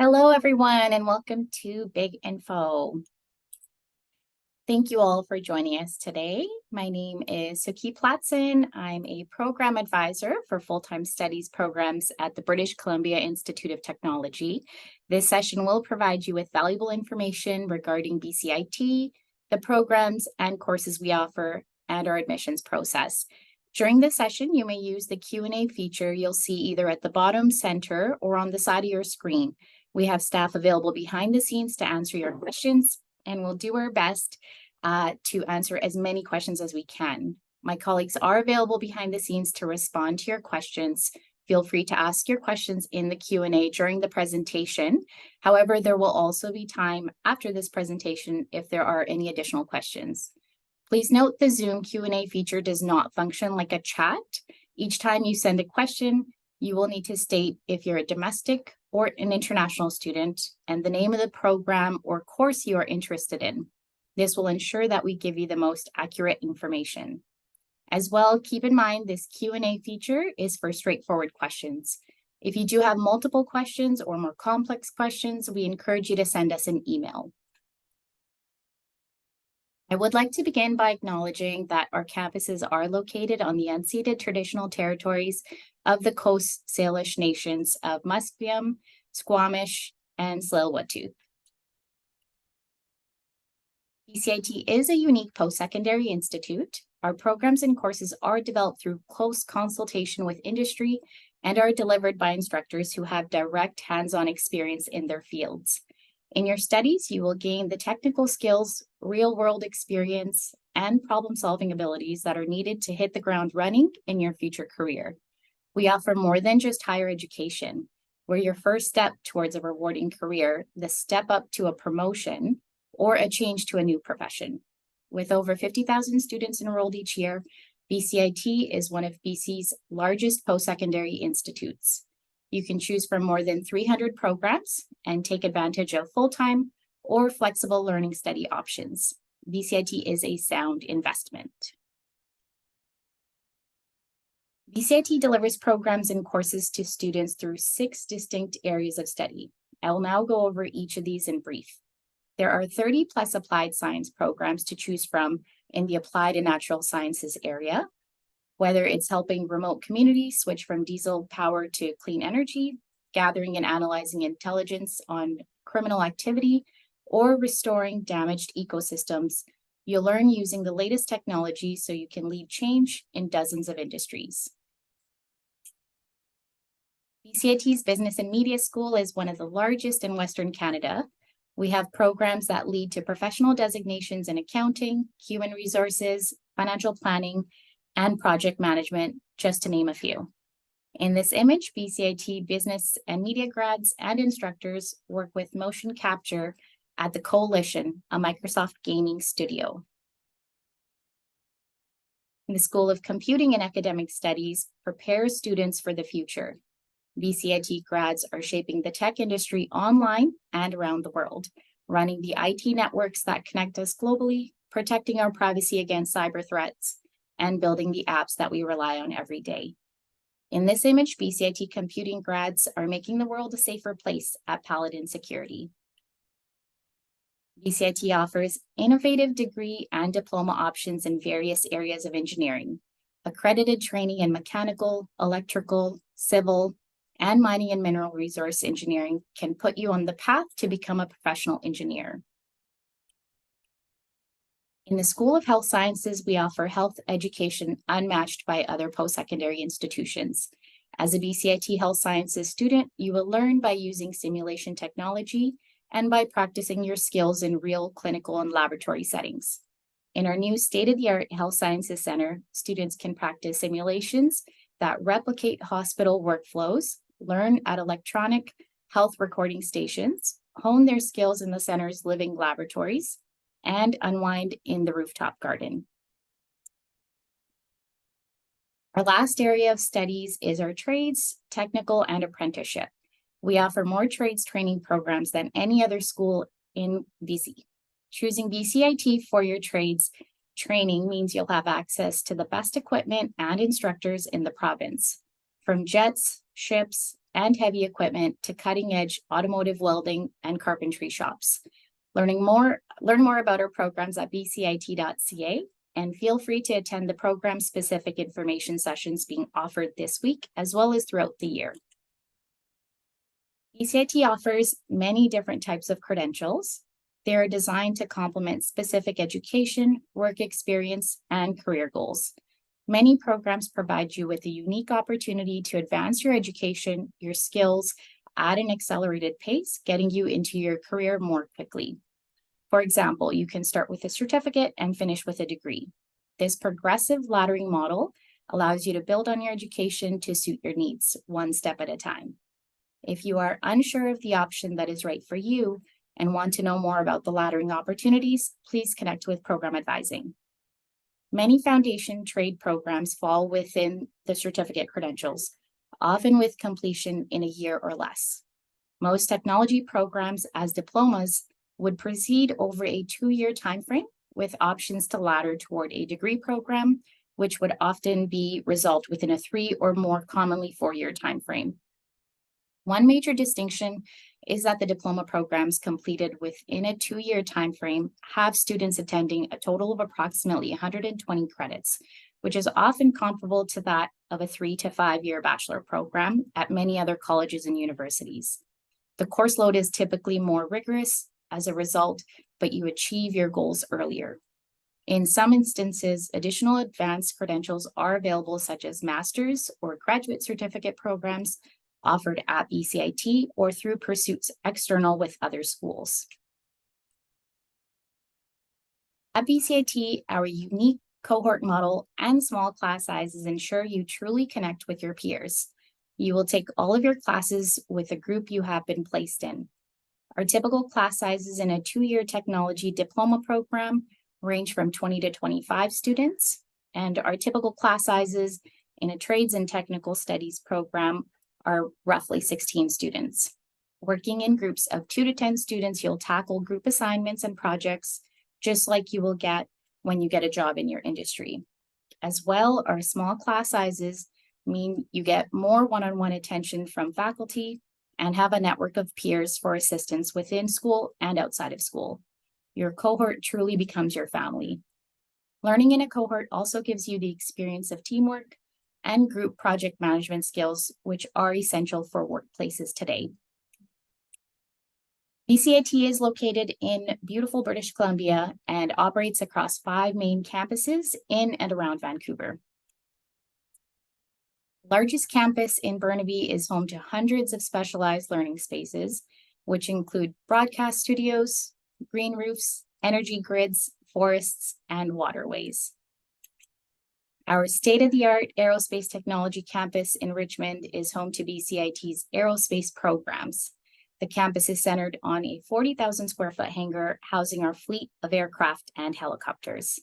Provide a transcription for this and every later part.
Hello, everyone, and welcome to Big Info. Thank you all for joining us today. My name is Suki Platson. I'm a program advisor for full-time studies programs at the British Columbia Institute of Technology. This session will provide you with valuable information regarding BCIT, the programs and courses we offer, and our admissions process. During this session, you may use the Q&A feature you'll see either at the bottom center or on the side of your screen. We have staff available behind the scenes to answer your questions, and we'll do our best to answer as many questions as we can. My colleagues are available behind the scenes to respond to your questions. Feel free to ask your questions in the Q&A during the presentation. However, there will also be time after this presentation if there are any additional questions. Please note the Zoom Q&A feature does not function like a chat. Each time you send a question, you will need to state if you're a domestic or an international student and the name of the program or course you are interested in. This will ensure that we give you the most accurate information. As well, keep in mind this Q&A feature is for straightforward questions. If you do have multiple questions or more complex questions, we encourage you to send us an email. I would like to begin by acknowledging that our campuses are located on the unceded traditional territories of the Coast Salish nations of Musqueam, Squamish, and Tsleil-Waututh. BCIT is a unique post-secondary institute. Our programs and courses are developed through close consultation with industry and are delivered by instructors who have direct hands-on experience in their fields. In your studies, you will gain the technical skills, real-world experience, and problem-solving abilities that are needed to hit the ground running in your future career. We offer more than just higher education. We're your first step towards a rewarding career, the step up to a promotion, or a change to a new profession. With over 50,000 students enrolled each year, BCIT is one of BC's largest post-secondary institutes. You can choose from more than 300 programs and take advantage of full-time or flexible learning study options. BCIT is a sound investment. BCIT delivers programs and courses to students through 6 distinct areas of study. I will now go over each of these in brief. There are 30 plus applied science programs to choose from in the applied and natural sciences area. Whether it's helping remote communities switch from diesel power to clean energy, gathering and analyzing intelligence on criminal activity, or restoring damaged ecosystems, you'll learn using the latest technology so you can lead change in dozens of industries. BCIT's Business and Media School is one of the largest in Western Canada. We have programs that lead to professional designations in accounting, human resources, financial planning, and project management, just to name a few. In this image, BCIT business and media grads and instructors work with motion capture at the Coalition, a Microsoft gaming studio. The School of Computing and Academic Studies prepares students for the future. BCIT grads are shaping the tech industry online and around the world, running the IT networks that connect us globally, protecting our privacy against cyber threats, and building the apps that we rely on every day. In this image, BCIT computing grads are making the world a safer place at Paladin Security. BCIT offers innovative degree and diploma options in various areas of engineering. Accredited training in mechanical, electrical, civil, and mining and mineral resource engineering can put you on the path to become a professional engineer. In the School of Health Sciences, we offer health education unmatched by other post-secondary institutions. As a BCIT Health Sciences student, you will learn by using simulation technology and by practicing your skills in real clinical and laboratory settings. In our new state-of-the-art Health Sciences Center, students can practice simulations that replicate hospital workflows, learn at electronic health recording stations, hone their skills in the center's living laboratories, and unwind in the rooftop garden. Our last area of studies is our trades, technical, and apprenticeship. We offer more trades training programs than any other school in BC. Choosing BCIT for your trades training means you'll have access to the best equipment and instructors in the province. From jets, ships, and heavy equipment to cutting-edge automotive welding and carpentry shops. Learn more about our programs at bcit.ca, and feel free to attend the program-specific information sessions being offered this week, as well as throughout the year. BCIT offers many different types of credentials. They are designed to complement specific education, work experience, and career goals. Many programs provide you with a unique opportunity to advance your education, your skills, at an accelerated pace, getting you into your career more quickly. For example, you can start with a certificate and finish with a degree. This progressive laddering model allows you to build on your education to suit your needs, one step at a time. If you are unsure of the option that is right for you and want to know more about the laddering opportunities, please connect with Program Advising. Many foundation trade programs fall within the certificate credentials, often with completion in a year or less. Most technology programs as diplomas would proceed over a 2-year timeframe with options to ladder toward a degree program, which would often be resolved within a 3 or more commonly 4-year timeframe. One major distinction is that the diploma programs completed within a 2-year timeframe have students attending a total of approximately 120 credits, which is often comparable to that of a 3 to 5-year bachelor program at many other colleges and universities. The course load is typically more rigorous as a result, but you achieve your goals earlier. In some instances, additional advanced credentials are available, such as master's or graduate certificate programs offered at BCIT or through pursuits external with other schools. At BCIT, our unique cohort model and small class sizes ensure you truly connect with your peers. You will take all of your classes with a group you have been placed in. Our typical class sizes in a 2-year technology diploma program range from 20 to 25 students, and our typical class sizes in a trades and technical studies program are roughly 16 students. Working in groups of 2 to 10 students, you'll tackle group assignments and projects just like you will get when you get a job in your industry. As well, our small class sizes mean you get more one-on-one attention from faculty and have a network of peers for assistance within school and outside of school. Your cohort truly becomes your family. Learning in a cohort also gives you the experience of teamwork and group project management skills, which are essential for workplaces today. BCIT is located in beautiful British Columbia and operates across 5 main campuses in and around Vancouver. The largest campus in Burnaby is home to hundreds of specialized learning spaces, which include broadcast studios, green roofs, energy grids, forests, and waterways. Our state-of-the-art aerospace technology campus in Richmond is home to BCIT's aerospace programs. The campus is centered on a 40,000 square foot hangar housing our fleet of aircraft and helicopters.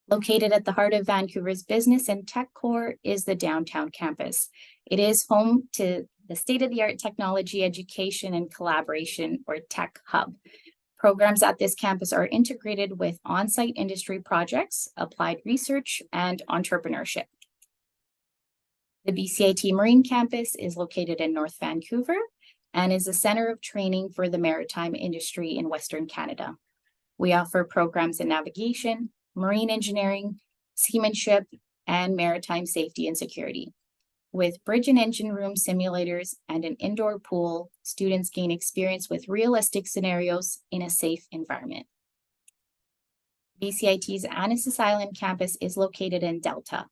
Located at the heart of Vancouver's business and tech core is the downtown campus. It is home to the state-of-the-art technology education and collaboration, or Tech Hub. Programs at this campus are integrated with on-site industry projects, applied research, and entrepreneurship. The BCIT Marine Campus is located in North Vancouver and is a center of training for the maritime industry in Western Canada. We offer programs in navigation, marine engineering, seamanship, and maritime safety and security. With bridge and engine room simulators and an indoor pool, students gain experience with realistic scenarios in a safe environment. BCIT's Annacis Island campus is located in Delta.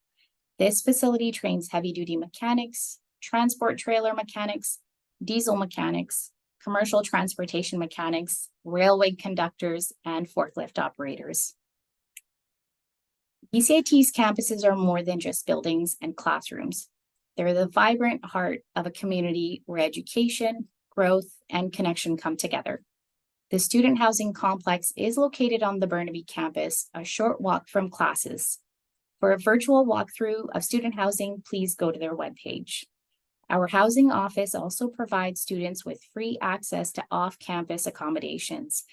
This facility trains heavy-duty mechanics, transport trailer mechanics, diesel mechanics, commercial transportation mechanics, railway conductors, and forklift operators. BCIT's campuses are more than just buildings and classrooms. They're the vibrant heart of a community where education, growth, and connection come together. The student housing complex is located on the Burnaby campus, a short walk from classes. For a virtual walkthrough of student housing, please go to their webpage. Our housing office also provides students with free access to off-campus accommodations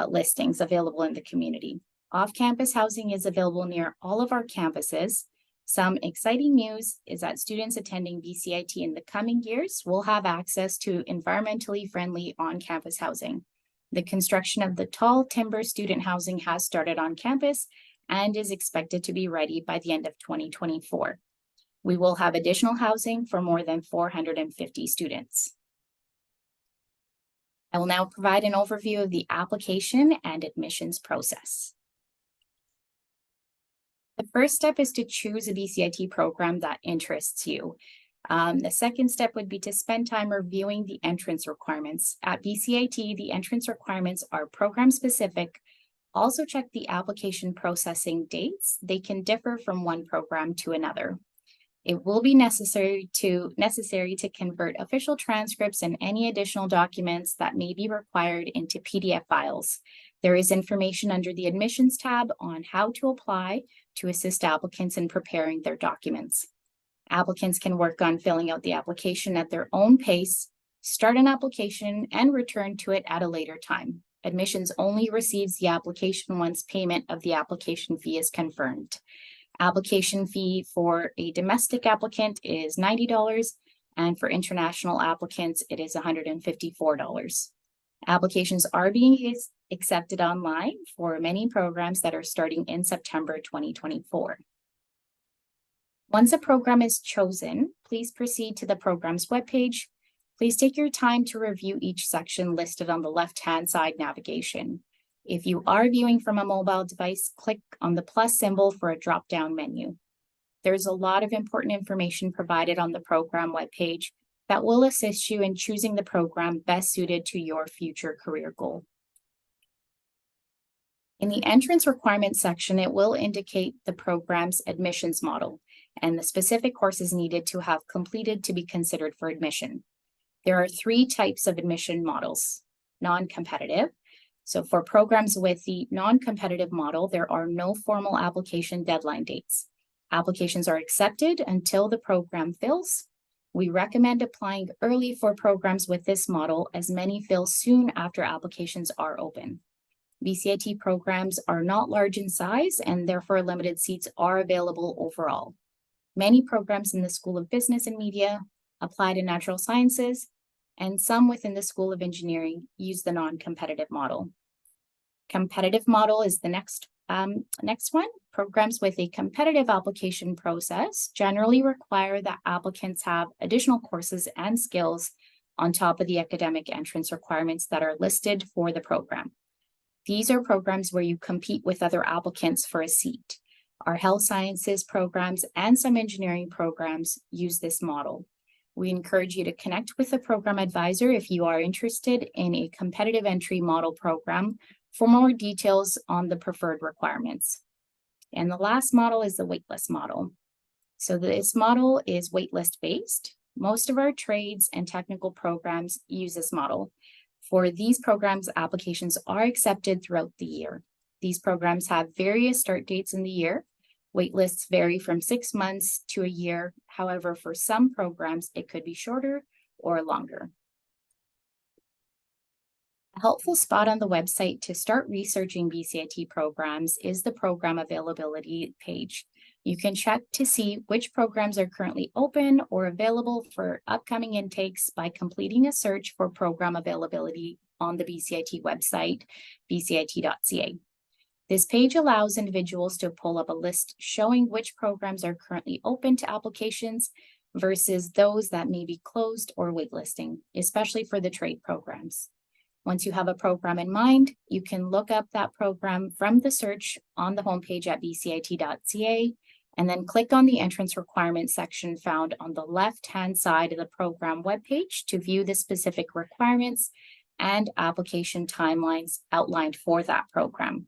listings available in the community. Off-campus housing is available near all of our campuses, Some exciting news is that students attending BCIT in the coming years will have access to environmentally friendly on-campus housing. The construction of the tall timber student housing has started on campus and is expected to be ready by the end of 2024. We will have additional housing for more than 450 students. I will now provide an overview of the application and admissions process. The first step is to choose a BCIT program that interests you. The second step would be to spend time reviewing the entrance requirements. At BCIT, the entrance requirements are program specific. Also check the application processing dates. They can differ from one program to another. It will be necessary to convert official transcripts and any additional documents that may be required into PDF files. There is information under the admissions tab on how to apply to assist applicants in preparing their documents. Applicants can work on filling out the application at their own pace, start an application, and return to it at a later time. Admissions only receives the application once payment of the application fee is confirmed. Application fee for a domestic applicant is $90, and for international applicants, it is $154. Applications are being accepted online for many programs that are starting in September 2024. Once a program is chosen, please proceed to the program's webpage. Please take your time to review each section listed on the left-hand side navigation. If you are viewing from a mobile device, click on the plus symbol for a drop-down menu. There's a lot of important information provided on the program webpage that will assist you in choosing the program best suited to your future career goal. In the entrance requirements section, it will indicate the program's admissions model and the specific courses needed to have completed to be considered for admission. There are 3 types of admission models: non-competitive. So for programs with the non-competitive model, there are no formal application deadline dates. Applications are accepted until the program fills. We recommend applying early for programs with this model, as many fill soon after applications are open. BCIT programs are not large in size, and therefore limited seats are available overall. Many programs in the School of Business and Media, Applied and Natural Sciences, and some within the School of Engineering use the non-competitive model. Competitive model is the next one. Programs with a competitive application process generally require that applicants have additional courses and skills on top of the academic entrance requirements that are listed for the program. These are programs where you compete with other applicants for a seat. Our health sciences programs and some engineering programs use this model. We encourage you to connect with a program advisor if you are interested in a competitive entry model program for more details on the preferred requirements. And the last model is the waitlist model. So this model is waitlist based. Most of our trades and technical programs use this model. For these programs, applications are accepted throughout the year. These programs have various start dates in the year. Waitlists vary from 6 months to a year. However, for some programs, it could be shorter or longer. A helpful spot on the website to start researching BCIT programs is the program availability page. You can check to see which programs are currently open or available for upcoming intakes by completing a search for program availability on the BCIT website, bcit.ca. This page allows individuals to pull up a list showing which programs are currently open to applications versus those that may be closed or waitlisting, especially for the trade programs. Once you have a program in mind, you can look up that program from the search on the homepage at bcit.ca and then click on the entrance requirements section found on the left-hand side of the program webpage to view the specific requirements and application timelines outlined for that program.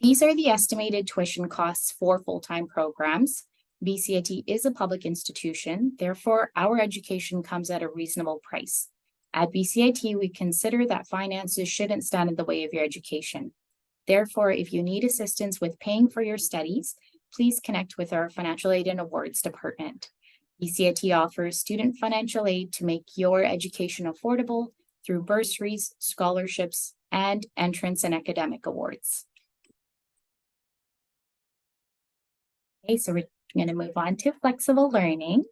These are the estimated tuition costs for full-time programs. BCIT is a public institution, therefore our education comes at a reasonable price. At BCIT, we consider that finances shouldn't stand in the way of your education. Therefore, if you need assistance with paying for your studies, please connect with our Financial Aid and Awards Department. BCIT offers student financial aid to make your education affordable through bursaries, scholarships, and entrance and academic awards. Okay, so we're going to move on to flexible learning.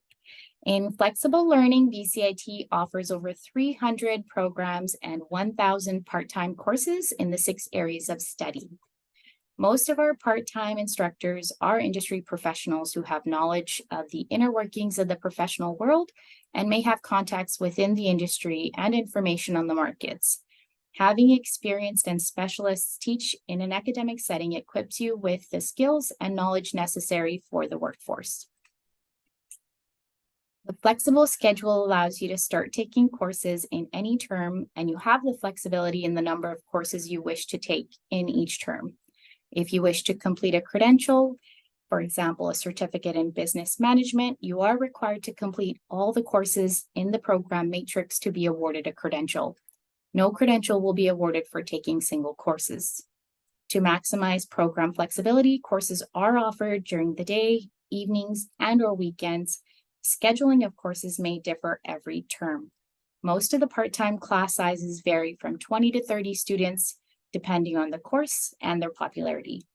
In flexible learning, BCIT offers over 300 programs and 1,000 part-time courses in the 6 areas of study. Most of our part-time instructors are industry professionals who have knowledge of the inner workings of the professional world and may have contacts within the industry and information on the markets. Having experienced and specialists teach in an academic setting equips you with the skills and knowledge necessary for the workforce. The flexible schedule allows you to start taking courses in any term, and you have the flexibility in the number of courses you wish to take in each term. If you wish to complete a credential, for example, a certificate in business management, you are required to complete all the courses in the program matrix to be awarded a credential. No credential will be awarded for taking single courses. To maximize program flexibility, courses are offered during the day, evenings, and/or weekends. Scheduling of courses may differ every term. Most of the part-time class sizes vary from 20 to 30 students, depending on the course and their popularity.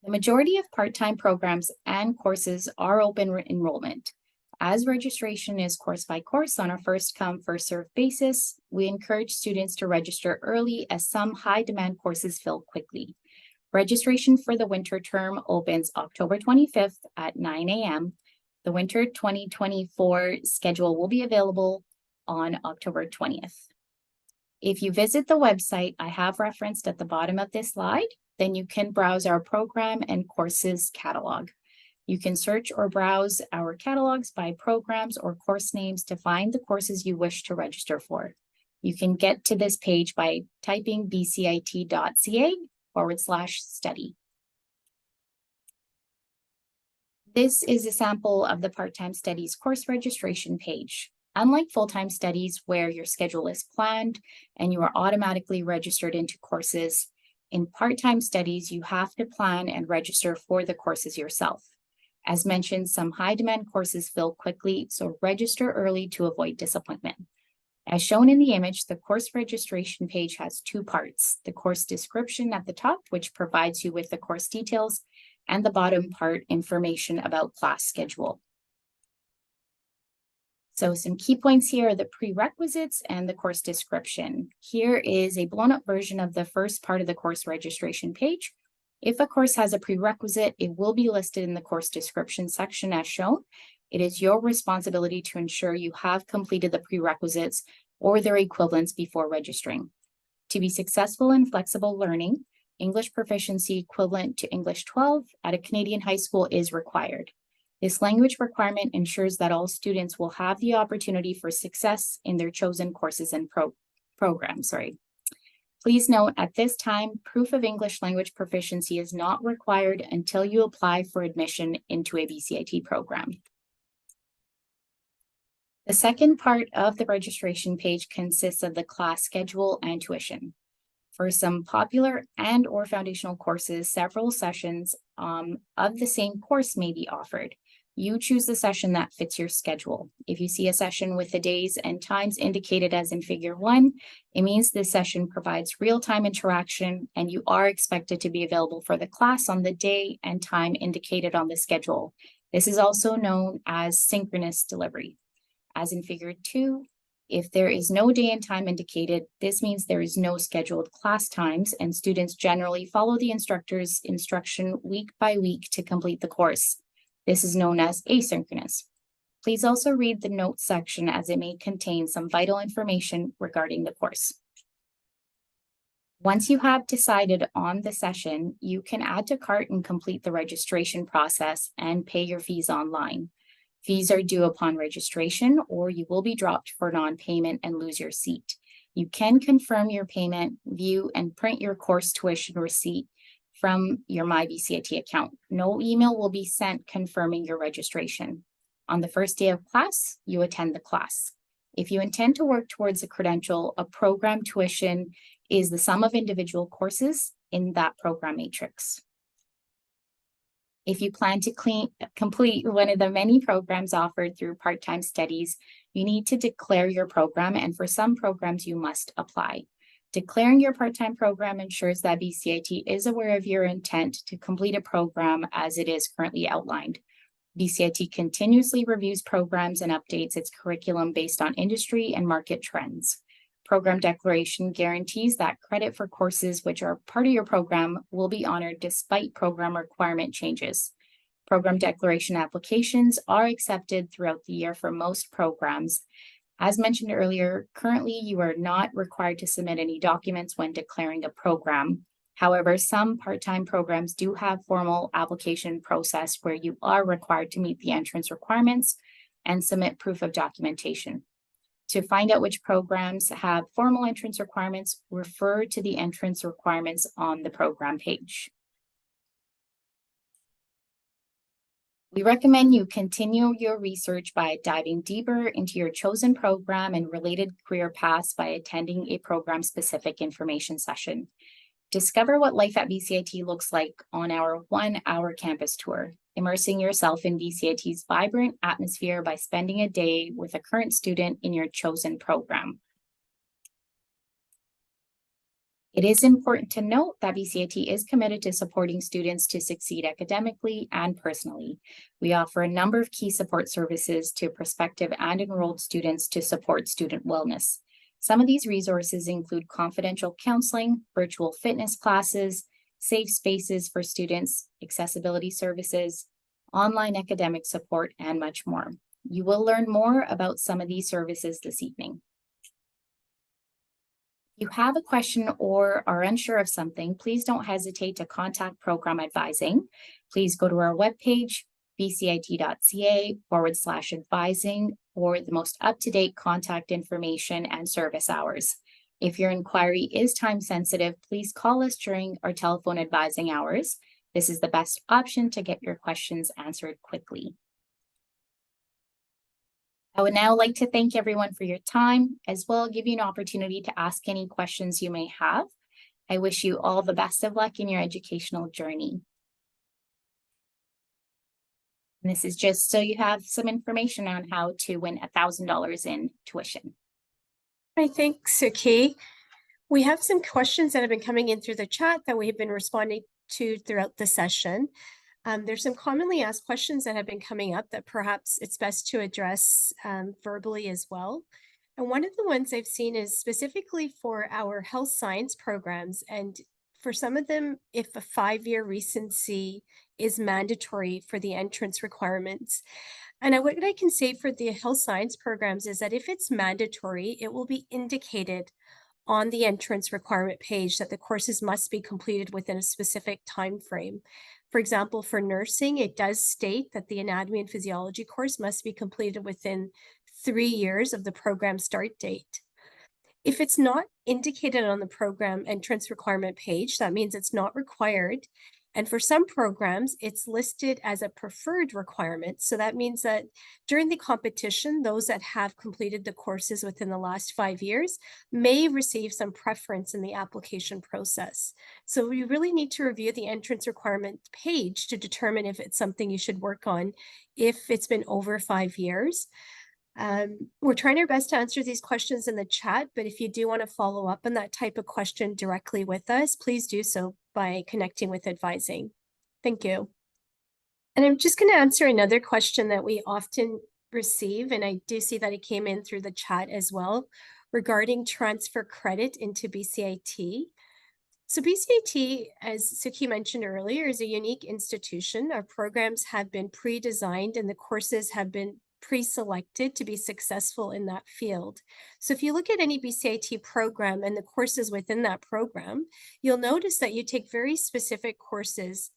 The majority of part-time programs and courses are open enrollment. As registration is course by course on a first-come, first-served basis, we encourage students to register early as some high-demand courses fill quickly. Registration for the winter term opens October 25th at 9 a.m. The winter 2024 schedule will be available on October 20th. If you visit the website I have referenced at the bottom of this slide, then you can browse our program and courses catalog. You can search or browse our catalogs by programs or course names to find the courses you wish to register for. You can get to this page by typing bcit.ca/study. This is a sample of the part-time studies course registration page. Unlike full-time studies where your schedule is planned and you are automatically registered into courses, in part-time studies, you have to plan and register for the courses yourself. As mentioned, some high-demand courses fill quickly, so register early to avoid disappointment. As shown in the image, the course registration page has 2 parts: the course description at the top, which provides you with the course details, and the bottom part, information about class schedule. So some key points here are the prerequisites and the course description. Here is a blown-up version of the first part of the course registration page. If a course has a prerequisite, it will be listed in the course description section as shown. It is your responsibility to ensure you have completed the prerequisites or their equivalents before registering. To be successful in flexible learning, English proficiency equivalent to English 12 at a Canadian high school is required. This language requirement ensures that all students will have the opportunity for success in their chosen courses and programs. Please note, at this time, proof of English language proficiency is not required until you apply for admission into a BCIT program. The second part of the registration page consists of the class schedule and tuition. For some popular and/or foundational courses, several sessions of the same course may be offered. You choose the session that fits your schedule. If you see a session with the days and times indicated as in Figure 1, it means this session provides real-time interaction and you are expected to be available for the class on the day and time indicated on the schedule. This is also known as synchronous delivery. As in Figure 2, if there is no day and time indicated, this means there is no scheduled class times and students generally follow the instructor's instruction week by week to complete the course. This is known as asynchronous. Please also read the notes section as it may contain some vital information regarding the course. Once you have decided on the session, you can add to cart and complete the registration process and pay your fees online. Fees are due upon registration or you will be dropped for non-payment and lose your seat. You can confirm your payment, view and print your course tuition receipt from your MyBCIT account. No email will be sent confirming your registration. On the first day of class, you attend the class. If you intend to work towards a credential, a program tuition is the sum of individual courses in that program matrix. If you plan to complete one of the many programs offered through part-time studies, you need to declare your program, and for some programs, you must apply. Declaring your part-time program ensures that BCIT is aware of your intent to complete a program as it is currently outlined. BCIT continuously reviews programs and updates its curriculum based on industry and market trends. Program declaration guarantees that credit for courses which are part of your program will be honored despite program requirement changes. Program declaration applications are accepted throughout the year for most programs. As mentioned earlier, currently you are not required to submit any documents when declaring a program. However, some part-time programs do have formal application process where you are required to meet the entrance requirements and submit proof of documentation. To find out which programs have formal entrance requirements, refer to the entrance requirements on the program page. We recommend you continue your research by diving deeper into your chosen program and related career paths by attending a program-specific information session. Discover what life at BCIT looks like on our 1-hour campus tour, immersing yourself in BCIT's vibrant atmosphere by spending a day with a current student in your chosen program. It is important to note that BCIT is committed to supporting students to succeed academically and personally. We offer a number of key support services to prospective and enrolled students to support student wellness. Some of these resources include confidential counseling, virtual fitness classes, safe spaces for students, accessibility services, online academic support, and much more. You will learn more about some of these services this evening. If you have a question or are unsure of something, please don't hesitate to contact Program Advising. Please go to our webpage, bcit.ca/advising, for the most up-to-date contact information and service hours. If your inquiry is time sensitive, please call us during our telephone advising hours. This is the best option to get your questions answered quickly. I would now like to thank everyone for your time, as well as give you an opportunity to ask any questions you may have. I wish you all the best of luck in your educational journey. And this is just so you have some information on how to win $1,000 in tuition. I think, Suki, we have some questions that have been coming in through the chat that we have been responding to throughout the session. There's some commonly asked questions that have been coming up that perhaps it's best to address verbally as well. And one of the ones I've seen is specifically for our health science programs. And for some of them, if a 5-year recency is mandatory for the entrance requirements. And what I can say for the health science programs is that if it's mandatory, it will be indicated on the entrance requirement page that the courses must be completed within a specific time frame. For example, for nursing, it does state that the anatomy and physiology course must be completed within 3 years of the program start date. If it's not indicated on the program entrance requirement page, that means it's not required. And for some programs, it's listed as a preferred requirement. So that means that during the competition, those that have completed the courses within the last 5 years may receive some preference in the application process. So you really need to review the entrance requirement page to determine if it's something you should work on if it's been over 5 years. We're trying our best to answer these questions in the chat, but if you do want to follow up on that type of question directly with us, please do so by connecting with advising. Thank you. And I'm just going to answer another question that we often receive, and I do see that it came in through the chat as well, regarding transfer credit into BCIT. So BCIT, as Suki mentioned earlier, is a unique institution. Our programs have been pre-designed and the courses have been pre-selected to be successful in that field. So if you look at any BCIT program and the courses within that program, you'll notice that you take very specific courses.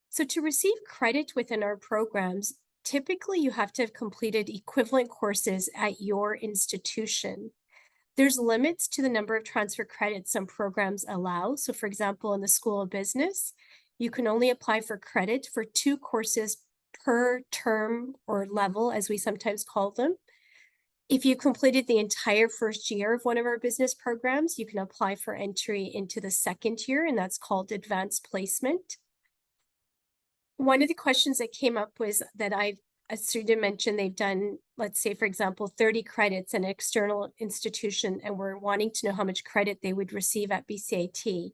So to receive credit within our programs, typically you have to have completed equivalent courses at your institution. There's limits to the number of transfer credits some programs allow. So for example, in the School of Business, you can only apply for credit for 2 courses per term or level, as we sometimes call them. If you completed the entire first year of one of our business programs, you can apply for entry into the second year, and that's called advanced placement. One of the questions that came up was that I've a student mentioned they've done, let's say, for example, 30 credits in an external institution, and we're wanting to know how much credit they would receive at BCIT.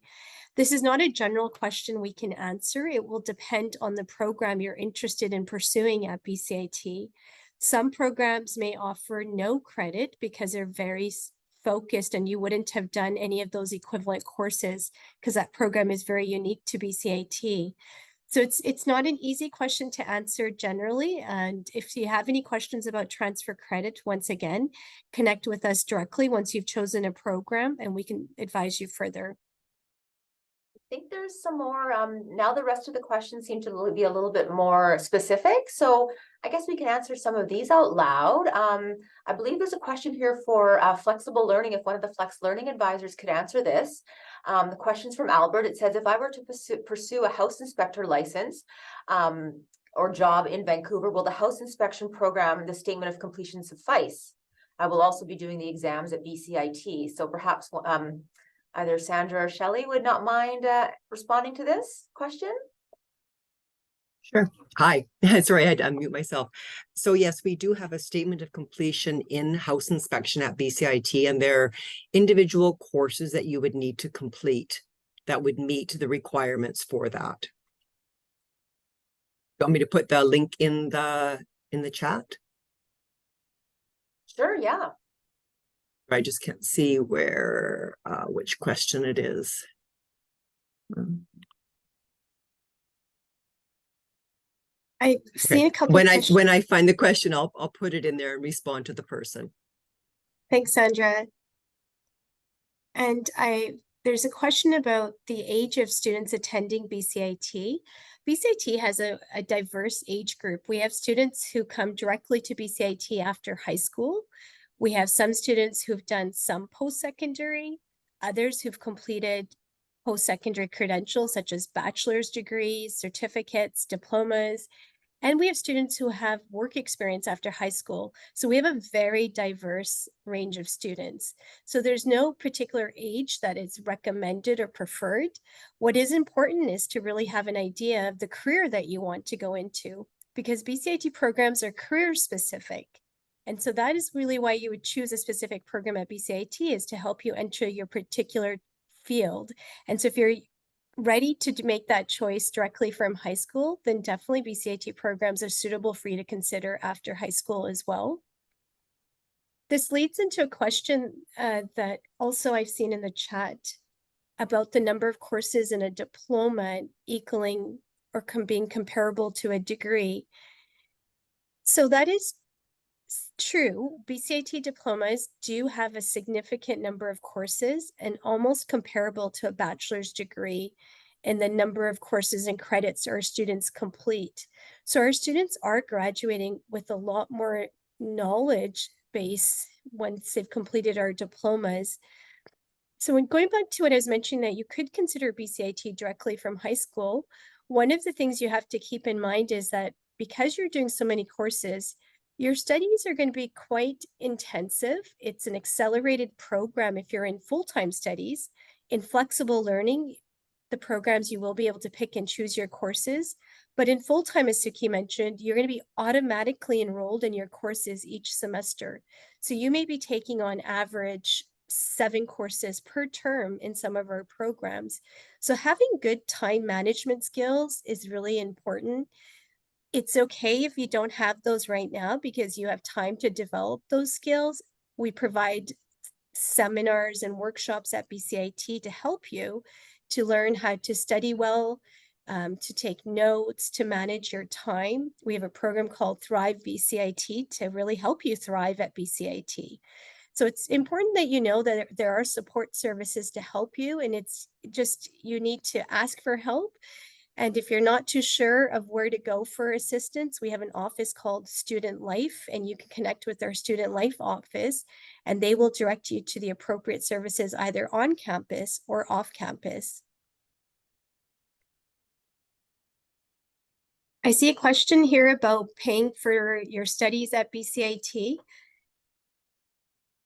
This is not a general question we can answer. It will depend on the program you're interested in pursuing at BCIT. Some programs may offer no credit because they're very focused and you wouldn't have done any of those equivalent courses because that program is very unique to BCIT. So it's not an easy question to answer generally. And if you have any questions about transfer credit, once again, connect with us directly once you've chosen a program and we can advise you further. I think there's some more, now the rest of the questions seem to be a little bit more specific. So I guess we can answer some of these out loud. I believe there's a question here for flexible learning. If one of the flex learning advisors could answer this. The question's from Albert. It says, if I were to pursue a house inspector license or job in Vancouver, will the house inspection program, the statement of completion, suffice? I will also be doing the exams at BCIT. So perhaps either Sandra or Shelley would not mind responding to this question. Sure. Hi. Sorry, I had to unmute myself. So yes, we do have a statement of completion in house inspection at BCIT, and there are individual courses that you would need to complete that would meet the requirements for that. You want me to put the link in the chat? Sure, yeah. I just can't see where which question it is. I've seen a couple when I find the question, I'll put it in there and respond to the person. Thanks, Sandra. And there's a question about the age of students attending BCIT. BCIT has a diverse age group. We have students who come directly to BCIT after high school. We have some students who've done some post-secondary, others who've completed post-secondary credentials such as bachelor's degrees, certificates, diplomas, and we have students who have work experience after high school. So we have a very diverse range of students. So there's no particular age that is recommended or preferred. What is important is to really have an idea of the career that you want to go into, because BCIT programs are career specific. And so that is really why you would choose a specific program at BCIT, is to help you enter your particular field. And so if you're ready to make that choice directly from high school, then definitely BCIT programs are suitable for you to consider after high school as well. This leads into a question that also I've seen in the chat about the number of courses in a diploma equaling or being comparable to a degree. So that is true. BCIT diplomas do have a significant number of courses and almost comparable to a bachelor's degree in the number of courses and credits our students complete. So our students are graduating with a lot more knowledge base once they've completed our diplomas. So when going back to what I was mentioning, that you could consider BCIT directly from high school, one of the things you have to keep in mind is that because you're doing so many courses, your studies are going to be quite intensive. It's an accelerated program if you're in full-time studies. In flexible learning, the programs you will be able to pick and choose your courses. But in full-time, as Suki mentioned, you're going to be automatically enrolled in your courses each semester. So you may be taking on average 7 courses per term in some of our programs. So having good time management skills is really important. It's okay if you don't have those right now because you have time to develop those skills. We provide seminars and workshops at BCIT to help you to learn how to study well, to take notes, to manage your time. We have a program called Thrive BCIT to really help you thrive at BCIT. So it's important that you know that there are support services to help you, and it's just, you need to ask for help. And if you're not too sure of where to go for assistance, we have an office called Student Life, and you can connect with our Student Life office, and they will direct you to the appropriate services either on campus or off campus. I see a question here about paying for your studies at BCIT.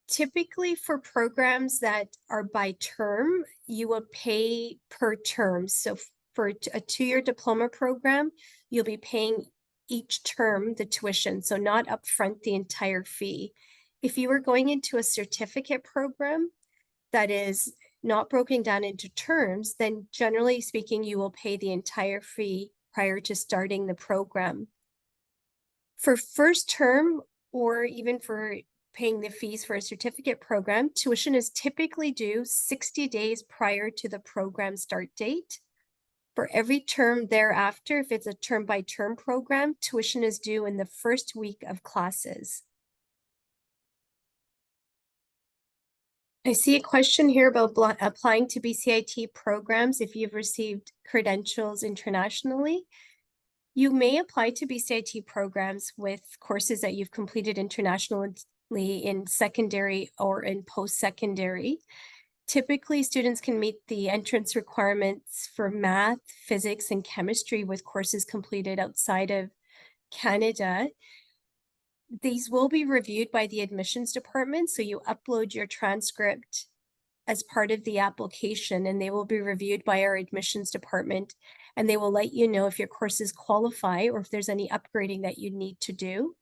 Typically for programs that are by term, you will pay per term. So for a 2-year diploma program, you'll be paying each term the tuition, so not upfront the entire fee. If you were going into a certificate program that is not broken down into terms, then generally speaking, you will pay the entire fee prior to starting the program. For first term, or even for paying the fees for a certificate program, tuition is typically due 60 days prior to the program start date. For every term thereafter, if it's a term-by-term program, tuition is due in the first week of classes. I see a question here about applying to BCIT programs if you've received credentials internationally. You may apply to BCIT programs with courses that you've completed internationally in secondary or in post-secondary. Typically, students can meet the entrance requirements for math, physics, and chemistry with courses completed outside of Canada. These will be reviewed by the admissions department, so you upload your transcript as part of the application, and they will be reviewed by our admissions department, and they will let you know if your courses qualify or if there's any upgrading that you need to do.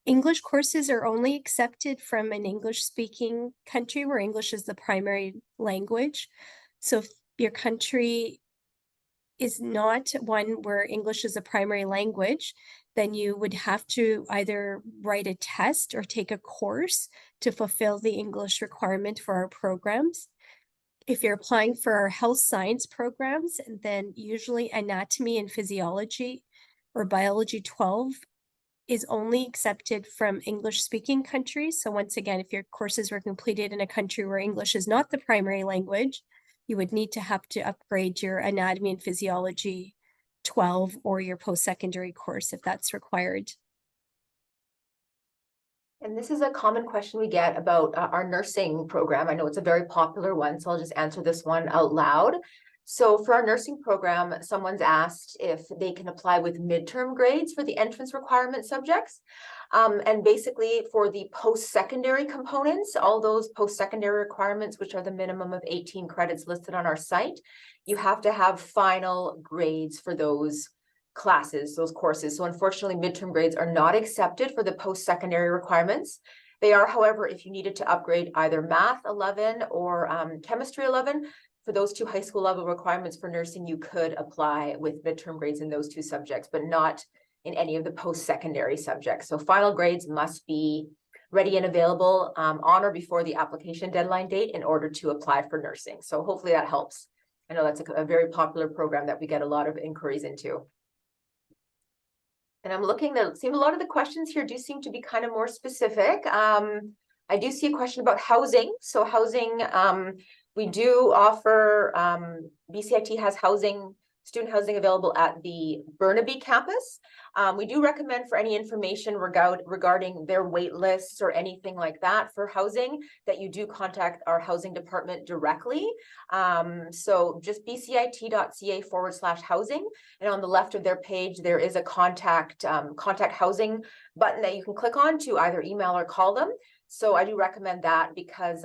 English courses are only accepted from an English-speaking country where English is the primary language. So if your country is not one where English is a primary language, then you would have to either write a test or take a course to fulfill the English requirement for our programs. If you're applying for our health science programs, then usually anatomy and physiology or biology 12 is only accepted from English-speaking countries. So once again, if your courses were completed in a country where English is not the primary language, you would need to have to upgrade your anatomy and physiology 12 or your post-secondary course if that's required. And this is a common question we get about our nursing program. I know it's a very popular one, so I'll just answer this one out loud. So for our nursing program, someone's asked if they can apply with midterm grades for the entrance requirement subjects. And basically for the post-secondary components, all those post-secondary requirements, which are the minimum of 18 credits listed on our site, you have to have final grades for those classes, those courses. So unfortunately, midterm grades are not accepted for the post-secondary requirements. They are, however, if you needed to upgrade either math 11 or chemistry 11, for those two high school level requirements for nursing, you could apply with midterm grades in those two subjects, but not in any of the post-secondary subjects. So final grades must be ready and available on or before the application deadline date in order to apply for nursing. So hopefully that helps. I know that's a very popular program that we get a lot of inquiries into. And I'm looking to see a lot of the questions here do seem to be kind of more specific. I do see a question about housing. So housing, we do offer, BCIT has student housing available at the Burnaby campus. We do recommend for any information regarding their wait lists or anything like that for housing that you do contact our housing department directly. So just bcit.ca/housing. And on the left of their page, there is a contact housing button that you can click on to either email or call them. So I do recommend that because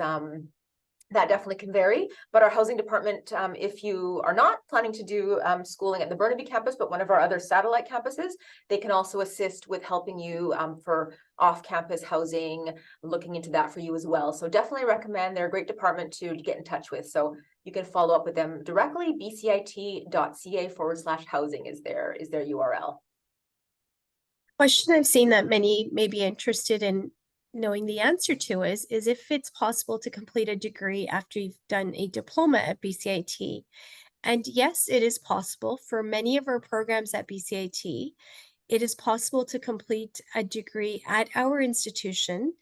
that definitely can vary, but our housing department, if you are not planning to do schooling at the Burnaby campus, but one of our other satellite campuses, they can also assist with helping you for off-campus housing, looking into that for you as well. So definitely recommend, they're a great department to get in touch with. So you can follow up with them directly. bcit.ca/housing is their URL. Question I've seen that many may be interested in knowing the answer to is if it's possible to complete a degree after you've done a diploma at BCIT. And yes, it is possible. For many of our programs at BCIT, it is possible to complete a degree at our institution.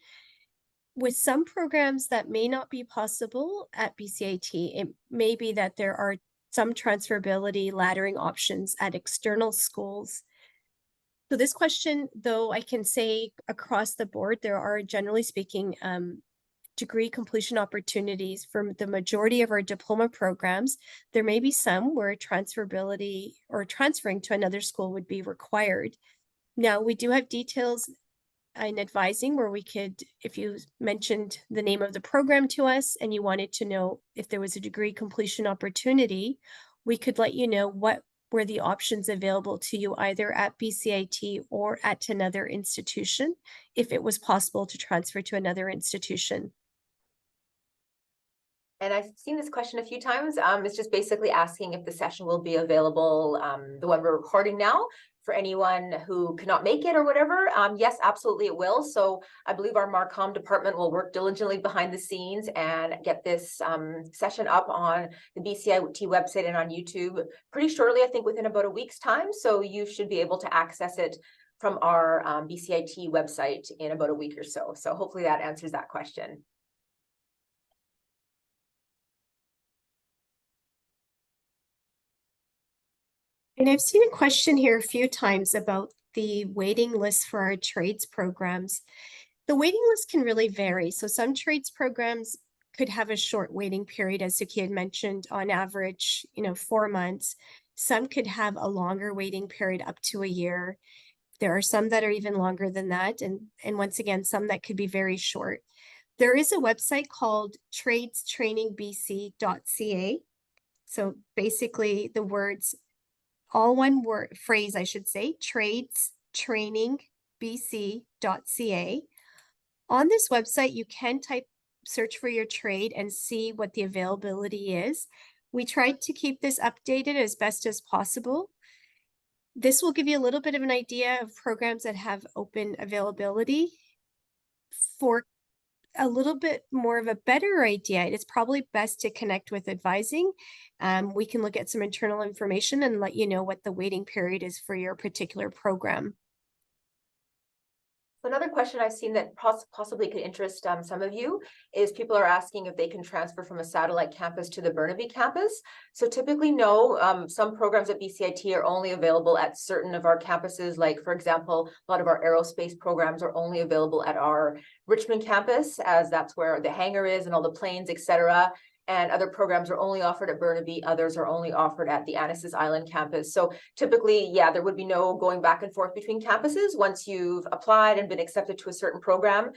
With some programs that may not be possible at BCIT, it may be that there are some transferability laddering options at external schools. So this question, though, I can say across the board, there are, generally speaking, degree completion opportunities for the majority of our diploma programs. There may be some where transferability or transferring to another school would be required. Now, we do have details in advising where we could, if you mentioned the name of the program to us and you wanted to know if there was a degree completion opportunity, we could let you know what were the options available to you either at BCIT or at another institution, if it was possible to transfer to another institution. And I've seen this question a few times. It's just basically asking if the session will be available, the one we're recording now, for anyone who cannot make it or whatever. Yes, absolutely it will. So I believe our Marcom department will work diligently behind the scenes and get this session up on the BCIT website and on YouTube pretty shortly, I think within about a week's time. So you should be able to access it from our BCIT website in about a week or so. So hopefully that answers that question. And I've seen a question here a few times about the waiting list for our trades programs. The waiting list can really vary. So some trades programs could have a short waiting period, as Suki had mentioned, on average, 4 months. Some could have a longer waiting period up to a year. There are some that are even longer than that. And once again, some that could be very short. There is a website called tradestrainingbc.ca. So basically the words, all one word phrase, I should say, tradestrainingbc.ca. On this website, you can search for your trade and see what the availability is. We tried to keep this updated as best as possible. This will give you a little bit of an idea of programs that have open availability. For a little bit more of a better idea, it's probably best to connect with advising. We can look at some internal information and let you know what the waiting period is for your particular program. Another question I've seen that possibly could interest some of you is people are asking if they can transfer from a satellite campus to the Burnaby campus. So typically no, some programs at BCIT are only available at certain of our campuses. Like for example, a lot of our aerospace programs are only available at our Richmond campus, as that's where the hangar is and all the planes, etc. And other programs are only offered at Burnaby. Others are only offered at the Annacis Island campus. So typically, yeah, there would be no going back and forth between campuses. Once you've applied and been accepted to a certain program,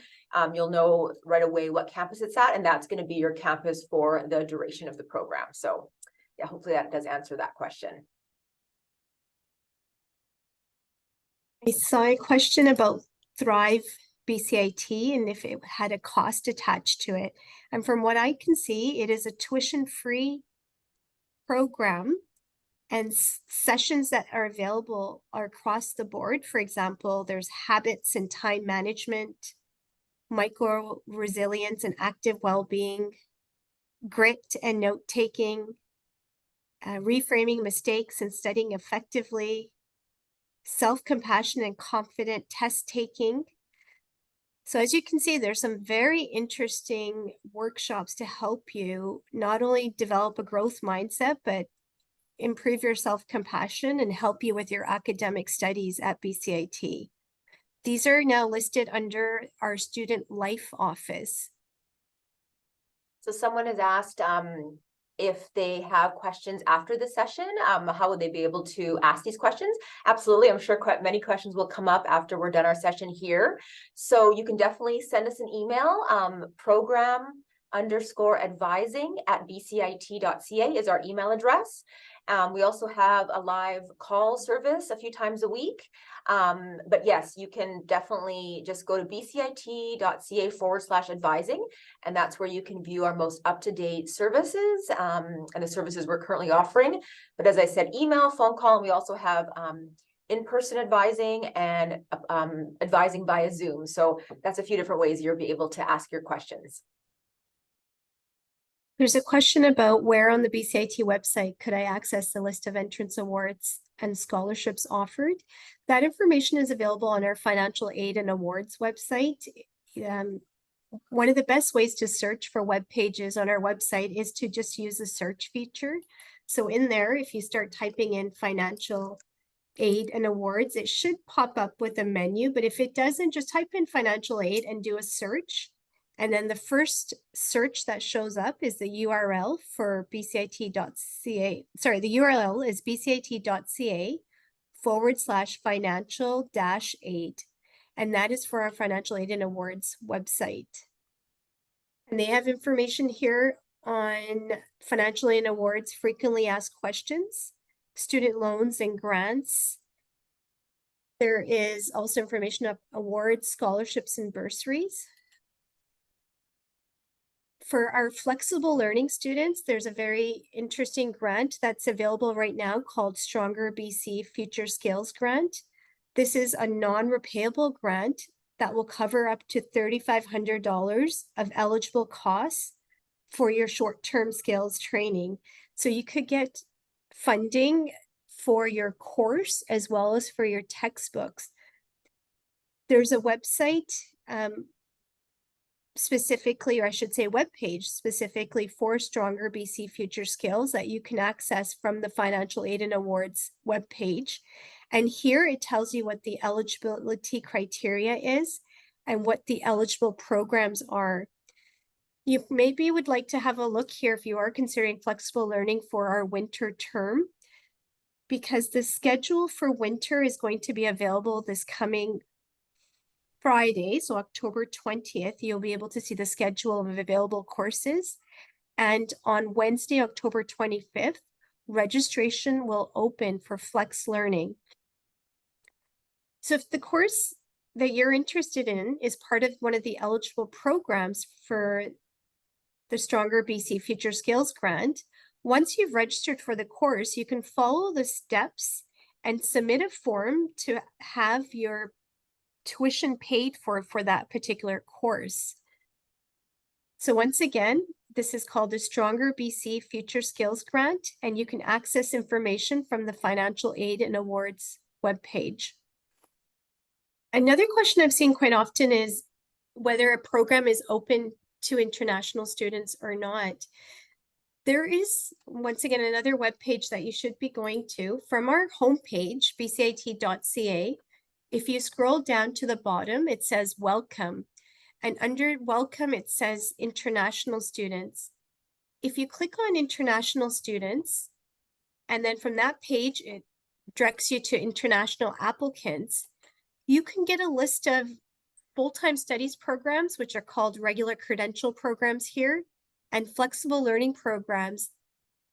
you'll know right away what campus it's at, and that's going to be your campus for the duration of the program. So yeah, hopefully that does answer that question. I saw a question about Thrive BCIT and if it had a cost attached to it. And from what I can see, it is a tuition-free program, and sessions that are available are across the board. For example, there's habits and time management, micro resilience and active well-being, grit and note-taking, reframing mistakes and studying effectively, self-compassion and confident test-taking. So as you can see, there's some very interesting workshops to help you not only develop a growth mindset, but improve your self-compassion and help you with your academic studies at BCIT. These are now listed under our student life office. So someone has asked if they have questions after the session, how would they be able to ask these questions? Absolutely, I'm sure quite many questions will come up after we're done our session here. So you can definitely send us an email, program_advising@bcit.ca is our email address. We also have a live call service a few times a week. But yes, you can definitely just go to bcit.ca/advising, and that's where you can view our most up-to-date services and the services we're currently offering. But as I said, email, phone call, and we also have in-person advising and advising via Zoom. So that's a few different ways you'll be able to ask your questions. There's a question about where on the BCIT website could I access the list of entrance awards and scholarships offered. That information is available on our financial aid and awards website. One of the best ways to search for web pages on our website is to just use the search feature. So in there, if you start typing in financial aid and awards, it should pop up with a menu, but if it doesn't, just type in financial aid and do a search. And then the first search that shows up is the URL for bcit.ca. Sorry, the URL is bcit.ca/financial-aid. And that is for our financial aid and awards website. And they have information here on financial aid and awards frequently asked questions. student loans and grants. There is also information of awards, scholarships, and bursaries. For our flexible learning students, there's a very interesting grant that's available right now called Stronger BC Future Skills Grant. This is a non-repayable grant that will cover up to $3,500 of eligible costs for your short-term skills training. So you could get funding for your course as well as for your textbooks. There's a website specifically, or I should say webpage specifically for Stronger BC Future Skills that you can access from the Financial Aid and Awards webpage. And here it tells you what the eligibility criteria is and what the eligible programs are. You maybe would like to have a look here if you are considering flexible learning for our winter term, because the schedule for winter is going to be available this coming Friday, so October 20th, you'll be able to see the schedule of available courses. And on Wednesday, October 25th, registration will open for Flex Learning. So if the course that you're interested in is part of one of the eligible programs for the Stronger BC Future Skills Grant, once you've registered for the course, you can follow the steps and submit a form to have your tuition paid for that particular course. So once again, this is called the Stronger BC Future Skills Grant, and you can access information from the Financial Aid and Awards webpage. Another question I've seen quite often is whether a program is open to international students or not. There is, once again, another webpage that you should be going to from our homepage, bcit.ca. If you scroll down to the bottom, it says welcome. And under welcome, it says international students. If you click on international students, and then from that page, it directs you to international applicants, you can get a list of full-time studies programs, which are called regular credential programs here, and flexible learning programs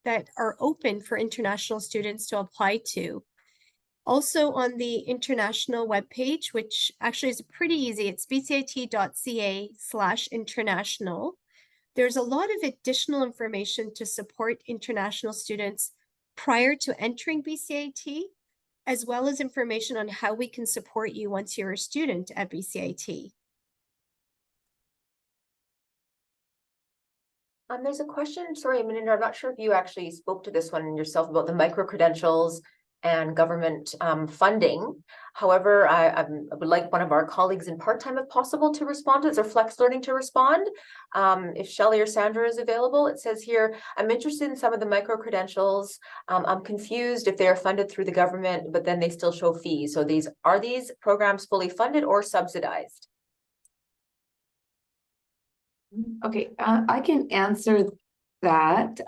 that are open for international students to apply to. Also on the international webpage, which actually is pretty easy, it's bcit.ca/international. There's a lot of additional information to support international students prior to entering BCIT, as well as information on how we can support you once you're a student at BCIT. There's a question, sorry, Melinda, I'm not sure if you actually spoke to this one yourself about the micro-credentials and government funding. However, I would like one of our colleagues in part-time, if possible, to respond to this, or Flex Learning to respond. If Shelley or Sandra is available, it says here, I'm interested in some of the micro-credentials. I'm confused if they are funded through the government, but then they still show fees. So are these programs fully funded or subsidized? Okay, I can answer that.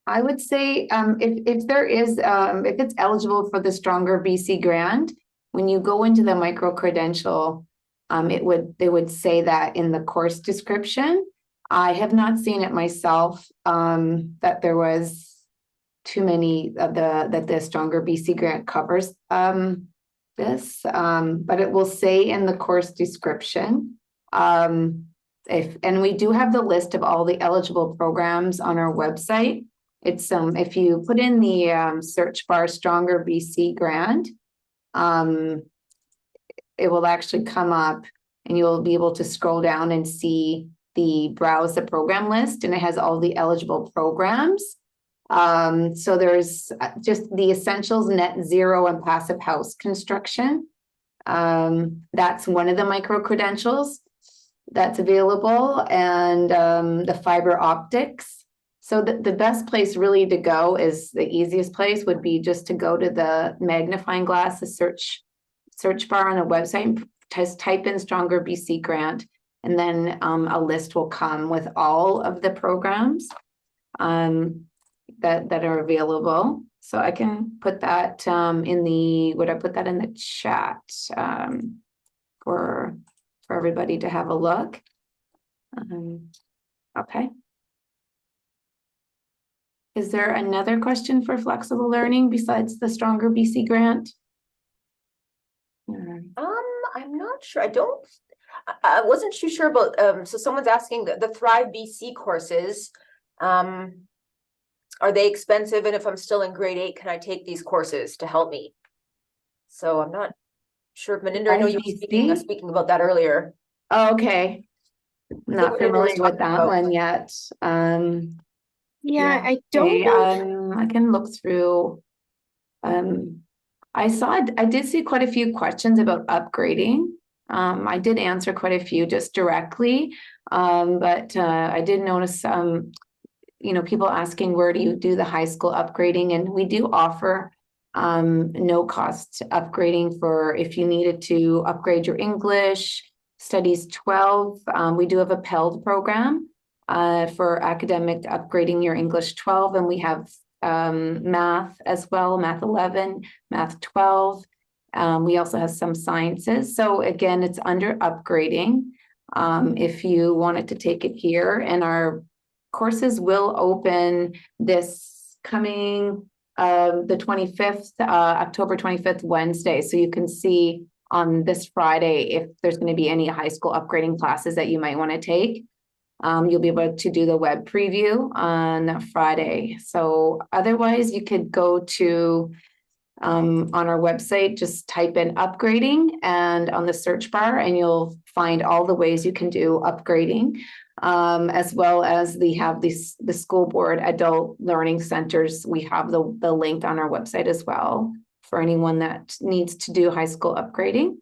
I would say if there is if it's eligible for the Stronger BC grant, when you go into the micro credential, they would say that in the course description. I have not seen it myself that there was too many of that the Stronger BC grant covers this, but it will say in the course description. And we do have the list of all the eligible programs on our website. It's if you put in the search bar Stronger BC grant, it will actually come up and you'll be able to scroll down and see browse the program list, and it has all the eligible programs. So there's just the essentials, net zero, and passive house construction. That's one of the micro credentials that's available, and the fiber optics. So the best place really to go is the easiest place would be just to go to the magnifying glass, the search bar on the website, and just type in Stronger BC grant, and then a list will come with all of the programs that are available. So I can put that would I put that in the chat for everybody to have a look? Okay. Is there another question for flexible learning besides the Stronger BC grant? I'm not sure. I wasn't too sure about, so someone's asking the Thrive BC courses. Are they expensive? And if I'm still in grade 8, can I take these courses to help me? So I'm not sure. Maninder, I know you were speaking about that earlier. Okay. Not familiar with that one yet. Yeah, I don't know. I can look through. I did see quite a few questions about upgrading. I did answer quite a few just directly. But I did notice people asking where do you do the high school upgrading, and we do offer no cost upgrading for if you needed to upgrade your English Studies 12. We do have a Pell program for academic upgrading your English 12, and we have math as well, math 11, math 12. We also have some sciences. So again, it's under upgrading. If you wanted to take it here, and our courses will open this coming the 25th, October 25th, Wednesday. So you can see on this Friday if there's going to be any high school upgrading classes that you might want to take. You'll be able to do the web preview on Friday. So otherwise you could go to on our website, just type in upgrading and on the search bar, and you'll find all the ways you can do upgrading. As well as the school board adult learning centers. We have the link on our website as well for anyone that needs to do high school upgrading.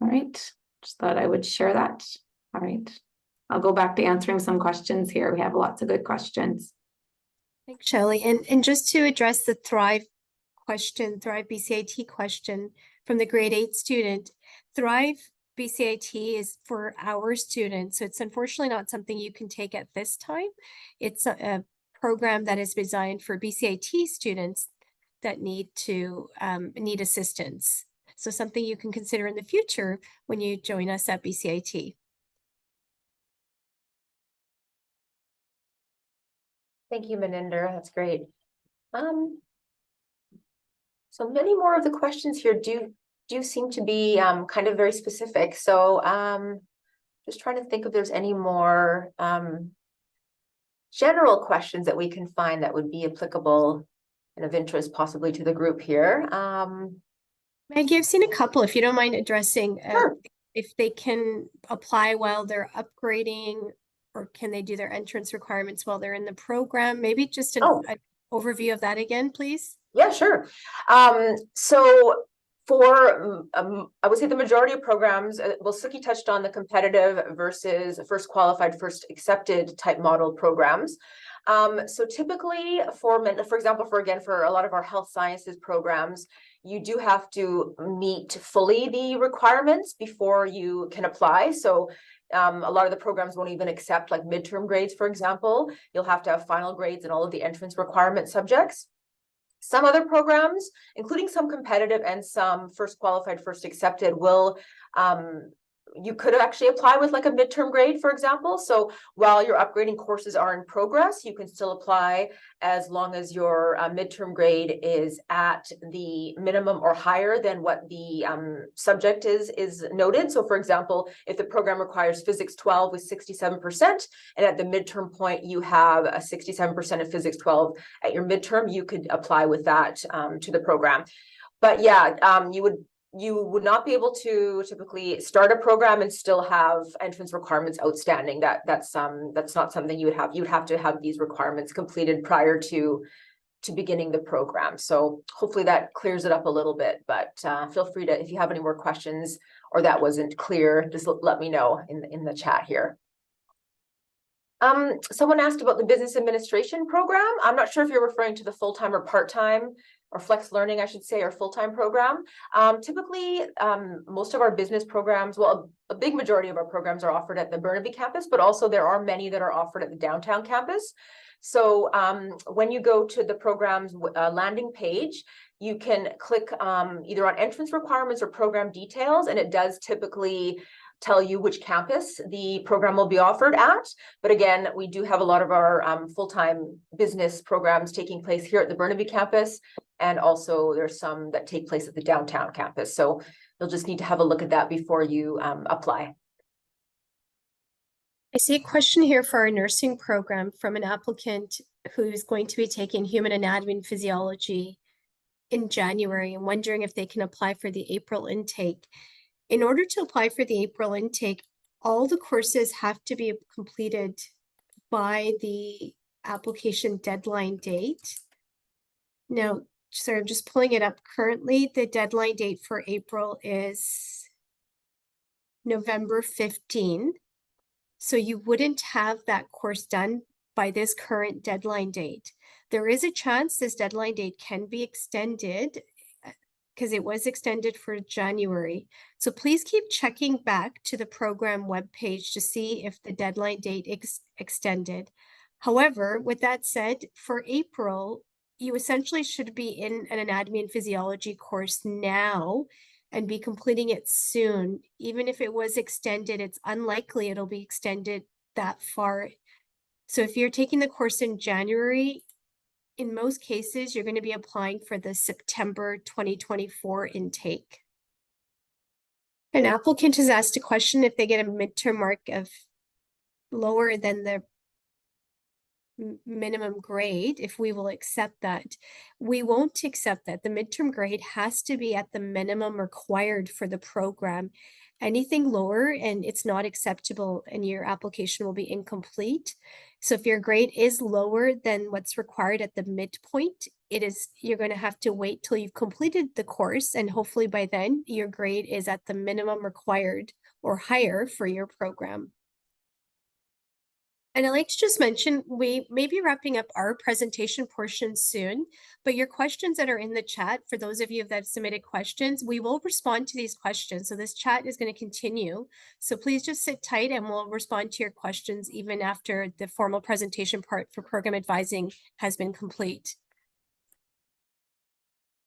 All right, just thought I would share that. All right, I'll go back to answering some questions here. We have lots of good questions. Thanks, Shelley. And just to address the Thrive BCIT question from the grade 8 student, Thrive BCIT is for our students. So it's unfortunately not something you can take at this time. It's a program that is designed for BCIT students that need assistance. So something you can consider in the future when you join us at BCIT. Thank you, Maninder. That's great. So many more of the questions here do seem to be kind of very specific. So just trying to think if there's any more general questions that we can find that would be applicable and of interest possibly to the group here. Maggie, I've seen a couple, if you don't mind addressing Sure. if they can apply while they're upgrading, or can they do their entrance requirements while they're in the program? Maybe just an overview of that again, please. Yeah, sure. So for, I would say the majority of programs, well, Suki touched on the competitive versus first qualified, first accepted type model programs. So typically for example, for a lot of our health sciences programs, you do have to meet fully the requirements before you can apply. So a lot of the programs won't even accept like midterm grades, for example. You'll have to have final grades in all of the entrance requirement subjects. Some other programs, including some competitive and some first qualified, first accepted, will you could actually apply with like a midterm grade, for example. So while your upgrading courses are in progress, you can still apply as long as your midterm grade is at the minimum or higher than what the subject is noted. So for example, if the program requires physics 12 with 67%, and at the midterm point you have a 67% of physics 12 at your midterm, you could apply with that to the program. But yeah, you would not be able to typically start a program and still have entrance requirements outstanding. That's not something you would have. You'd have to have these requirements completed prior to beginning the program. So hopefully that clears it up a little bit, but feel free to, if you have any more questions or that wasn't clear, just let me know in the chat here. Someone asked about the business administration program. I'm not sure if you're referring to the full-time or part-time or flex learning, I should say, or full-time program. Typically, most of our business programs, well, a big majority of our programs are offered at the Burnaby campus, but also there are many that are offered at the downtown campus. So when you go to the program's landing page, you can click either on entrance requirements or program details, and it does typically tell you which campus the program will be offered at. But again, we do have a lot of our full-time business programs taking place here at the Burnaby campus. And also there's some that take place at the downtown campus. So you'll just need to have a look at that before you apply. I see a question here for our nursing program from an applicant who's going to be taking human anatomy and physiology in January and wondering if they can apply for the April intake. In order to apply for the April intake, all the courses have to be completed by the application deadline date. Now, sorry, I'm just pulling it up. Currently, the deadline date for April is November 15. So you wouldn't have that course done by this current deadline date. There is a chance this deadline date can be extended because it was extended for January. So please keep checking back to the program webpage to see if the deadline date extended. However, with that said, for April, you essentially should be in an anatomy and physiology course now and be completing it soon. Even if it was extended, it's unlikely it'll be extended that far. So if you're taking the course in January, in most cases, you're going to be applying for the September 2024 intake. An applicant has asked a question if they get a midterm mark of lower than the minimum grade, if we will accept that. We won't accept that. The midterm grade has to be at the minimum required for the program. Anything lower and it's not acceptable and your application will be incomplete. So if your grade is lower than what's required at the midpoint, you're going to have to wait till you've completed the course, and hopefully by then your grade is at the minimum required or higher for your program. And I'd like to just mention, we may be wrapping up our presentation portion soon, but your questions that are in the chat, for those of you that have submitted questions, we will respond to these questions. So this chat is going to continue. So please just sit tight and we'll respond to your questions even after the formal presentation part for program advising has been complete.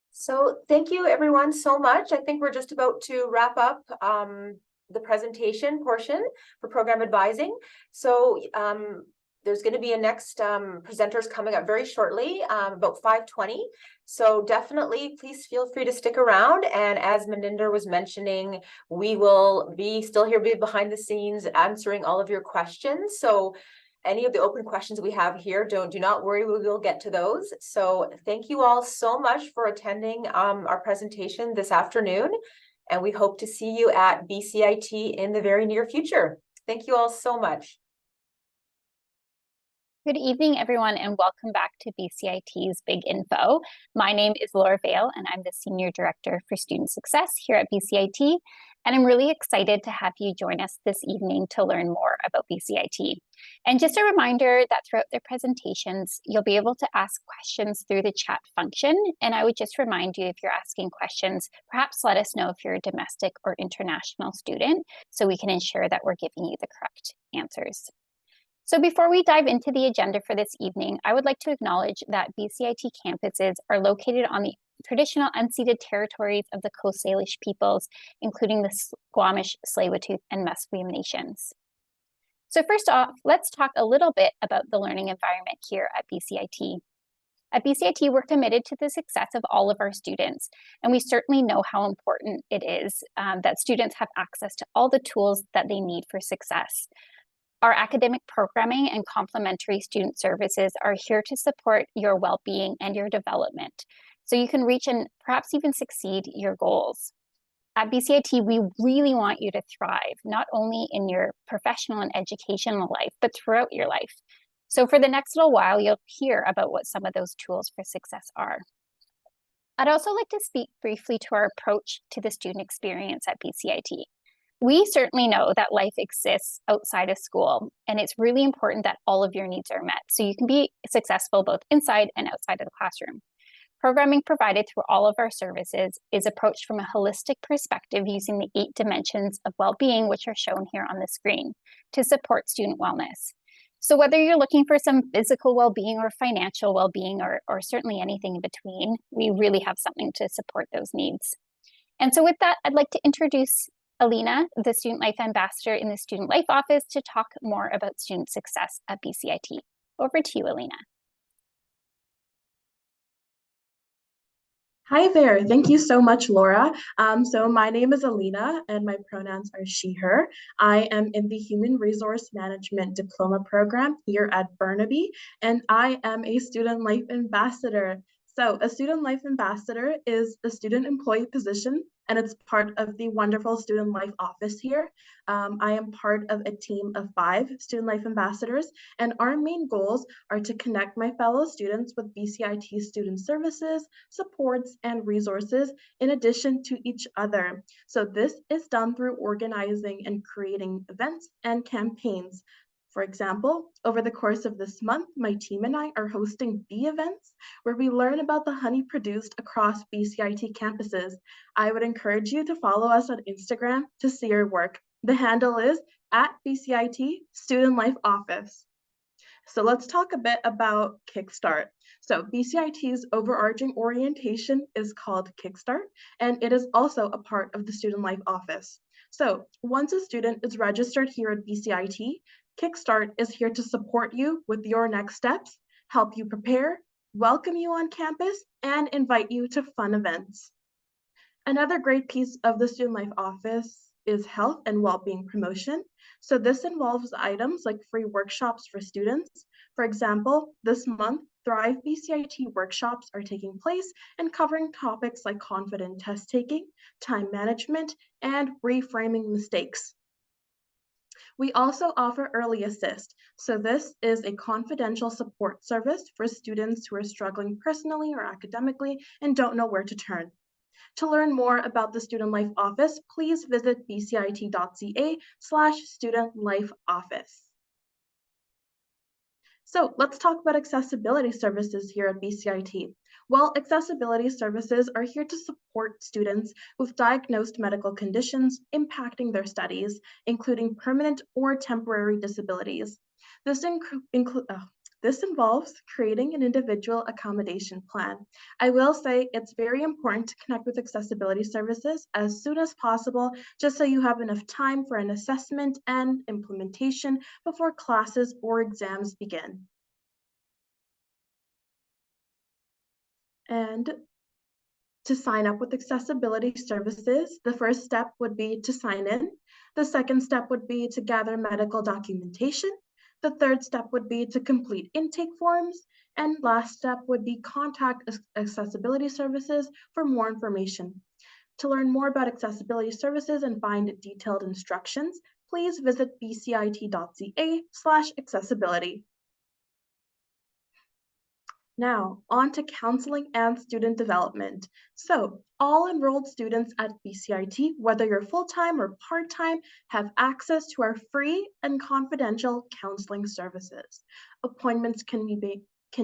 So thank you everyone so much. I think we're just about to wrap up the presentation portion for program advising. So there's going to be a next presenters coming up very shortly, about 5:20. So definitely please feel free to stick around. And as Maninder was mentioning, we will be still here behind the scenes answering all of your questions. So any of the open questions we have here, do not worry, we will get to those. So thank you all so much for attending our presentation this afternoon. And we hope to see you at BCIT in the very near future. Thank you all so much. Good evening, everyone, and welcome back to BCIT's Big Info. My name is Laura Vale, and I'm the Senior Director for Student Success here at BCIT. And I'm really excited to have you join us this evening to learn more about BCIT. And just a reminder that throughout their presentations, you'll be able to ask questions through the chat function. And I would just remind you, if you're asking questions, perhaps let us know if you're a domestic or international student, so we can ensure that we're giving you the correct answers. So before we dive into the agenda for this evening, I would like to acknowledge that BCIT campuses are located on the traditional unceded territories of the Coast Salish peoples, including the Squamish, Tsleil-Waututh, and Musqueam nations. So first off, let's talk a little bit about the learning environment here at BCIT. At BCIT, we're committed to the success of all of our students, and we certainly know how important it is that students have access to all the tools that they need for success. Our academic programming and complementary student services are here to support your well-being and your development, so you can reach and perhaps even succeed your goals. At BCIT, we really want you to thrive, not only in your professional and educational life, but throughout your life. So for the next little while, you'll hear about what some of those tools for success are. I'd also like to speak briefly to our approach to the student experience at BCIT. We certainly know that life exists outside of school, and it's really important that all of your needs are met so you can be successful both inside and outside of the classroom. Programming provided through all of our services is approached from a holistic perspective using the 8 dimensions of well-being, which are shown here on the screen, to support student wellness. So whether you're looking for some physical well-being or financial well-being or certainly anything in between, we really have something to support those needs. And so with that, I'd like to introduce Alina, the Student Life Ambassador in the Student Life Office, to talk more about student success at BCIT. Over to you, Alina. Hi there. Thank you so much, Laura. So my name is Alina and my pronouns are she, her. I am in the Human Resource Management Diploma program here at Burnaby, and I am a Student Life Ambassador. So a Student Life Ambassador is a student employee position, and it's part of the wonderful Student Life Office here. I am part of a team of 5 Student Life Ambassadors, and our main goals are to connect my fellow students with BCIT student services, supports, and resources in addition to each other. So this is done through organizing and creating events and campaigns. For example, over the course of this month, my team and I are hosting bee events where we learn about the honey produced across BCIT campuses. I would encourage you to follow us on Instagram to see our work. The handle is @BCIT Student Life Office. So let's talk a bit about Kickstart. So BCIT's overarching orientation is called Kickstart, and it is also a part of the Student Life Office. So once a student is registered here at BCIT, Kickstart is here to support you with your next steps, help you prepare, welcome you on campus, and invite you to fun events. Another great piece of the Student Life Office is health and well-being promotion. So this involves items like free workshops for students. For example, this month, Thrive BCIT workshops are taking place and covering topics like confident test taking, time management, and reframing mistakes. We also offer Early Assist. So this is a confidential support service for students who are struggling personally or academically and don't know where to turn. To learn more about the Student Life Office, please visit bcit.ca/Student Life Office. So let's talk about accessibility services here at BCIT. Well, accessibility services are here to support students with diagnosed medical conditions impacting their studies, including permanent or temporary disabilities. This involves creating an individual accommodation plan. I will say it's very important to connect with accessibility services as soon as possible, just so you have enough time for an assessment and implementation before classes or exams begin. And to sign up with accessibility services, the first step would be to sign in. The second step would be to gather medical documentation. The third step would be to complete intake forms. And last step would be contact accessibility services for more information. To learn more about accessibility services and find detailed instructions, please visit bcit.ca/accessibility. Now, on to counseling and student development. So, all enrolled students at BCIT, whether you're full-time or part-time, have access to our free and confidential counseling services. Appointments can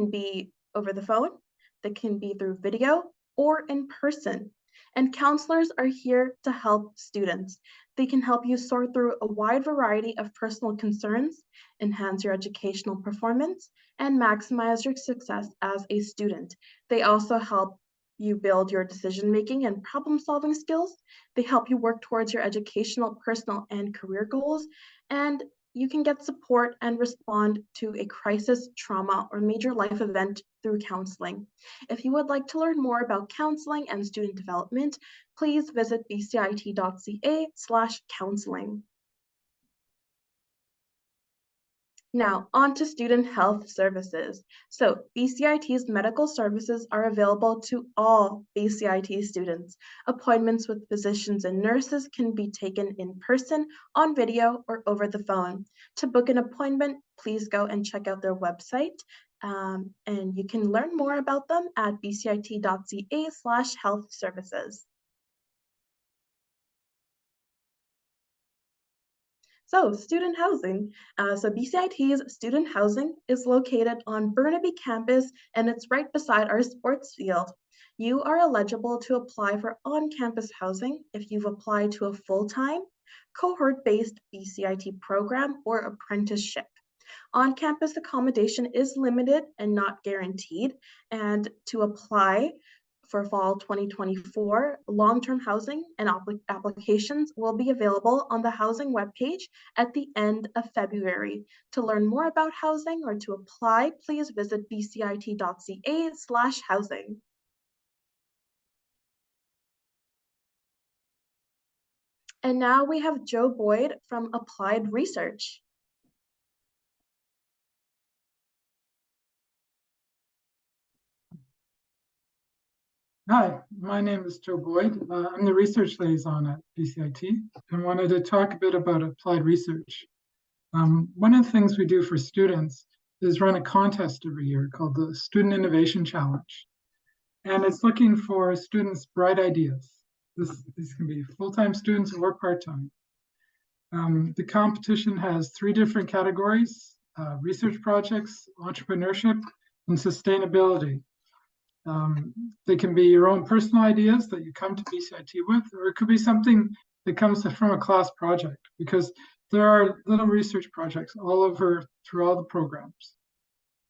be over the phone, they can be through video, or in person. And counselors are here to help students. They can help you sort through a wide variety of personal concerns, enhance your educational performance, and maximize your success as a student. They also help you build your decision-making and problem-solving skills. They help you work towards your educational, personal, and career goals. And you can get support and respond to a crisis, trauma, or major life event through counseling. If you would like to learn more about counseling and student development, please visit bcit.ca/counseling. Now, on to student health services. So BCIT's medical services are available to all BCIT students. Appointments with physicians and nurses can be taken in person, on video, or over the phone. To book an appointment, please go and check out their website. And you can learn more about them at bcit.ca/health services. So student housing. So BCIT's student housing is located on Burnaby campus, and it's right beside our sports field. You are eligible to apply for on-campus housing if you've applied to a full-time, cohort-based BCIT program or apprenticeship. On-campus accommodation is limited and not guaranteed, and to apply for fall 2024, long-term housing and applications will be available on the housing webpage at the end of February. To learn more about housing or to apply, please visit bcit.ca/housing. And now we have Joe Boyd from Applied Research. Hi, my name is Joe Boyd. I'm the research liaison at BCIT and wanted to talk a bit about applied research. One of the things we do for students is run a contest every year called the Student Innovation Challenge. And it's looking for students' bright ideas. These can be full-time students or part-time. The competition has 3 different categories: research projects, entrepreneurship, and sustainability. They can be your own personal ideas that you come to BCIT with, or it could be something that comes from a class project, because there are little research projects all over through all the programs.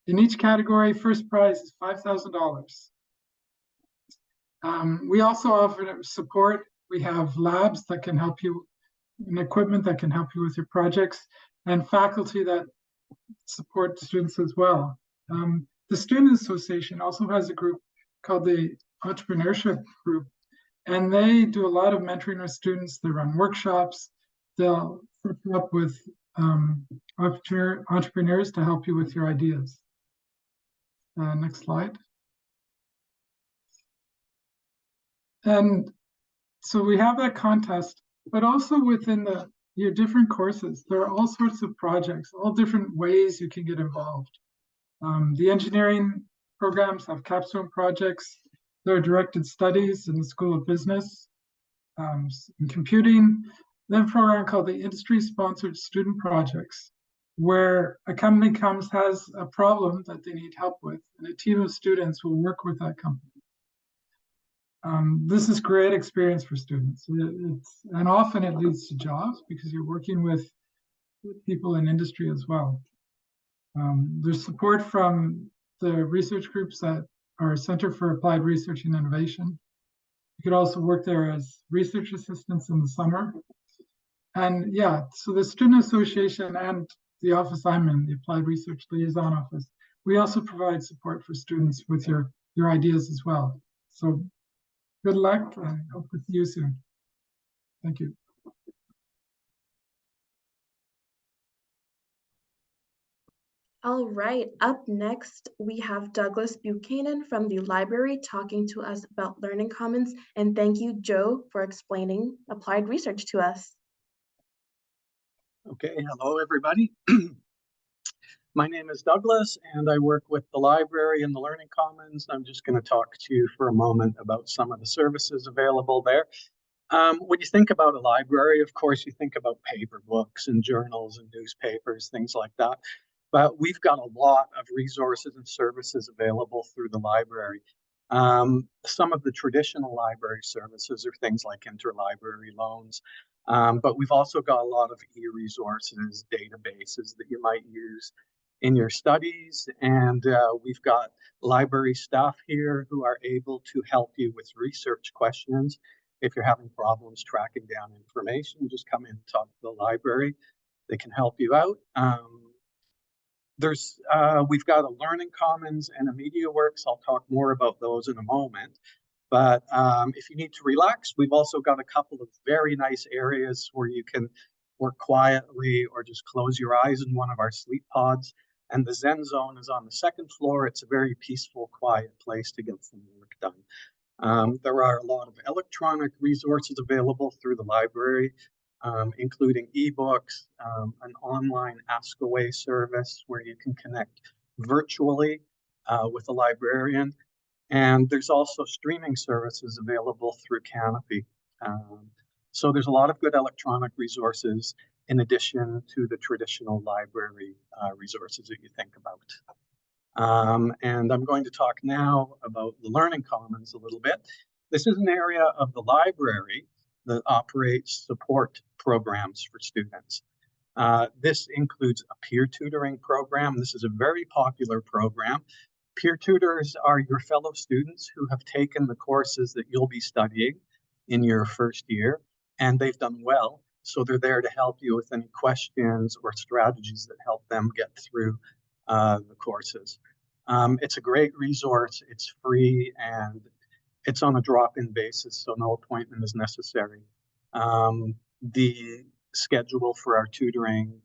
In each category, first prize is $5,000. We also offer support. We have labs that can help you, and equipment that can help you with your projects, and faculty that support students as well. The Student Association also has a group called the Entrepreneurship Group, and they do a lot of mentoring with students. They run workshops. They'll hook you up with entrepreneurs to help you with your ideas. Next slide. And so we have that contest, but also within your different courses, there are all sorts of projects, all different ways you can get involved. The engineering programs have capstone projects. There are directed studies in the School of Business, in computing. Then a program called the Industry-Sponsored Student Projects, where a company has a problem that they need help with, and a team of students will work with that company. This is great experience for students. And often it leads to jobs because you're working with people in industry as well. There's support from the research groups that are Center for Applied Research and Innovation. You could also work there as research assistants in the summer. And yeah, so the Student Association and the office I'm in, the Applied Research Liaison Office, we also provide support for students with your ideas as well. So good luck and hope to see you soon. Thank you. All right, up next, we have Douglas Buchanan from the library talking to us about Learning Commons. And thank you, Joe, for explaining applied research to us. Okay, hello everybody. My name is Douglas and I work with the library and the Learning Commons. I'm just going to talk to you for a moment about some of the services available there. When you think about a library, of course, you think about paper books and journals and newspapers, things like that. But we've got a lot of resources and services available through the library. Some of the traditional library services are things like interlibrary loans. But we've also got a lot of e-resources, databases that you might use in your studies. And we've got library staff here who are able to help you with research questions. If you're having problems tracking down information, just come in and talk to the library. They can help you out. We've got a Learning Commons and a MediaWorks. I'll talk more about those in a moment. But if you need to relax, we've also got a couple of very nice areas where you can work quietly or just close your eyes in one of our sleep pods. And the Zen Zone is on the 2nd floor. It's a very peaceful, quiet place to get some work done. There are a lot of electronic resources available through the library, including ebooks, an online Ask Away service where you can connect virtually with a librarian. And there's also streaming services available through Canopy. So there's a lot of good electronic resources in addition to the traditional library resources that you think about. And I'm going to talk now about the Learning Commons a little bit. This is an area of the library that operates support programs for students. This includes a peer tutoring program. This is a very popular program. Peer tutors are your fellow students who have taken the courses that you'll be studying in your first year, and they've done well. So they're there to help you with any questions or strategies that help them get through the courses. It's a great resource, it's free, and it's on a drop-in basis, so no appointment is necessary. The schedule for our tutoring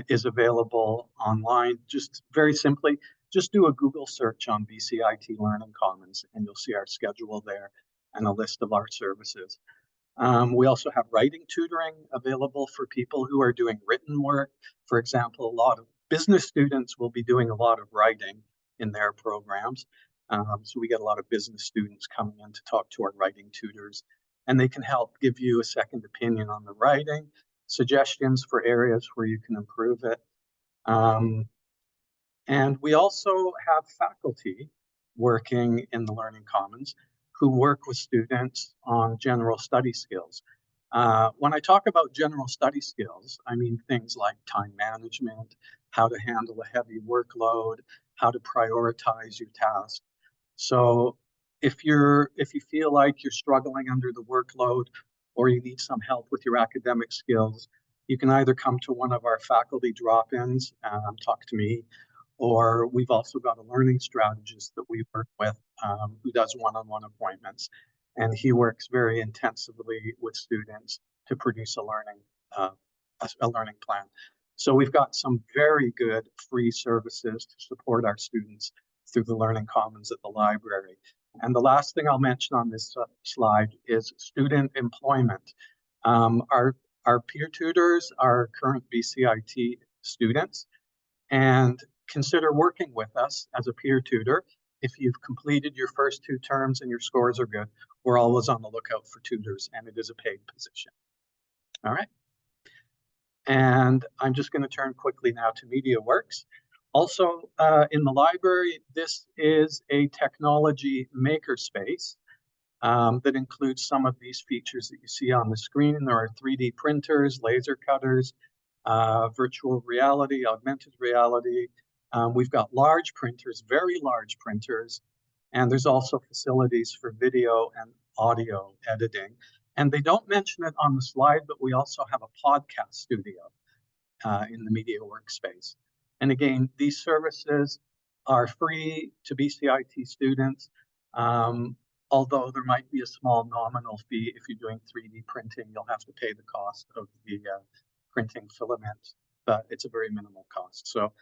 is available online. Just very simply, just do a Google search on BCIT Learning Commons and you'll see our schedule there and a list of our services. We also have writing tutoring available for people who are doing written work. For example, a lot of business students will be doing a lot of writing in their programs. So we get a lot of business students coming in to talk to our writing tutors, and they can help give you a second opinion on the writing, suggestions for areas where you can improve it. And we also have faculty working in the Learning Commons who work with students on general study skills. When I talk about general study skills, I mean things like time management, how to handle a heavy workload, how to prioritize your task. So if you feel like you're struggling under the workload or you need some help with your academic skills, you can either come to one of our faculty drop-ins, talk to me, or we've also got a learning strategist that we work with who does one-on-one appointments. And he works very intensively with students to produce a learning plan. So we've got some very good free services to support our students through the Learning Commons at the library. And the last thing I'll mention on this slide is student employment. Our peer tutors are current BCIT students, and consider working with us as a peer tutor. If you've completed your first 2 terms and your scores are good, we're always on the lookout for tutors, and it is a paid position. All right. And I'm just going to turn quickly now to MediaWorks. Also in the library, this is a technology makerspace that includes some of these features that you see on the screen. There are 3D printers, laser cutters, virtual reality, augmented reality. We've got large printers, very large printers, and there's also facilities for video and audio editing. And they don't mention it on the slide, but we also have a podcast studio in the MediaWorks space. And again, these services are free to BCIT students, although there might be a small nominal fee. If you're doing 3D printing, you'll have to pay the cost of the printing filament, but it's a very minimal cost. So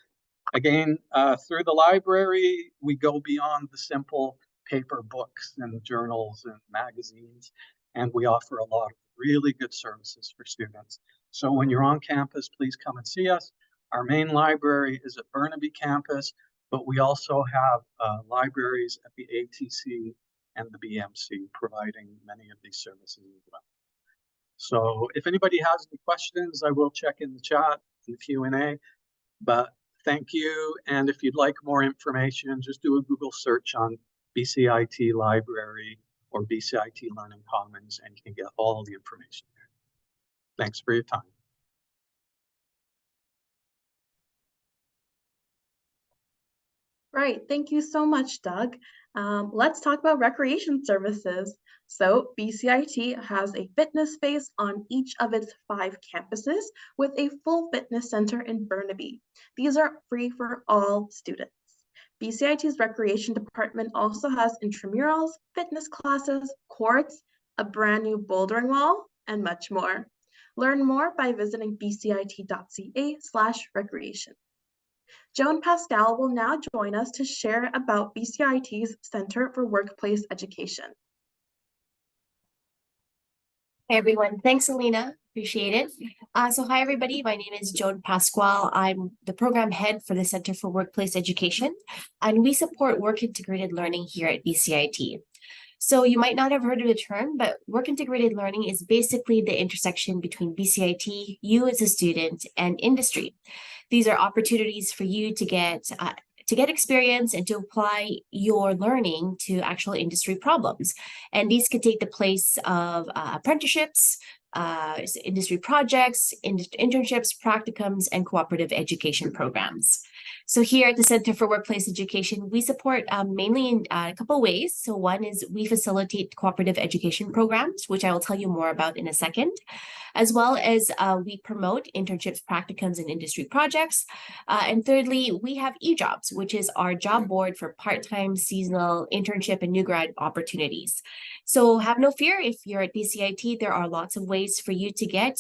again, through the library, we go beyond the simple paper books and journals and magazines, and we offer a lot of really good services for students. So when you're on campus, please come and see us. Our main library is at Burnaby campus, but we also have libraries at the ATC and the BMC providing many of these services as well. So if anybody has any questions, I will check in the chat in the Q&A, but thank you. And if you'd like more information, just do a Google search on BCIT Library or BCIT Learning Commons, and you can get all the information there. Thanks for your time. Right, thank you so much, Doug. Let's talk about recreation services. So BCIT has a fitness space on each of its 5 campuses with a full fitness center in Burnaby. These are free for all students. BCIT's recreation department also has intramurals, fitness classes, courts, a brand new bouldering wall, and much more. Learn more by visiting bcit.ca/recreation. Joan Pascal will now join us to share about BCIT's Center for Workplace Education. Hey everyone, thanks Alina, appreciate it. So hi everybody, my name is Joan Pasquale. I'm the program head for the Center for Workplace Education, and we support work integrated learning here at BCIT. So you might not have heard of the term, but work integrated learning is basically the intersection between BCIT, you as a student, and industry. These are opportunities for you to get experience and to apply your learning to actual industry problems. And these could take the place of apprenticeships, industry projects, internships, practicums, and cooperative education programs. So here at the Center for Workplace Education, we support mainly in a couple ways. So one is we facilitate cooperative education programs, which I will tell you more about in a second, as well as we promote internships, practicums, and industry projects. And thirdly, we have eJobs, which is our job board for part-time, seasonal, internship, and new grad opportunities. So have no fear, if you're at BCIT, there are lots of ways for you to get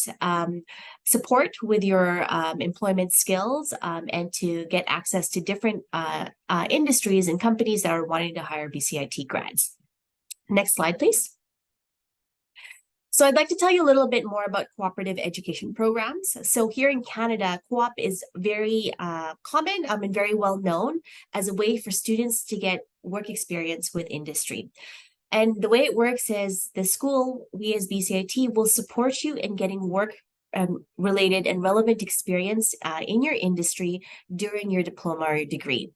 support with your employment skills and to get access to different industries and companies that are wanting to hire BCIT grads. Next slide, please. So I'd like to tell you a little bit more about cooperative education programs. So here in Canada, co-op is very common and very well known as a way for students to get work experience with industry. And the way it works is the school, we as BCIT, will support you in getting work related and relevant experience in your industry during your diploma or your degree.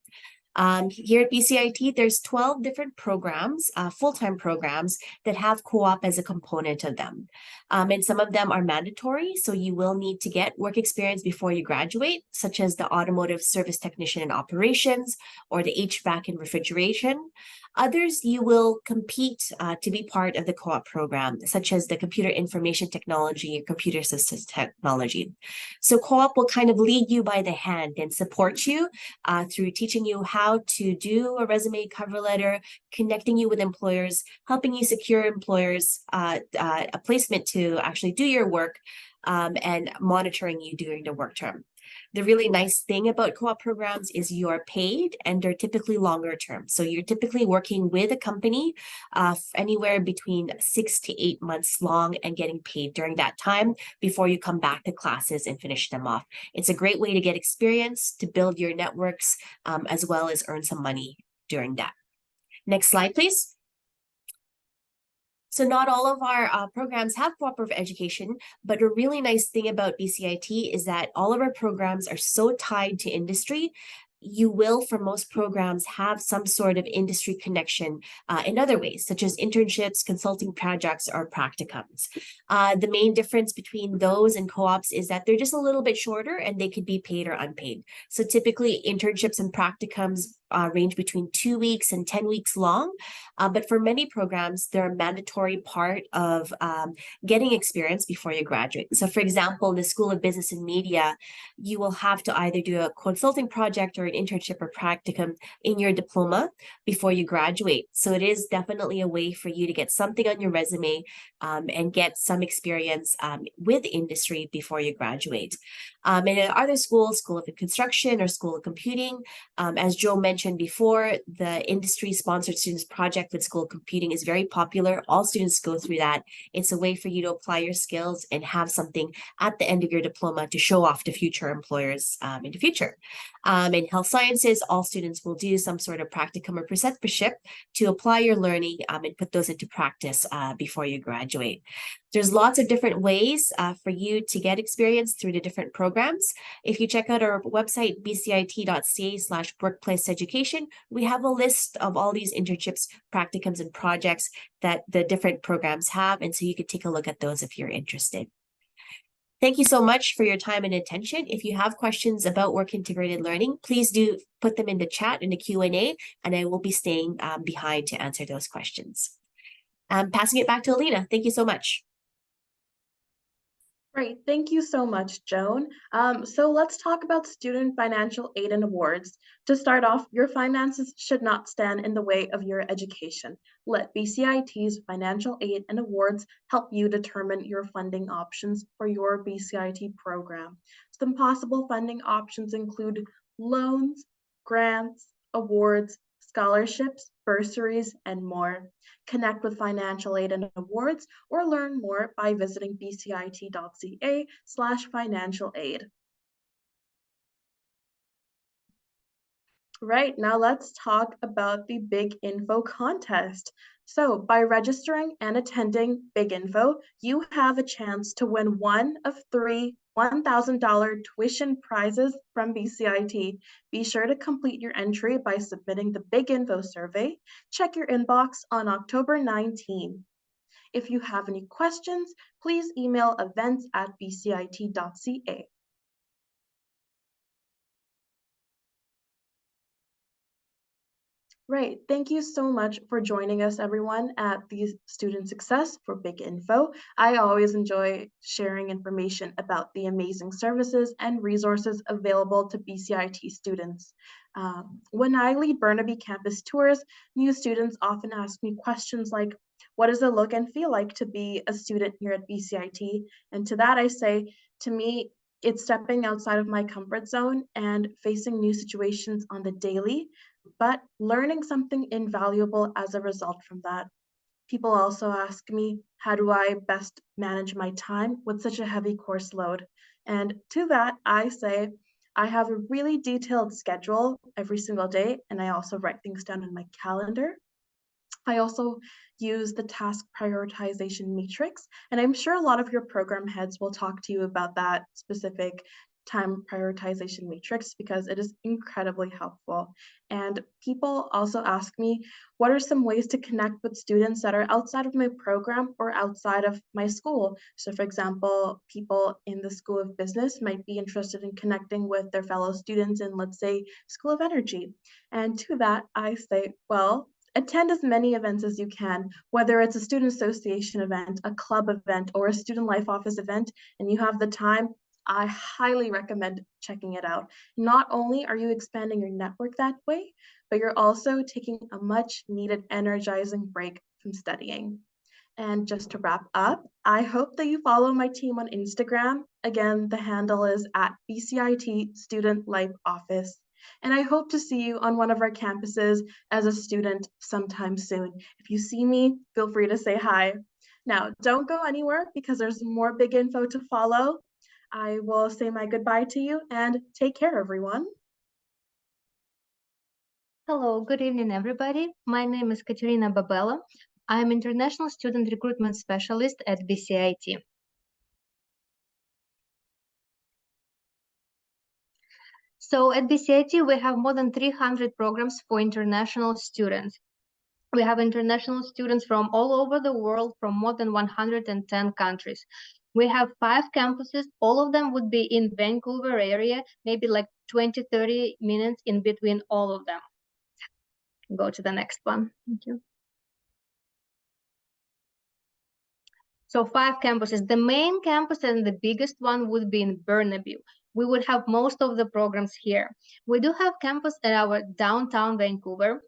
Here at BCIT, there's 12 different programs, full-time programs that have co-op as a component of them. And some of them are mandatory, so you will need to get work experience before you graduate, such as the automotive service technician and operations or the HVAC and refrigeration. Others, you will compete to be part of the co-op program, such as the computer information technology or computer systems technology. So co-op will kind of lead you by the hand and support you through teaching you how to do a resume, cover letter, connecting you with employers, helping you secure employers a placement to actually do your work, and monitoring you during the work term. The really nice thing about co-op programs is you're paid and they're typically longer term. So you're typically working with a company anywhere between 6 to 8 months long and getting paid during that time before you come back to classes and finish them off. It's a great way to get experience, to build your networks, as well as earn some money during that. Next slide, please. So not all of our programs have cooperative education, but a really nice thing about BCIT is that all of our programs are so tied to industry. You will, for most programs, have some sort of industry connection in other ways, such as internships, consulting projects, or practicums. The main difference between those and co-ops is that they're just a little bit shorter and they could be paid or unpaid. So typically internships and practicums range between 2 weeks and 10 weeks long. But for many programs, they're a mandatory part of getting experience before you graduate. So for example, in the School of Business and Media, you will have to either do a consulting project or an internship or practicum in your diploma before you graduate. So it is definitely a way for you to get something on your resume and get some experience with industry before you graduate. And in other schools, School of Construction or School of Computing, as Joe mentioned before, the industry-sponsored students project with School of Computing is very popular. All students go through that. It's a way for you to apply your skills and have something at the end of your diploma to show off to future employers in the future. In health sciences, all students will do some sort of practicum or preceptorship to apply your learning and put those into practice before you graduate. There's lots of different ways for you to get experience through the different programs. If you check out our website, bcit.ca/workplace education, we have a list of all these internships, practicums, and projects that the different programs have. And so you could take a look at those if you're interested. Thank you so much for your time and attention. If you have questions about work integrated learning, please do put them in the chat in the Q&A, and I will be staying behind to answer those questions. Passing it back to Alina. Thank you so much. Great, thank you so much, Joan. So let's talk about student financial aid and awards. To start off, your finances should not stand in the way of your education. Let BCIT's financial aid and awards help you determine your funding options for your BCIT program. Some possible funding options include loans, grants, awards, scholarships, bursaries, and more. Connect with financial aid and awards or learn more by visiting bcit.ca/financial aid. Right, now let's talk about the Big Info contest. So by registering and attending Big Info, you have a chance to win one of 3 $1,000 tuition prizes from BCIT. Be sure to complete your entry by submitting the Big Info survey. Check your inbox on October 19. If you have any questions, please email events@bcit.ca. Right. Thank you so much for joining us, everyone, at the Student Success for Big Info. I always enjoy sharing information about the amazing services and resources available to BCIT students. When I lead Burnaby campus tours, new students often ask me questions like, what does it look and feel like to be a student here at BCIT? And to that I say, to me, it's stepping outside of my comfort zone and facing new situations on the daily, but learning something invaluable as a result from that. People also ask me, how do I best manage my time with such a heavy course load? And to that, I say, I have a really detailed schedule every single day, and I also write things down in my calendar. I also use the task prioritization matrix, and I'm sure a lot of your program heads will talk to you about that specific time prioritization matrix because it is incredibly helpful. And people also ask me, what are some ways to connect with students that are outside of my program or outside of my school? So for example, people in the School of Business might be interested in connecting with their fellow students in, let's say, School of Energy. And to that, I say, well, attend as many events as you can, whether it's a student association event, a club event, or a student life office event, and you have the time, I highly recommend checking it out. Not only are you expanding your network that way, but you're also taking a much needed energizing break from studying. And just to wrap up, I hope that you follow my team on Instagram. Again, the handle is @BCIT Student Life Office. And I hope to see you on one of our campuses as a student sometime soon. If you see me, feel free to say hi. Now, don't go anywhere because there's more big info to follow. I will say my goodbye to you and take care, everyone. Hello, good evening, everybody. My name is Katerina Babella. I'm International Student Recruitment Specialist at BCIT. So at BCIT, we have more than 300 programs for international students. We have international students from all over the world, from more than 110 countries. We have 5 campuses. All of them would be in Vancouver area, maybe like 20, 30 minutes in between all of them. Go to the next one. Thank you. So 5 campuses. The main campus and the biggest one would be in Burnaby. We would have most of the programs here. We do have campus at our downtown Vancouver.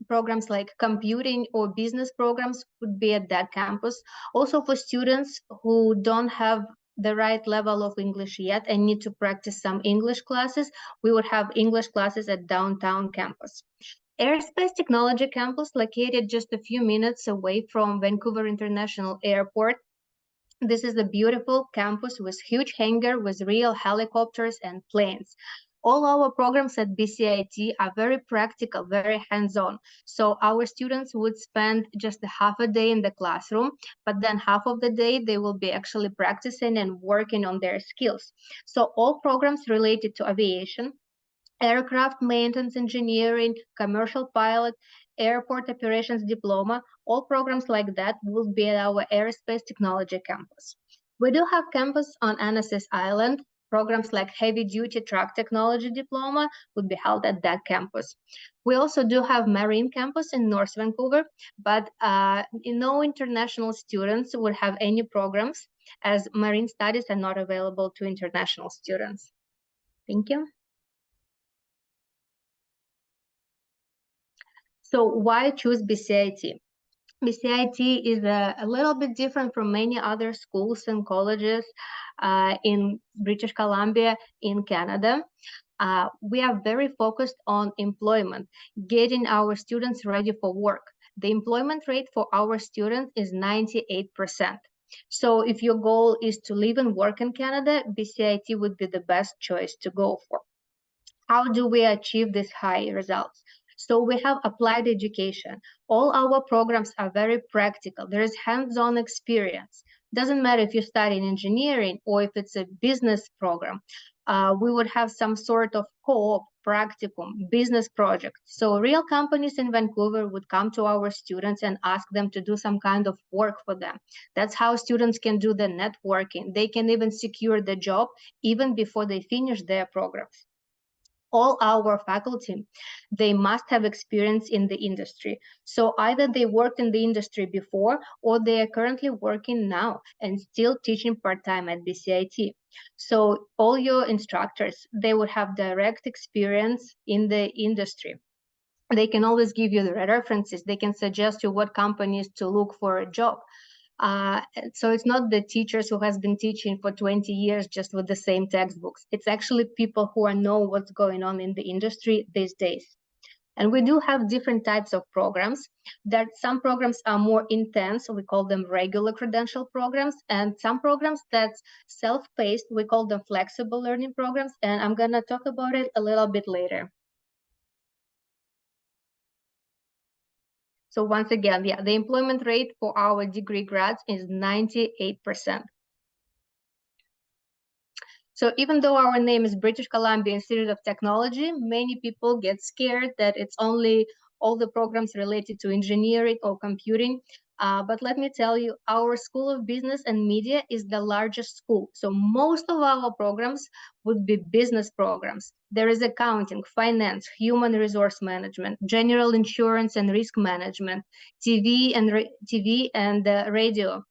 Programs like computing or business programs would be at that campus. Also for students who don't have the right level of English yet and need to practice some English classes, we would have English classes at downtown campus. Aerospace Technology Campus, located just a few minutes away from Vancouver International Airport. This is a beautiful campus with huge hangar with real helicopters and planes. All our programs at BCIT are very practical, very hands-on. So our students would spend just a half a day in the classroom, but then half of the day they will be actually practicing and working on their skills. So all programs related to aviation, aircraft maintenance engineering, commercial pilot, airport operations diploma, all programs like that will be at our aerospace technology campus. We do have campus on NSS Island. Programs like heavy duty truck technology diploma would be held at that campus. We also do have marine campus in North Vancouver, but no international students would have any programs as marine studies are not available to international students. Thank you. So why choose BCIT? BCIT is a little bit different from many other schools and colleges in British Columbia, in Canada. We are very focused on employment, getting our students ready for work. The employment rate for our students is 98%. So if your goal is to live and work in Canada, BCIT would be the best choice to go for. How do we achieve these high results? So we have applied education. All our programs are very practical. There is hands-on experience. Doesn't matter if you study in engineering or if it's a business program. We would have some sort of co-op, practicum, business project. So real companies in Vancouver would come to our students and ask them to do some kind of work for them. That's how students can do the networking. They can even secure the job even before they finish their programs. All our faculty, they must have experience in the industry. So either they worked in the industry before or they are currently working now and still teaching part-time at BCIT. So all your instructors, they would have direct experience in the industry. They can always give you the references. They can suggest you what companies to look for a job. So it's not the teachers who has been teaching for 20 years just with the same textbooks. It's actually people who know what's going on in the industry these days. And we do have different types of programs. That some programs are more intense, we call them regular credential programs, and some programs that's self-paced, we call them flexible learning programs, and I'm gonna talk about it a little bit later. So once again, yeah, the employment rate for our degree grads is 98%. So even though our name is British Columbia Institute of Technology, many people get scared that it's only all the programs related to engineering or computing. But let me tell you, our School of Business and Media is the largest school. So most of our programs would be business programs. There is accounting, finance, human resource management, general insurance and risk management, TV and radio.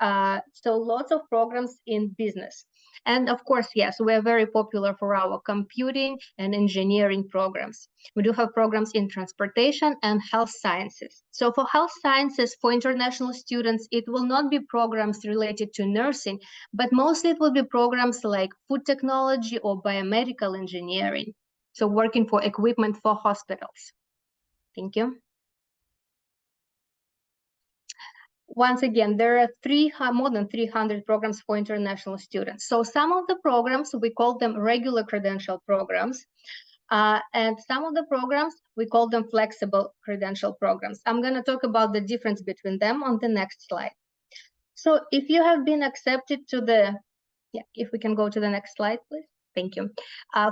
So lots of programs in business. And of course, yes, we are very popular for our computing and engineering programs. We do have programs in transportation and health sciences. So for health sciences, for international students, it will not be programs related to nursing, but mostly it will be programs like food technology or biomedical engineering. So working for equipment for hospitals. Thank you. Once again, there are more than 300 programs for international students. So some of the programs, we call them regular credential programs. And some of the programs, we call them flexible credential programs. I'm going to talk about the difference between them on the next slide. So if you have been accepted to the, if we can go to the next slide, please. Thank you.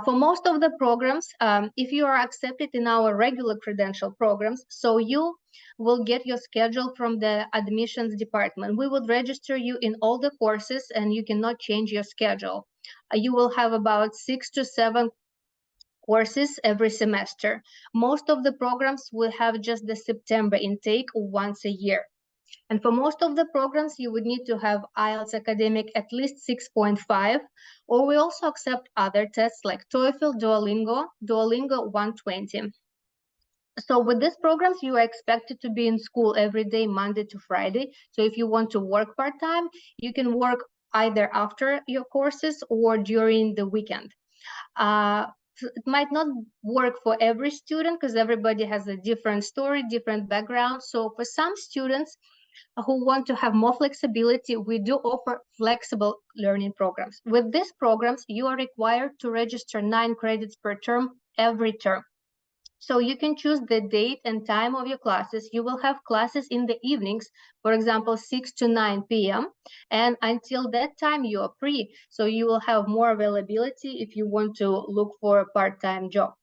For most of the programs, if you are accepted in our regular credential programs, so you will get your schedule from the admissions department. We would register you in all the courses and you cannot change your schedule. You will have about 6 to 7 courses every semester. Most of the programs will have just the September intake once a year. And for most of the programs, you would need to have IELTS academic at least 6.5, or we also accept other tests like TOEFL, Duolingo 120. So with these programs, you are expected to be in school every day, Monday to Friday. So if you want to work part-time, you can work either after your courses or during the weekend. It might not work for every student because everybody has a different story, different background. So for some students who want to have more flexibility, we do offer flexible learning programs. With these programs, you are required to register 9 credits per term every term. So you can choose the date and time of your classes. You will have classes in the evenings, for example, 6 to 9 p.m. And until that time, you are free. So you will have more availability if you want to look for a part-time job.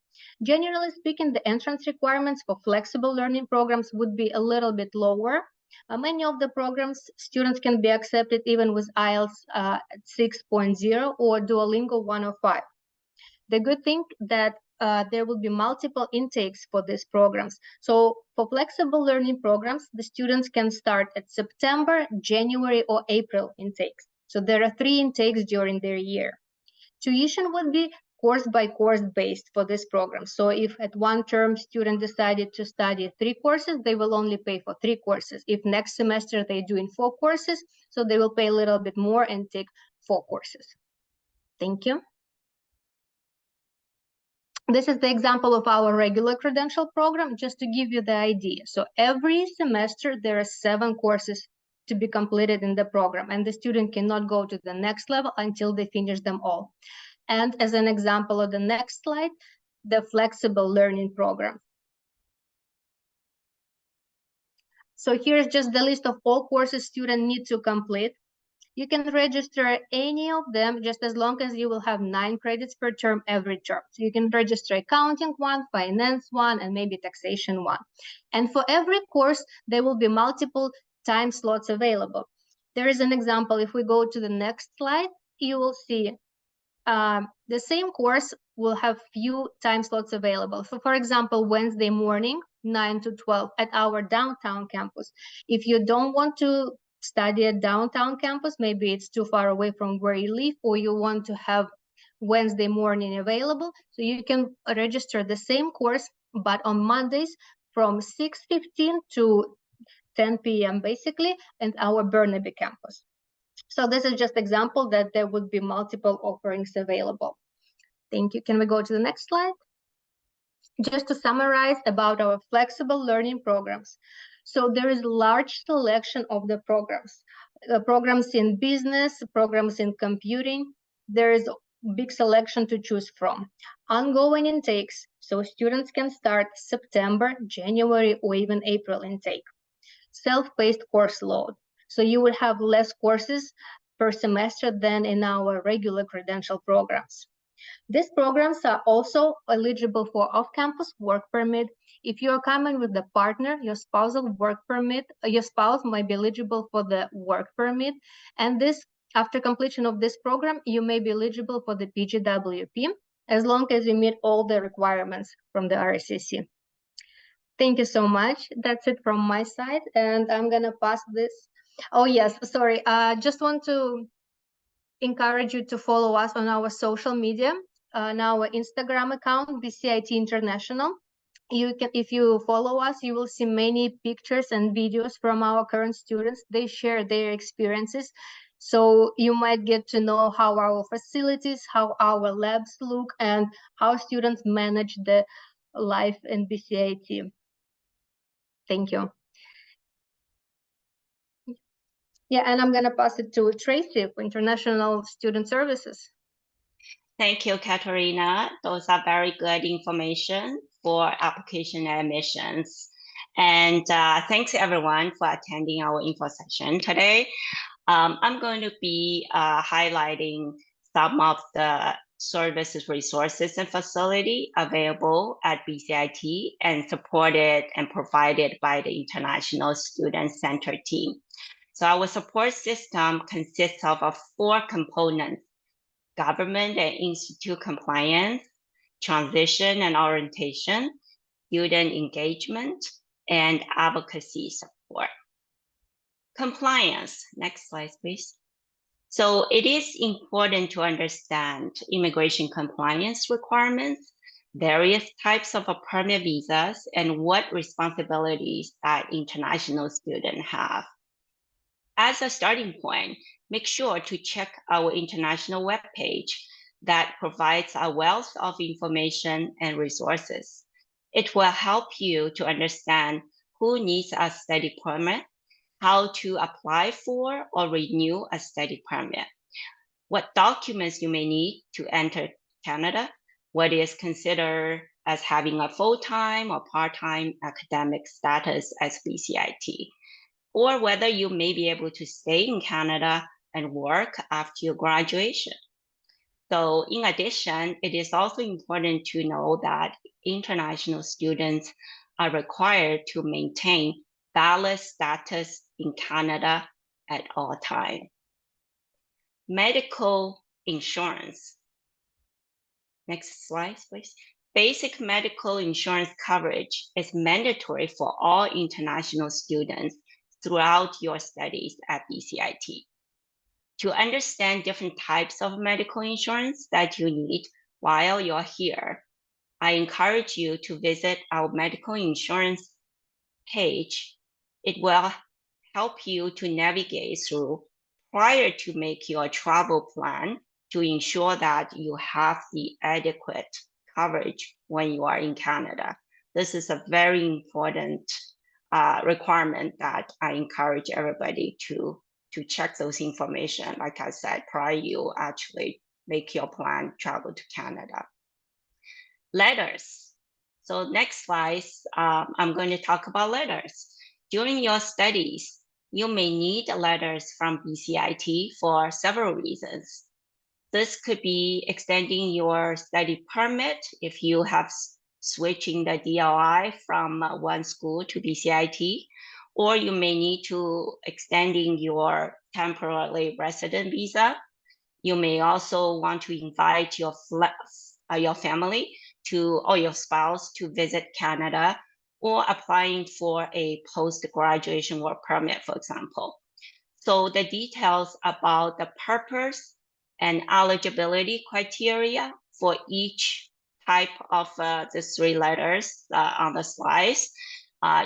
Generally speaking, the entrance requirements for flexible learning programs would be a little bit lower. Many of the programs, students can be accepted even with IELTS 6.0 or Duolingo 105. The good thing that there will be multiple intakes for these programs. So for flexible learning programs, the students can start at September, January, or April intakes. So there are 3 intakes during their year. Tuition would be course by course based for this program. So if at one term student decided to study 3 courses, they will only pay for 3 courses. If next semester they're doing 4 courses, so they will pay a little bit more and take 4 courses. Thank you. This is the example of our regular credential program, just to give you the idea. So every semester, there are 7 courses to be completed in the program, and the student cannot go to the next level until they finish them all. And as an example of the next slide, the flexible learning program. So here's just the list of all courses students need to complete. You can register any of them just as long as you will have 9 credits per term every term. So you can register accounting one, finance one, and maybe taxation one. And for every course, there will be multiple time slots available. There is an example. If we go to the next slide, you will see the same course will have few time slots available. So for example, Wednesday morning, 9 to 12 at our downtown campus. If you don't want to study at downtown campus, maybe it's too far away from where you live, or you want to have Wednesday morning available, so you can register the same course, but on Mondays from 6:15 to 10 p.m. basically, and our Burnaby campus. So this is just example that there would be multiple offerings available. Thank you. Can we go to the next slide? Just to summarize about our flexible learning programs. So there is large selection of the programs. Programs in business, programs in computing. There is big selection to choose from. Ongoing intakes, so students can start September, January, or even April intake. Self-paced course load. So you will have less courses per semester than in our regular credential programs. These programs are also eligible for off-campus work permit. If you are coming with a partner, your spousal work permit, your spouse might be eligible for the work permit. And this, after completion of this program, you may be eligible for the PGWP as long as you meet all the requirements from the RSCC. Thank you so much. That's it from my side, and I'm gonna pass this. Oh yes, sorry. Just want to encourage you to follow us on our social media, on our Instagram account, BCIT International. You can, if you follow us, you will see many pictures and videos from our current students. They share their experiences. So you might get to know how our facilities, how our labs look, and how students manage the life in BCIT. Thank you. Yeah, and I'm gonna pass it to Tracy for International Student Services. Thank you, Katerina. Those are very good information for application admissions. And thanks everyone for attending our info session today. I'm going to be highlighting some of the services, resources, and facility available at BCIT and supported and provided by the International Student Center team. So our support system consists of 4 components: government and institute compliance, transition and orientation, student engagement, and advocacy support. Compliance, next slide, please. So it is important to understand immigration compliance requirements, various types of permit visas, and what responsibilities that international students have. As a starting point, make sure to check our international webpage that provides a wealth of information and resources. It will help you to understand who needs a study permit, how to apply for or renew a study permit, what documents you may need to enter Canada, what is considered as having a full-time or part-time academic status as BCIT, or whether you may be able to stay in Canada and work after your graduation. So in addition, it is also important to know that international students are required to maintain valid status in Canada at all times. Medical insurance. Next slide, please. Basic medical insurance coverage is mandatory for all international students throughout your studies at BCIT. To understand different types of medical insurance that you need while you're here, I encourage you to visit our medical insurance page. It will help you to navigate through prior to make your travel plan to ensure that you have the adequate coverage when you are in Canada. This is a very important requirement that I encourage everybody to check those information, like I said, prior you actually make your plan travel to Canada. Letters. So next slide, I'm going to talk about letters. During your studies, you may need letters from BCIT for several reasons. This could be extending your study permit if you have switching the DLI from one school to BCIT, or you may need to extending your temporary resident visa. You may also want to invite your family or your spouse to visit Canada, or applying for a post-graduation work permit, for example. So the details about the purpose and eligibility criteria for each type of the 3 letters on the slides,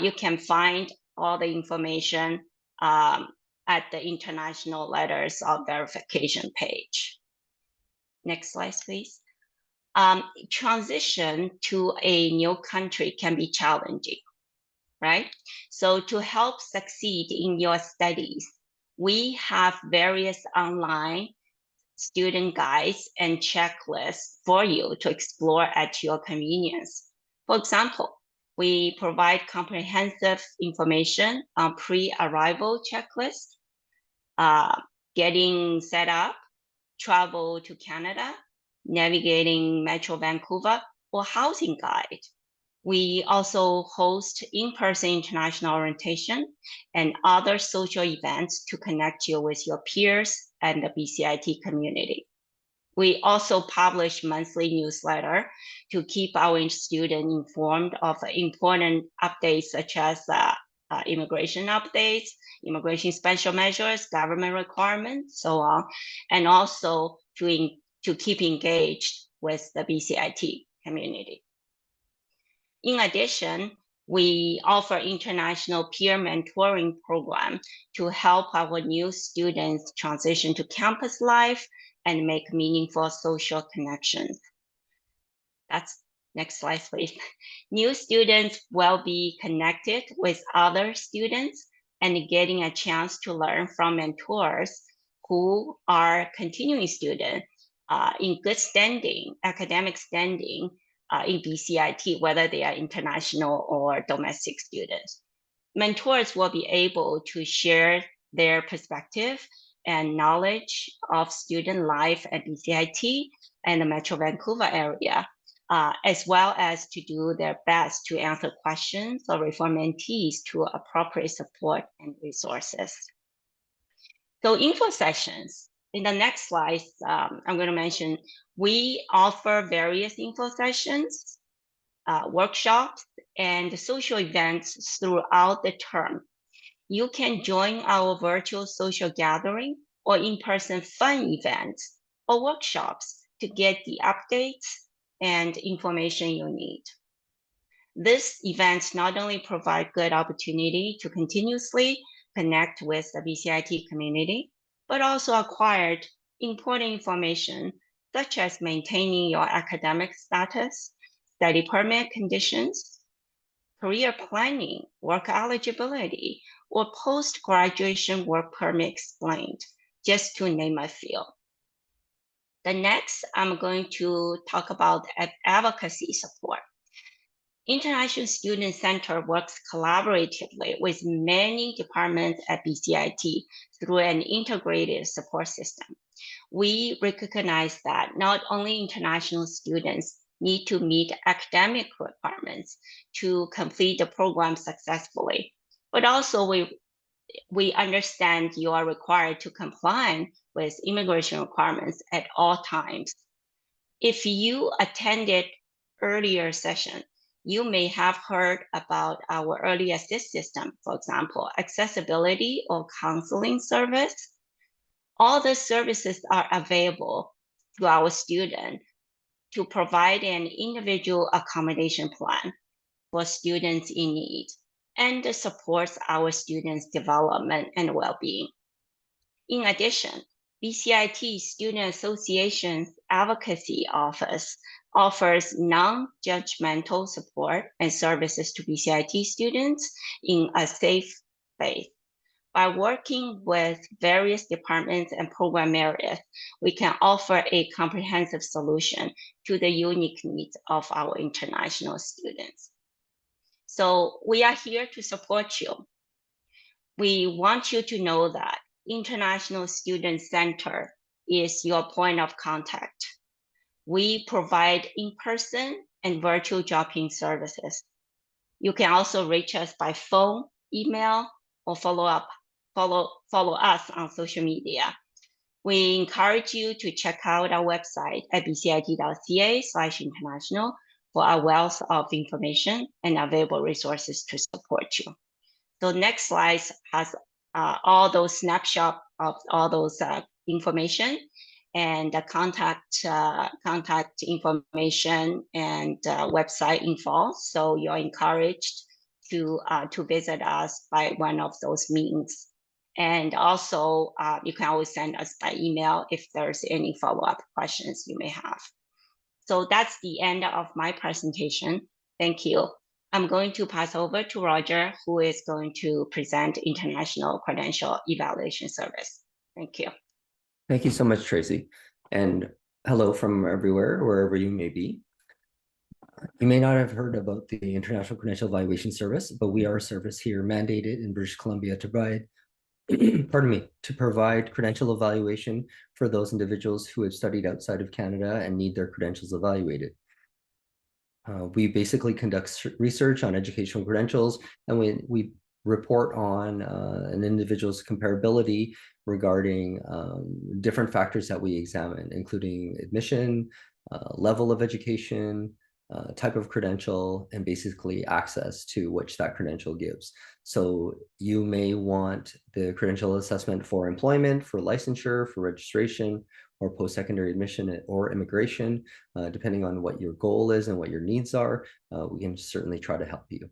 you can find all the information at the International Letters of Verification page. Next slide, please. Transition to a new country can be challenging, right? So to help succeed in your studies, we have various online student guides and checklists for you to explore at your convenience. For example, we provide comprehensive information on pre-arrival checklist, getting set up, travel to Canada, navigating Metro Vancouver, or housing guide. We also host in-person international orientation and other social events to connect you with your peers and the BCIT community. We also publish monthly newsletter to keep our students informed of important updates such as immigration updates, immigration special measures, government requirements, so on, and also to keep engaged with the BCIT community. In addition, we offer international peer mentoring program to help our new students transition to campus life and make meaningful social connections. That's next slide, please. New students will be connected with other students and getting a chance to learn from mentors who are continuing students in good standing, academic standing in BCIT, whether they are international or domestic students. Mentors will be able to share their perspective and knowledge of student life at BCIT and the Metro Vancouver area, as well as to do their best to answer questions or refer mentees to appropriate support and resources. So info sessions. In the next slide, I'm going to mention, we offer various info sessions, workshops, and social events throughout the term. You can join our virtual social gathering or in-person fun events or workshops to get the updates and information you need. These events not only provide good opportunity to continuously connect with the BCIT community, but also acquired important information such as maintaining your academic status, study permit conditions, career planning, work eligibility, or post-graduation work permit explained, just to name a few. The next, I'm going to talk about advocacy support. International Student Center works collaboratively with many departments at BCIT through an integrated support system. We recognize that not only international students need to meet academic requirements to complete the program successfully, but also we understand you are required to comply with immigration requirements at all times. If you attended earlier session, you may have heard about our early assist system, for example, accessibility or counseling service. All the services are available to our students to provide an individual accommodation plan for students in need and supports our students' development and well-being. In addition, BCIT Student Association's Advocacy Office offers non-judgmental support and services to BCIT students in a safe space. By working with various departments and program areas, we can offer a comprehensive solution to the unique needs of our international students. So we are here to support you. we want you to know that International Student Center is your point of contact. We provide in-person and virtual drop-in services. You can also reach us by phone, email, or follow us on social media. We encourage you to check out our website at bcit.ca/international for a wealth of information and available resources to support you. So next slide has all those snapshots of all those information and the contact information and website info. So you're encouraged to visit us by one of those means. And also, you can always send us by email if there's any follow-up questions you may have. So that's the end of my presentation. Thank you. I'm going to pass over to Roger, who is going to present International Credential Evaluation Service. Thank you. Thank you so much, Tracy. And hello from everywhere, wherever you may be. You may not have heard about the International Credential Evaluation Service, but we are a service here mandated in British Columbia to provide, to provide credential evaluation for those individuals who have studied outside of Canada and need their credentials evaluated. We basically conduct research on educational credentials, and we report on an individual's comparability regarding different factors that we examine, including admission, level of education, type of credential, and basically access to which that credential gives. So you may want the credential assessment for employment, for licensure, for registration, or post-secondary admission or immigration, depending on what your goal is and what your needs are. We can certainly try to help you.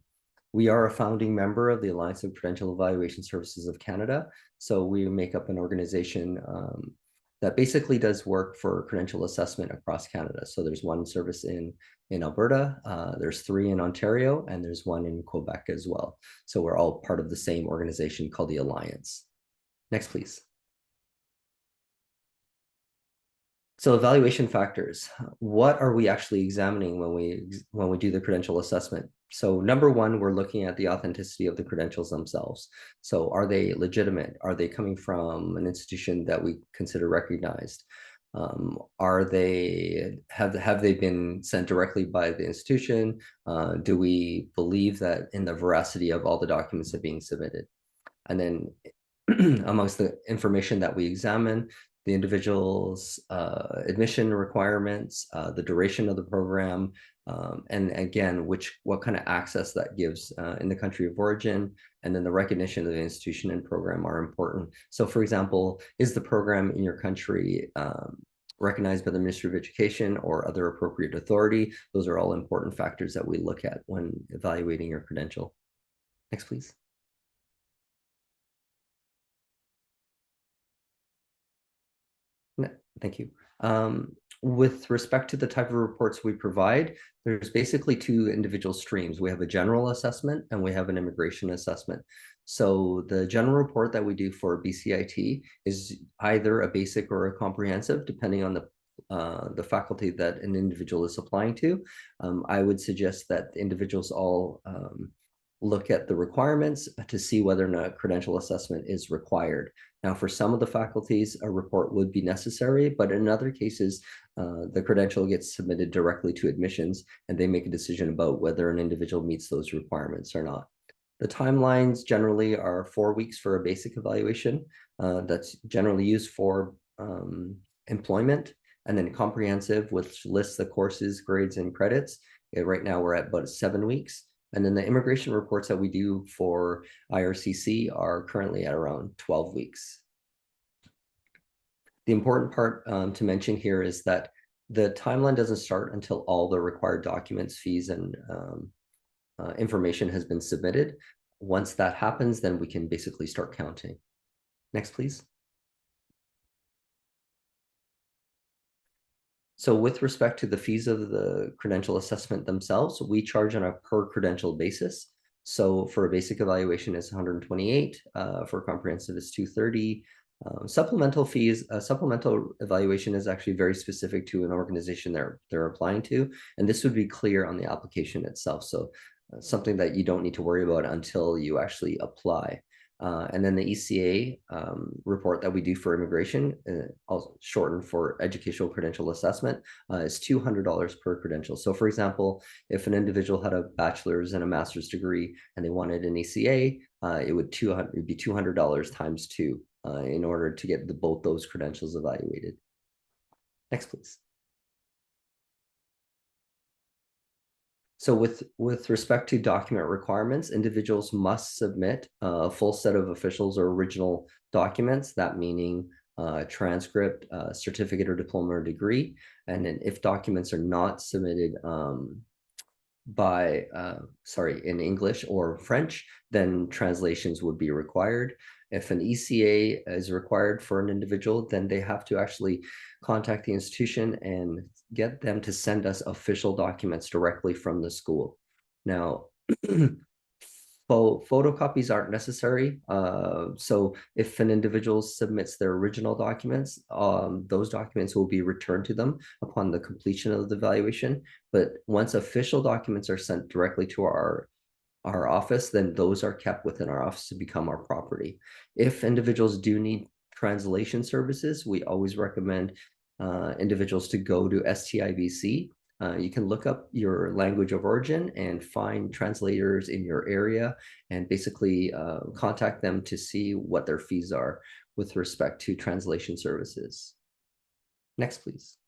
We are a founding member of the Alliance of Credential Evaluation Services of Canada. So we make up an organization that basically does work for credential assessment across Canada. So there's one service in Alberta, there's 3 in Ontario, and there's 1 in Quebec as well. So we're all part of the same organization called the Alliance. Next, please. So evaluation factors, what are we actually examining when we do the credential assessment? So number one, we're looking at the authenticity of the credentials themselves. So are they legitimate? Are they coming from an institution that we consider recognized? Have they been sent directly by the institution? Do we believe that in the veracity of all the documents that are being submitted? And then amongst the information that we examine, the individual's admission requirements, the duration of the program, and again, what kind of access that gives in the country of origin, and then the recognition of the institution and program are important. So for example, is the program in your country recognized by the Ministry of Education or other appropriate authority? Those are all important factors that we look at when evaluating your credential. Next, please. Thank you. With respect to the type of reports we provide, there's basically 2 individual streams. We have a general assessment and we have an immigration assessment. So the general report that we do for BCIT is either a basic or a comprehensive, depending on the faculty that an individual is applying to. I would suggest that the individuals all look at the requirements to see whether or not a credential assessment is required. Now, for some of the faculties, a report would be necessary, but in other cases, the credential gets submitted directly to admissions and they make a decision about whether an individual meets those requirements or not. The timelines generally are 4 weeks for a basic evaluation that's generally used for employment, and then comprehensive, which lists the courses, grades, and credits. Right now, we're at about 7 weeks. And then the immigration reports that we do for IRCC are currently at around 12 weeks. The important part to mention here is that the timeline doesn't start until all the required documents, fees, and information has been submitted. Once that happens, then we can basically start counting. Next, please. So with respect to the fees of the credential assessment themselves, we charge on a per credential basis. So for a basic evaluation is 128, for comprehensive is 230. Supplemental fees, supplemental evaluation is actually very specific to an organization they're applying to, and this would be clear on the application itself. So something that you don't need to worry about until you actually apply. And then the ECA report that we do for immigration, also shortened for educational credential assessment, is $200 per credential. So for example, if an individual had a bachelor's and a master's degree and they wanted an ECA, it would be $200 times 2 in order to get both those credentials evaluated. Next, please. So with respect to document requirements, individuals must submit a full set of officials or original documents, that meaning transcript, certificate or diploma or degree. And then if documents are not submitted in English or French, then translations would be required. If an ECA is required for an individual, then they have to actually contact the institution and get them to send us official documents directly from the school. Now, photocopies aren't necessary. So if an individual submits their original documents, those documents will be returned to them upon the completion of the evaluation. But once official documents are sent directly to our office, then those are kept within our office to become our property. If individuals do need translation services, we always recommend individuals to go to STIBC. You can look up your language of origin and find translators in your area and basically contact them to see what their fees are with respect to translation services. Next, please.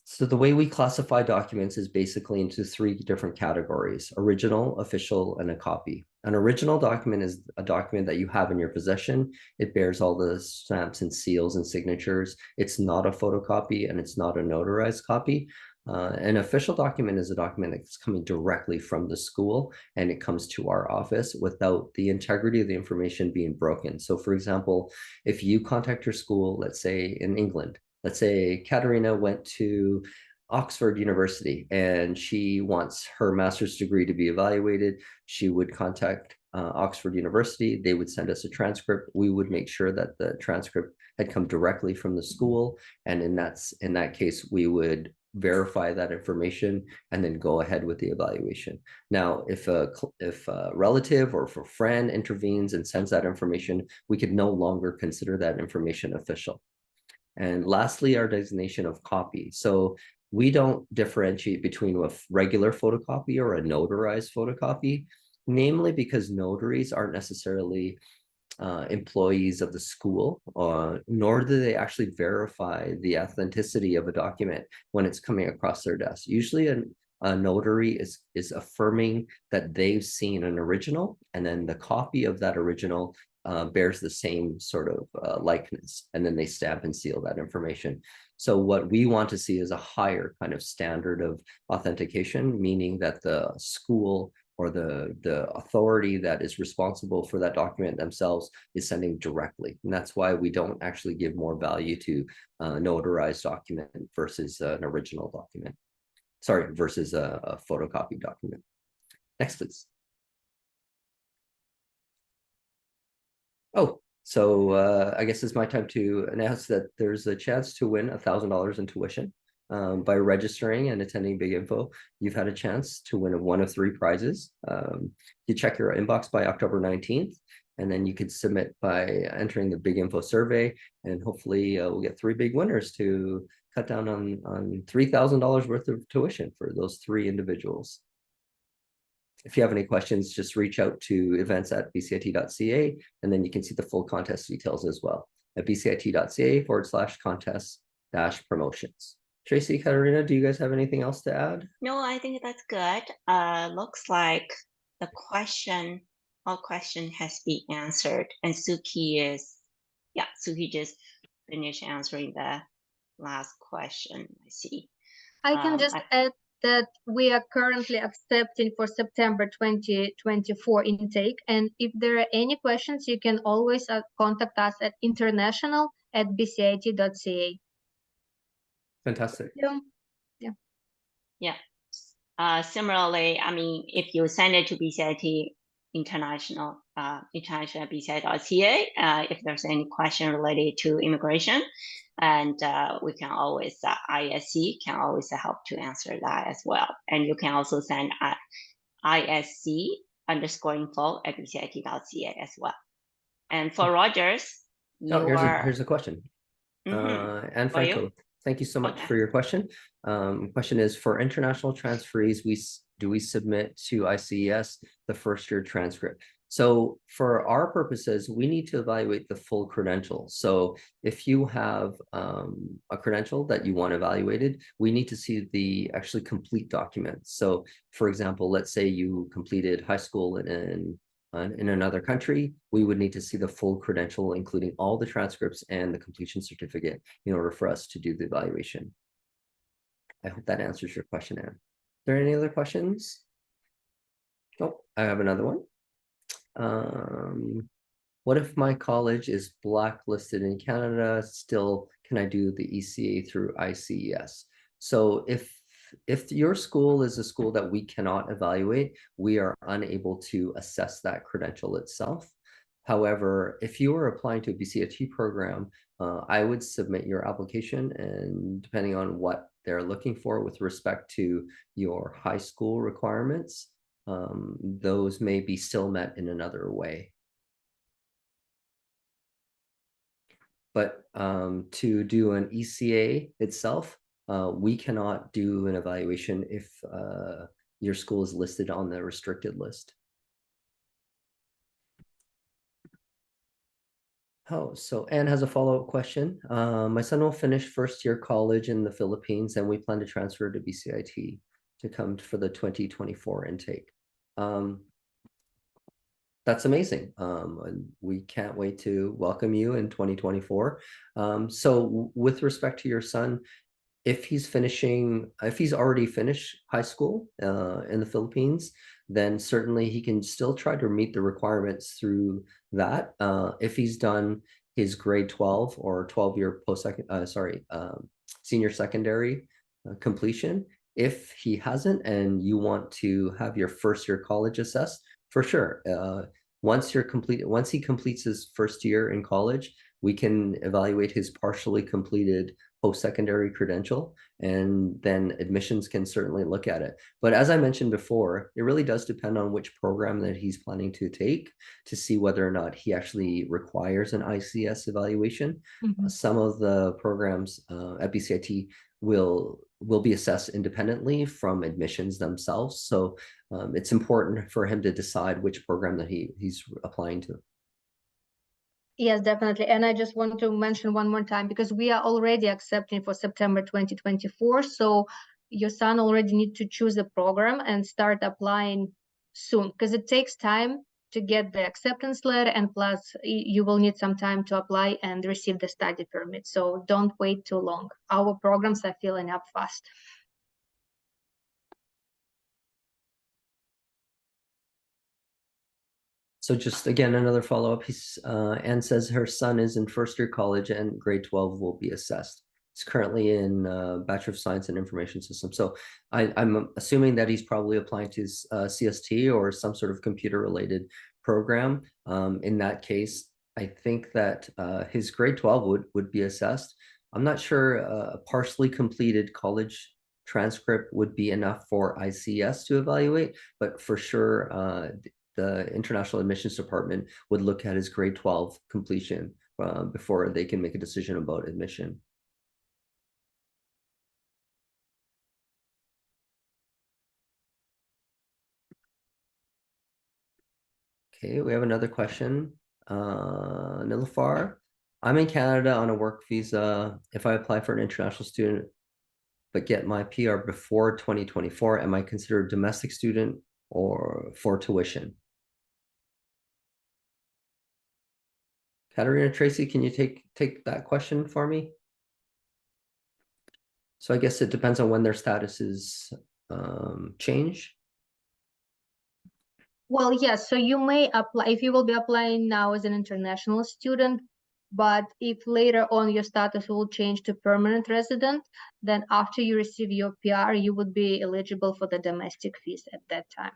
So the way we classify documents is basically into 3 different categories: original, official, and a copy. An original document is a document that you have in your possession. It bears all the stamps and seals and signatures. It's not a photocopy and it's not a notarized copy. An official document is a document that's coming directly from the school and it comes to our office without the integrity of the information being broken. So for example, if you contact your school, let's say in England, let's say Katerina went to Oxford University and she wants her master's degree to be evaluated. She would contact Oxford University. They would send us a transcript. We would make sure that the transcript had come directly from the school. And in that case, we would verify that information and then go ahead with the evaluation. Now, if a relative or if a friend intervenes and sends that information, we could no longer consider that information official. And lastly, our designation of copy. So we don't differentiate between a regular photocopy or a notarized photocopy, namely because notaries aren't necessarily employees of the school, nor do they actually verify the authenticity of a document when it's coming across their desk. Usually a notary is affirming that they've seen an original, and then the copy of that original bears the same sort of likeness, and then they stamp and seal that information. So what we want to see is a higher kind of standard of authentication, meaning that the school or the authority that is responsible for that document themselves is sending directly. And that's why we don't actually give more value to a notarized document versus an original document. Sorry, versus a photocopy document. Next, please. Oh, so I guess it's my time to announce that there's a chance to win $1,000 in tuition. By registering and attending Big Info, you've had a chance to win one of 3 prizes. You check your inbox by October 19th, and then you could submit by entering the Big Info survey, and hopefully we'll get 3 big winners to cut down on $3,000 worth of tuition for those 3 individuals. If you have any questions, just reach out to events@bcit.ca, and then you can see the full contest details as well at bcit.ca/contest-promotions. Tracy, Katerina, do you guys have anything else to add? No, I think that's good. Looks like all question has been answered. And Suki just finished answering the last question. I see. I can just add that we are currently accepting for September 2024 intake. And if there are any questions, you can always contact us at international@bcit.ca. Fantastic. Yeah. Similarly, I mean, if you send it to BCIT international BCIT.ca, if there's any question related to immigration, and we can always ISC can always help to answer that as well. And you can also send isc_info@bcit.ca as well. And for Rogers, Oh, your here's a question. And For you? Franco, thank you so much Okay. for your question. Question is, for international transferees, do we submit to ICES the first year transcript? So for our purposes, we need to evaluate the full credential. So if you have a credential that you want evaluated, we need to see the actually complete document. So for example, let's say you completed high school in another country, we would need to see the full credential, including all the transcripts and the completion certificate in order for us to do the evaluation. I hope that answers your question, Anne. Are there any other questions? Oh, I have another one. What if my college is blacklisted in Canada? Still, can I do the ECA through ICES? So if your school is a school that we cannot evaluate, we are unable to assess that credential itself. However, if you are applying to a BCIT program, I would submit your application, and depending on what they're looking for with respect to your high school requirements, those may be still met in another way. But to do an ECA itself, we cannot do an evaluation if your school is listed on the restricted list. Oh, so Anne has a follow-up question. My son will finish first year college in the Philippines, and we plan to transfer to BCIT to come for the 2024 intake. That's amazing. And we can't wait to welcome you in 2024. So with respect to your son, if he's already finished high school in the Philippines, then certainly he can still try to meet the requirements through that. If he's done his grade 12 or 12-year senior secondary completion, if he hasn't and you want to have your first year college assessed, for sure. Once he completes his first year in college, we can evaluate his partially completed post-secondary credential, and then admissions can certainly look at it. But as I mentioned before, it really does depend on which program that he's planning to take to see whether or not he actually requires an ICS evaluation. Some of the programs at BCIT will be assessed independently from admissions themselves. So it's important for him to decide which program that he's applying to. Yes, definitely. And I just want to mention one more time, because we are already accepting for September 2024. So your son already need to choose a program and start applying soon, because it takes time to get the acceptance letter, and plus you will need some time to apply and receive the study permit. So don't wait too long. Our programs are filling up fast. So just again, another follow-up. Anne says her son is in first year college and grade 12 will be assessed. He's currently in Bachelor of Science in Information Systems. So I'm assuming that he's probably applying to CST or some sort of computer-related program. In that case, I think that his grade 12 would be assessed. I'm not sure a partially completed college transcript would be enough for ICS to evaluate, but for sure, the International Admissions Department would look at his grade 12 completion before they can make a decision about admission. Okay, we have another question. Nilafar, I'm in Canada on a work visa. If I apply for an international student but get my PR before 2024, am I considered a domestic student or for tuition? Katerina, Tracy, can you take that question for me? So I guess it depends on when their status is change. Well, yes, so you may apply, if you will be applying now as an international student, but if later on your status will change to permanent resident, then after you receive your PR, you would be eligible for the domestic fees at that time.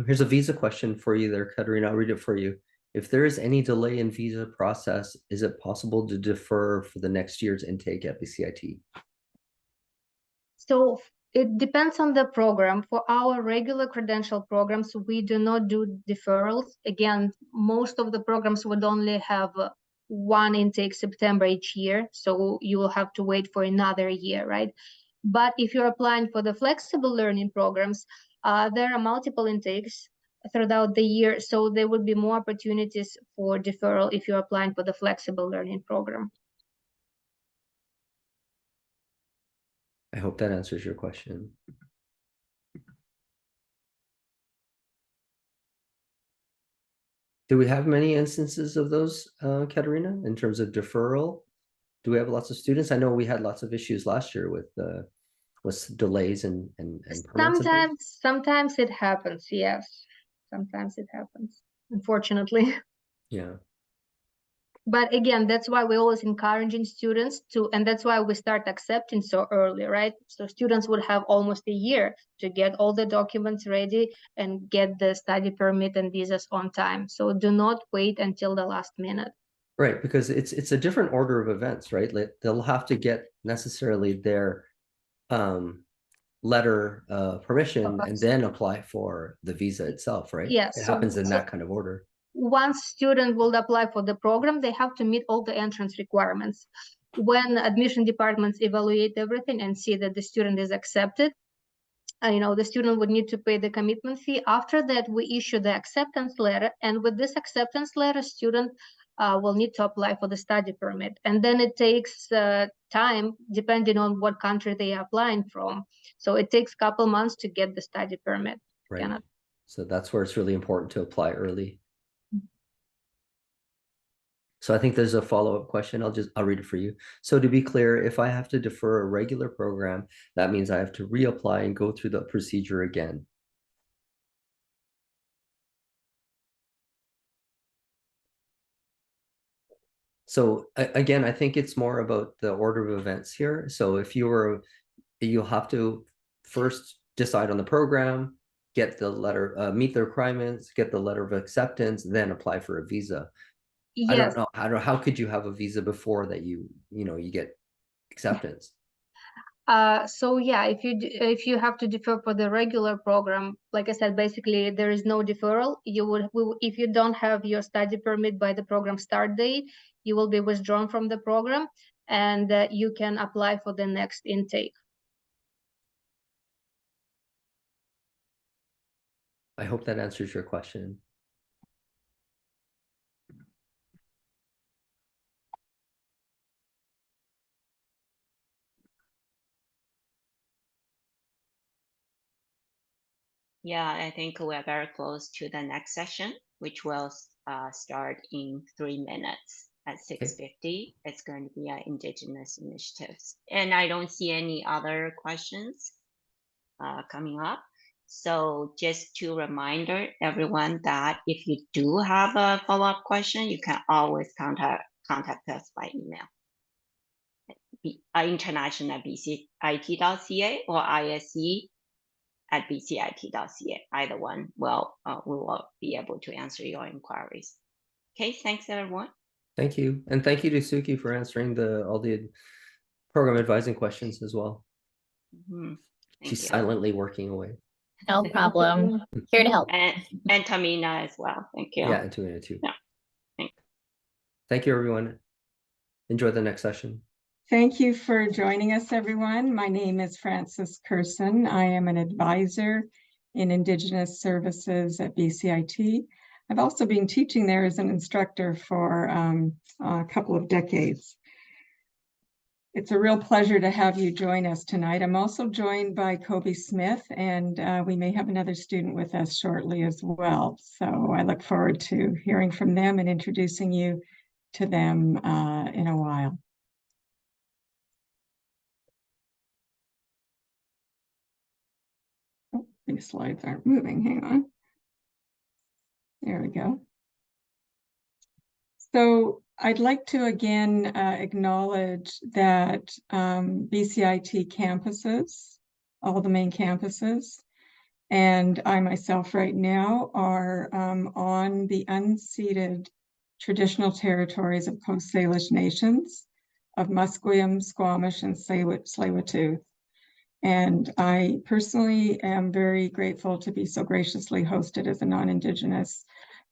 Here's a visa question for you there, Katerina. I'll read it for you. If there is any delay in visa process, is it possible to defer for the next year's intake at BCIT? So it depends on the program. For our regular credential programs, we do not do deferrals. Again, most of the programs would only have one intake September each year, so you will have to wait for another year, right? But if you're applying for the flexible learning programs, there are multiple intakes throughout the year, so there would be more opportunities for deferral if you're applying for the flexible learning program. I hope that answers your question. Do we have many instances of those, Katerina, in terms of deferral? Do we have lots of students? I know we had lots of issues last year with delays and permits. Sometimes it happens, yes. Sometimes it happens, unfortunately. Yeah. But again, that's why we're always encouraging students to, and that's why we start accepting so early, right? So students would have almost a year to get all the documents ready and get the study permit and visas on time. So do not wait until the last minute. Right, because it's a different order of events, right? Like they'll have to get necessarily their letter permission and then apply for the visa itself, right? Yes. It happens in that kind of order. Once student will apply for the program, they have to meet all the entrance requirements. When admission departments evaluate everything and see that the student is accepted, the student would need to pay the commitment fee. After that, we issue the acceptance letter, and with this acceptance letter, student will need to apply for the study permit. And then it takes time, depending on what country they are applying from. So it takes a couple months to get the study permit. Right. So that's where it's really important to apply early. So I think there's a follow-up question. I'll read it for you. So to be clear, if I have to defer a regular program, that means I have to reapply and go through the procedure again. So again, I think it's more about the order of events here. So if you'll have to first decide on the program, get the letter, meet the requirements, get the letter of acceptance, then apply for a visa. Yes. I don't know. How could you have a visa before that you get acceptance? So yeah, if you have to defer for the regular program, like I said, basically there is no deferral. If you don't have your study permit by the program start date, you will be withdrawn from the program, and you can apply for the next intake. I hope that answers your question. Yeah, I think we're very close to the next session, which will start in 3 minutes at 6:50. It's going to be Indigenous Initiatives. And I don't see any other questions coming up. So just to remind everyone that if you do have a follow-up question, you can always contact us by email. international@bcit.ca or ISE@bcit.ca. Either one, we will be able to answer your inquiries. Okay, thanks everyone. Thank you. And thank you to Suki for answering all the program advising questions as well. She's silently working away. No problem. Here to help. And Tamina as well. Thank you. Yeah, and Tamina too. Yeah. Thank you, everyone. Enjoy the next session. Thank you for joining us, everyone. My name is Frances Curson. I am an advisor in Indigenous Services at BCIT. I've also been teaching there as an instructor for a couple of decades. It's a real pleasure to have you join us tonight. I'm also joined by Kobe Smith, and we may have another student with us shortly as well. So I look forward to hearing from them and introducing you to them in a while. Oh, these slides aren't moving. Hang on. There we go. So I'd like to again acknowledge that BCIT campuses, all the main campuses, And I myself right now are on the unceded traditional territories of Coast Salish nations of Musqueam, Squamish, and Tsleil-Waututh. And I personally am very grateful to be so graciously hosted as a non-Indigenous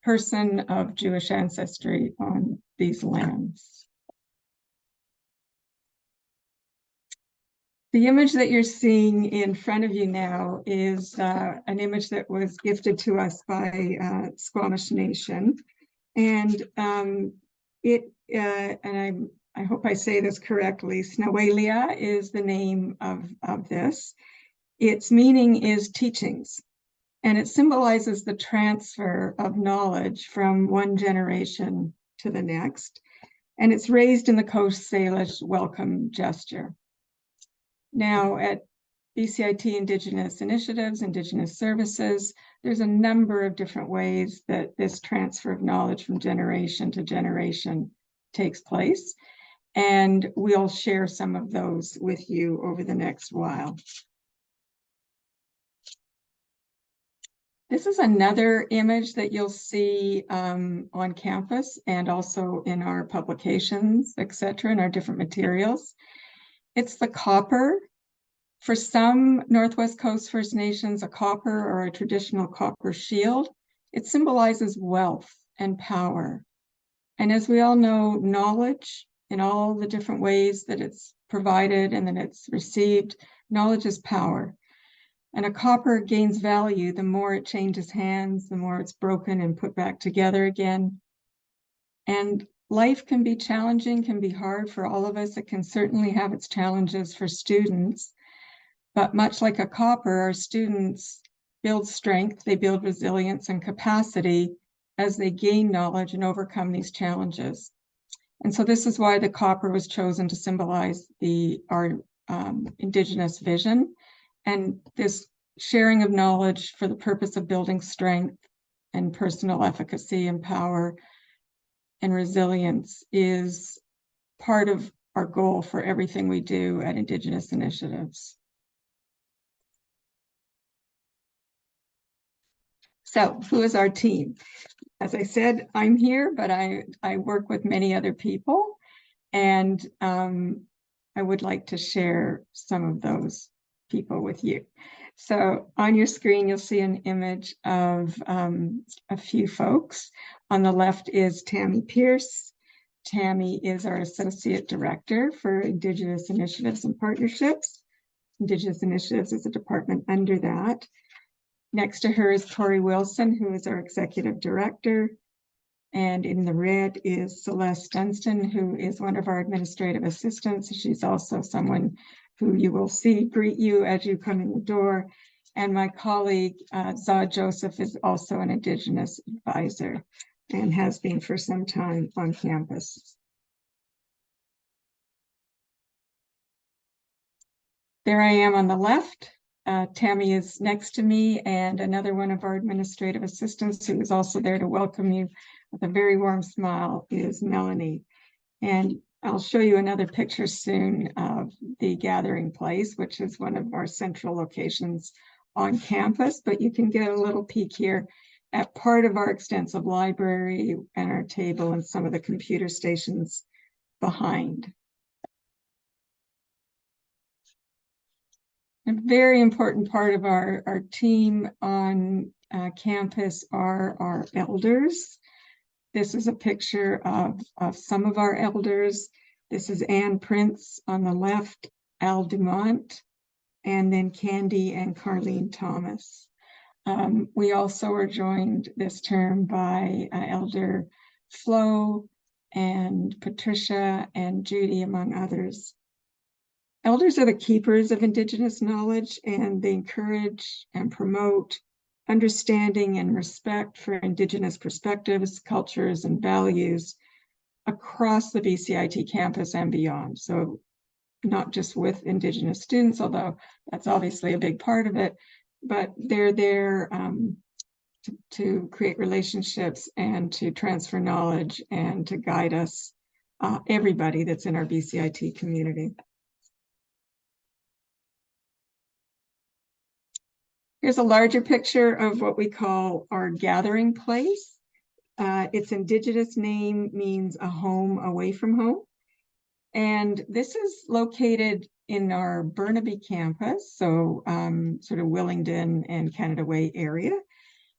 person of Jewish ancestry on these lands. The image that you're seeing in front of you now is an image that was gifted to us by Squamish Nation. And I hope I say this correctly, Snawalia is the name of this. Its meaning is teachings, and it symbolizes the transfer of knowledge from one generation to the next. And it's raised in the Coast Salish welcome gesture. Now at BCIT Indigenous Initiatives, Indigenous Services, there's a number of different ways that this transfer of knowledge from generation to generation takes place. And we'll share some of those with you over the next while. This is another image that you'll see on campus and also in our publications, etc., in our different materials. It's the copper. For some Northwest Coast First Nations, a copper or a traditional copper shield, it symbolizes wealth and power. And as we all know, knowledge in all the different ways that it's provided and that it's received, knowledge is power. And a copper gains value the more it changes hands, the more it's broken and put back together again. And life can be challenging, can be hard for all of us. It can certainly have its challenges for students. But much like a copper, our students build strength, they build resilience and capacity as they gain knowledge and overcome these challenges. And so this is why the copper was chosen to symbolize our Indigenous vision. And this sharing of knowledge for the purpose of building strength and personal efficacy and power and resilience is part of our goal for everything we do at Indigenous Initiatives. So who is our team? As I said, I'm here, but I work with many other people, and I would like to share some of those people with you. So on your screen, you'll see an image of a few folks. On the left is Tammy Pierce. Tammy is our Associate Director for Indigenous Initiatives and Partnerships. Indigenous Initiatives is a department under that. Next to her is Tori Wilson, who is our Executive Director. And in the red is Celeste Dunstan, who is one of our administrative assistants. She's also someone who you will see greet you as you come in the door. And my colleague, Zah Joseph, is also an Indigenous advisor and has been for some time on campus. There I am on the left. Tammy is next to me, and another one of our administrative assistants who is also there to welcome you with a very warm smile is Melanie. And I'll show you another picture soon of the gathering place, which is one of our central locations on campus, but you can get a little peek here at part of our extensive library and our table and some of the computer stations behind. A very important part of our team on campus are our elders. This is a picture of some of our elders. This is Anne Prince on the left, Al Dumont, and then Candy and Carlene Thomas. We also are joined this term by Elder Flo and Patricia and Judy, among others. Elders are the keepers of Indigenous knowledge, and they encourage and promote understanding and respect for Indigenous perspectives, cultures, and values across the BCIT campus and beyond. So not just with Indigenous students, although that's obviously a big part of it, but they're there to create relationships and to transfer knowledge and to guide us, everybody that's in our BCIT community. Here's a larger picture of what we call our gathering place. Its Indigenous name means a home away from home. And this is located in our Burnaby campus, so sort of Willingdon and Canada Way area.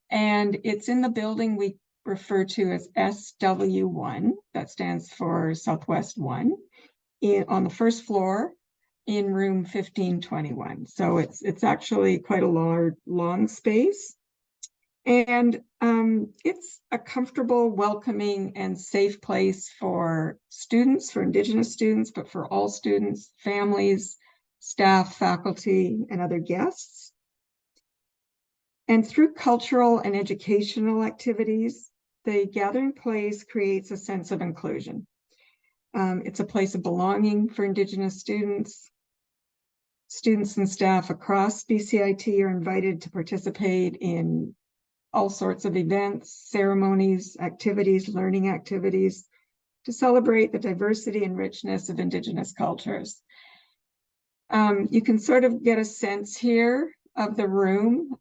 And it's in the building we refer to as SW1, that stands for Southwest 1, on the first floor in room 1521. So it's actually quite a long space. And it's a comfortable, welcoming, and safe place for students, for Indigenous students, but for all students, families, staff, faculty, and other guests. And through cultural and educational activities, the gathering place creates a sense of inclusion. It's a place of belonging for Indigenous students. Students and staff across BCIT are invited to participate in all sorts of events, ceremonies, activities, learning activities to celebrate the diversity and richness of Indigenous cultures. You can sort of get a sense here of the room.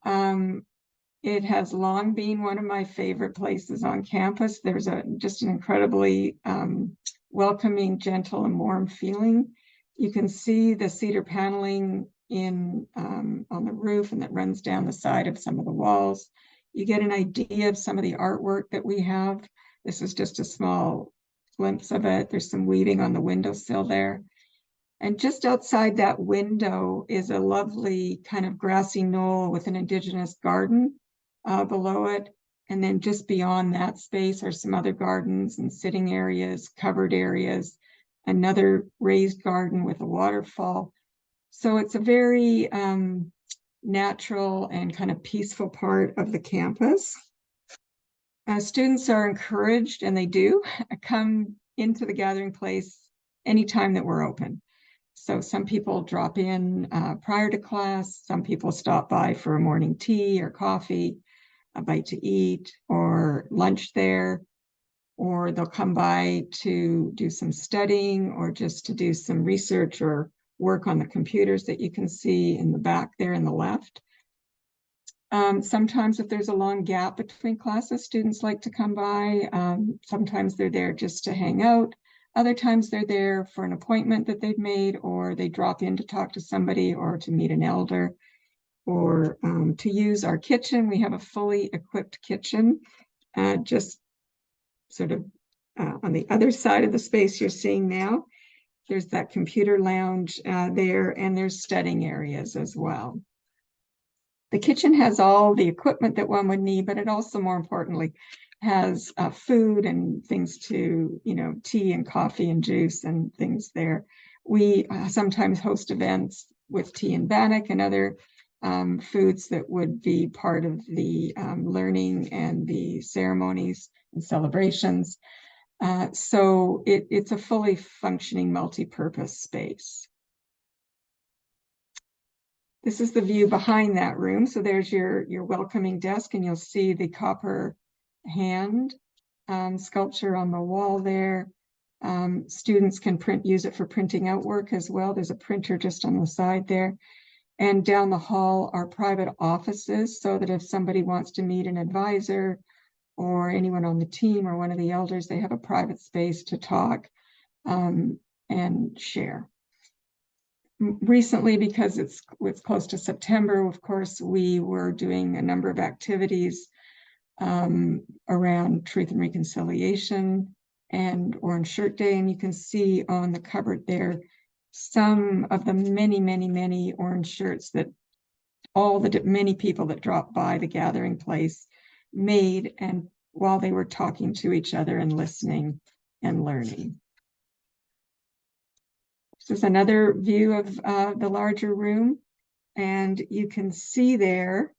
It has long been one of my favorite places on campus. There's just an incredibly welcoming, gentle, and warm feeling. You can see the cedar paneling on the roof, and that runs down the side of some of the walls. You get an idea of some of the artwork that we have. This is just a small glimpse of it. There's some weaving on the windowsill there. And just outside that window is a lovely kind of grassy knoll with an Indigenous garden below it. And then just beyond that space are some other gardens and sitting areas, covered areas, another raised garden with a waterfall. So it's a very natural and kind of peaceful part of the campus. Students are encouraged, and they do, come into the gathering place anytime that we're open. So some people drop in prior to class, some people stop by for a morning tea or coffee, a bite to eat, or lunch there, or they'll come by to do some studying or just to do some research or work on the computers that you can see in the back there in the left. Sometimes if there's a long gap between classes, students like to come by. Sometimes they're there just to hang out. Other times they're there for an appointment that they've made, or they drop in to talk to somebody or to meet an elder, or to use our kitchen. We have a fully equipped kitchen, just sort of on the other side of the space you're seeing now. There's that computer lounge there, and there's studying areas as well. The kitchen has all the equipment that one would need, but it also, more importantly, has food and things to, tea and coffee and juice and things there. We sometimes host events with tea and bannock and other foods that would be part of the learning and the ceremonies and celebrations. So it's a fully functioning multi-purpose space. This is the view behind that room. So there's your welcoming desk, and you'll see the copper hand sculpture on the wall there. Students can use it for printing out work as well. There's a printer just on the side there. And down the hall are private offices, so that if somebody wants to meet an advisor or anyone on the team or one of the elders, they have a private space to talk and share. Recently, because it's close to September, of course, we were doing a number of activities around Truth and Reconciliation and Orange Shirt Day. And you can see on the cupboard there some of the many orange shirts that many people that dropped by the gathering place made, and while they were talking to each other and listening and learning. This is another view of the larger room, and you can see there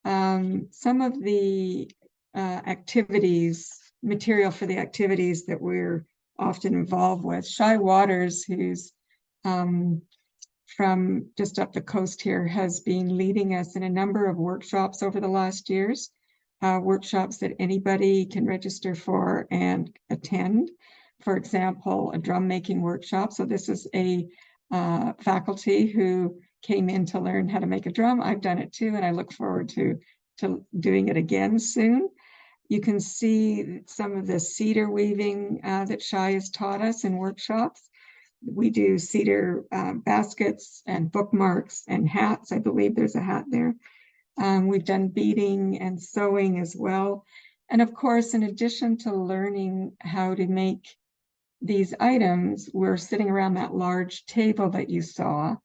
some of the material for the activities that we're often involved with. Shai Waters, who's from just up the coast here, has been leading us in a number of workshops over the last years, workshops that anybody can register for and attend. For example, a drum making workshop. So this is a faculty who came in to learn how to make a drum. I've done it too, and I look forward to doing it again soon. You can see some of the cedar weaving that Shai has taught us in workshops. We do cedar baskets and bookmarks and hats. I believe there's a hat there. We've done beading and sewing as well. And of course, in addition to learning how to make these items, we're sitting around that large table that you saw,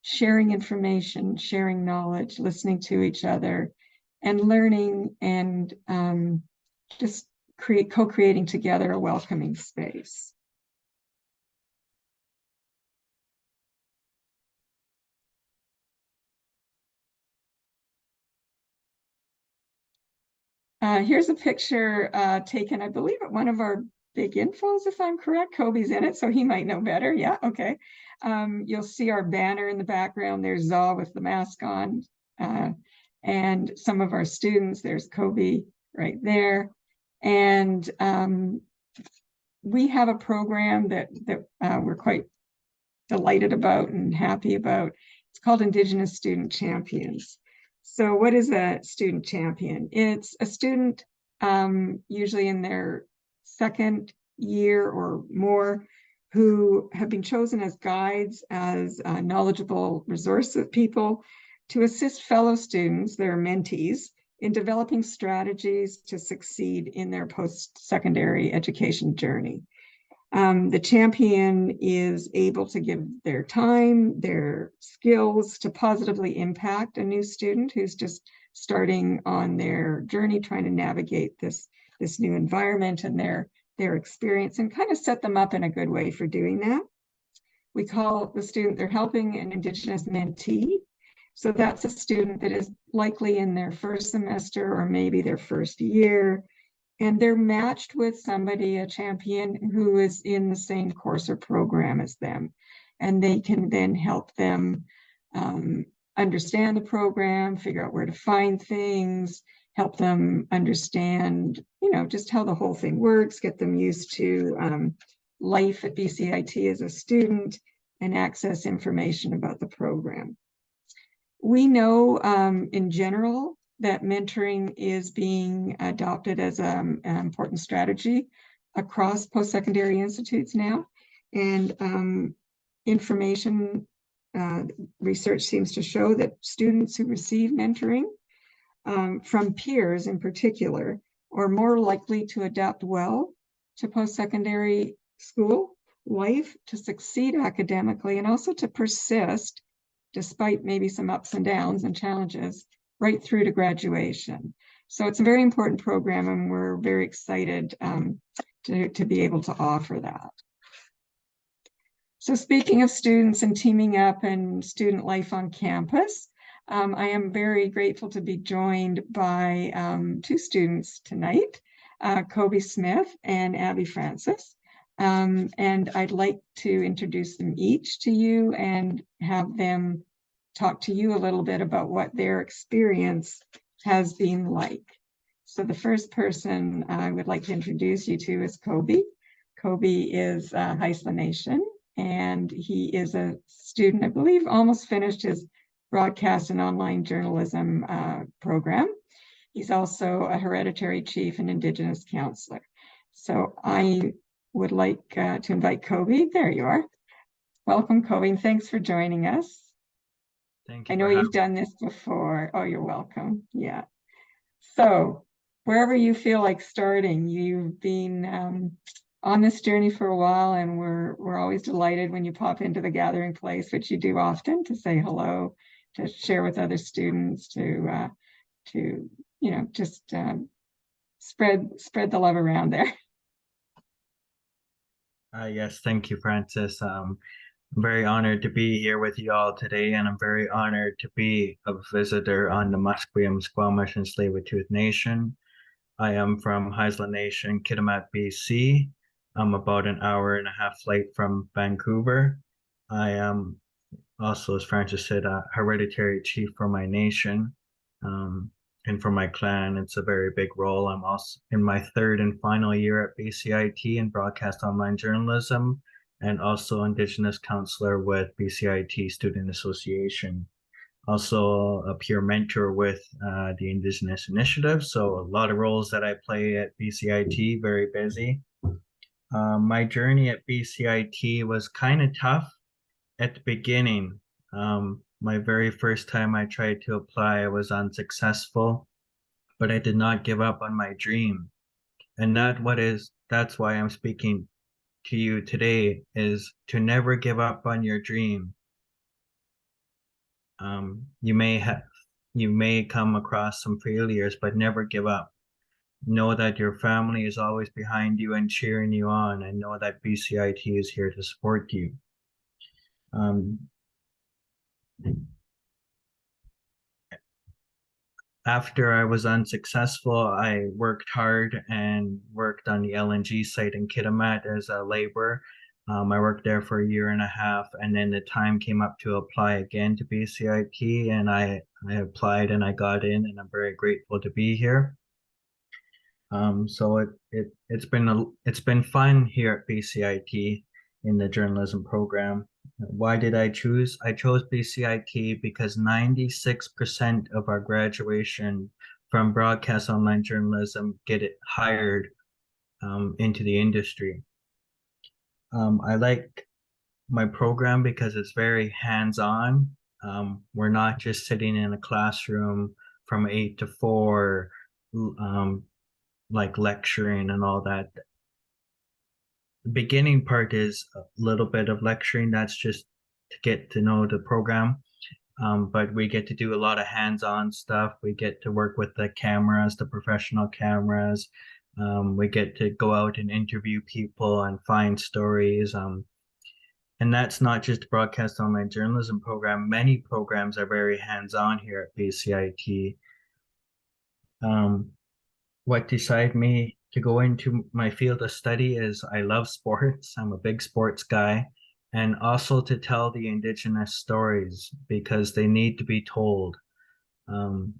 sharing information, sharing knowledge, listening to each other, and learning and just co-creating together a welcoming space. Here's a picture taken, I believe, at one of our big infos, if I'm correct. Kobe's in it, so he might know better. Yeah, okay. You'll see our banner in the background. There's Zaw with the mask on. And some of our students, there's Kobe right there. And we have a program that we're quite delighted about and happy about. It's called Indigenous Student Champions. So what is a student champion? It's a student usually in their second year or more who have been chosen as guides, as knowledgeable resource people to assist fellow students, their mentees, in developing strategies to succeed in their post-secondary education journey. The champion is able to give their time, their skills to positively impact a new student who's just starting on their journey, trying to navigate this new environment and their experience, and kind of set them up in a good way for doing that. We call the student, they're helping an Indigenous mentee. So that's a student that is likely in their first semester or maybe their first year. And they're matched with somebody, a champion, who is in the same course or program as them. And they can then help them understand the program, figure out where to find things, help them understand, just how the whole thing works, get them used to life at BCIT as a student, and access information about the program. We know in general that mentoring is being adopted as an important strategy across post-secondary institutes now. And information research seems to show that students who receive mentoring from peers in particular are more likely to adapt well to post-secondary school life, to succeed academically, and also to persist despite maybe some ups and downs and challenges right through to graduation. So it's a very important program, and we're very excited to be able to offer that. So speaking of students and teaming up and student life on campus, I am very grateful to be joined by two students tonight, Kobe Smith and Abby Francis. And I'd like to introduce them each to you and have them talk to you a little bit about what their experience has been like. So the first person I would like to introduce you to is Kobe. Kobe is Haisla Nation, and he is a student, I believe, almost finished his broadcast and online journalism program. He's also a hereditary chief and Indigenous counselor. So I would like to invite Kobe. There you are. Welcome, Kobe, and thanks for joining us. Thank you. I know you've done this before. Oh, you're welcome. Yeah. So wherever you feel like starting, you've been on this journey for a while, and we're always delighted when you pop into the gathering place, which you do often, to say hello, to share with other students, to just spread the love around there. Yes, thank you, Francis. I'm very honored to be here with you all today, and I'm very honored to be a visitor on the Musqueam, Squamish, and Tsleil-Waututh Nation. I am from Haisla Nation, Kitimat, BC. I'm about an hour and a half flight from Vancouver. I am also, as Francis said, a hereditary chief for my nation. And for my clan, it's a very big role. I'm also in my third and final year at BCIT in broadcast online journalism. and also Indigenous counselor with BCIT Student Association. Also a peer mentor with the Indigenous Initiatives. So a lot of roles that I play at BCIT, very busy. My journey at BCIT was kind of tough at the beginning. My very first time I tried to apply, I was unsuccessful, but I did not give up on my dream. And that's why I'm speaking to you today, is to never give up on your dream. You may come across some failures, but never give up. Know that your family is always behind you and cheering you on, and know that BCIT is here to support you. After I was unsuccessful, I worked hard and worked on the LNG site in Kitimat as a laborer. I worked there for 1.5 years, and then the time came up to apply again to BCIT, and I applied and I got in, and I'm very grateful to be here. So it's been fun here at BCIT in the journalism program. Why did I choose? I chose BCIT because 96% of our graduation from broadcast online journalism get it hired into the industry. I like my program because it's very hands-on. We're not just sitting in a classroom from 8 to 4, like lecturing and all that. The beginning part is a little bit of lecturing. That's just to get to know the program. But we get to do a lot of hands-on stuff. We get to work with the cameras, the professional cameras. We get to go out and interview people and find stories. And that's not just a broadcast online journalism program. Many programs are very hands-on here at BCIT. What decided me to go into my field of study is I love sports. I'm a big sports guy, and also to tell the Indigenous stories because they need to be told.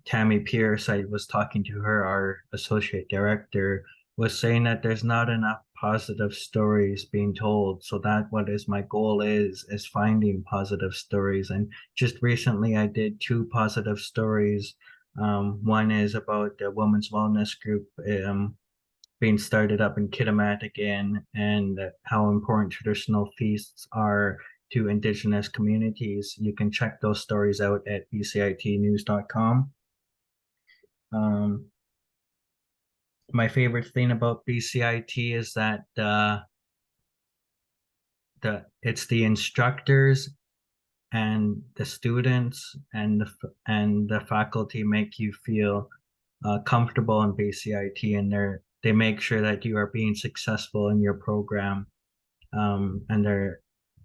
Tammy Pierce, I was talking to her, our associate director, was saying that there's not enough positive stories being told. So that what is my goal is finding positive stories. And just recently I did 2 positive stories. One is about the women's wellness group being started up in Kitimat again, and how important traditional feasts are to Indigenous communities. You can check those stories out at bcitnews.com. My favorite thing about BCIT is that it's the instructors and the students and the faculty make you feel comfortable in BCIT, and they make sure that you are being successful in your program. And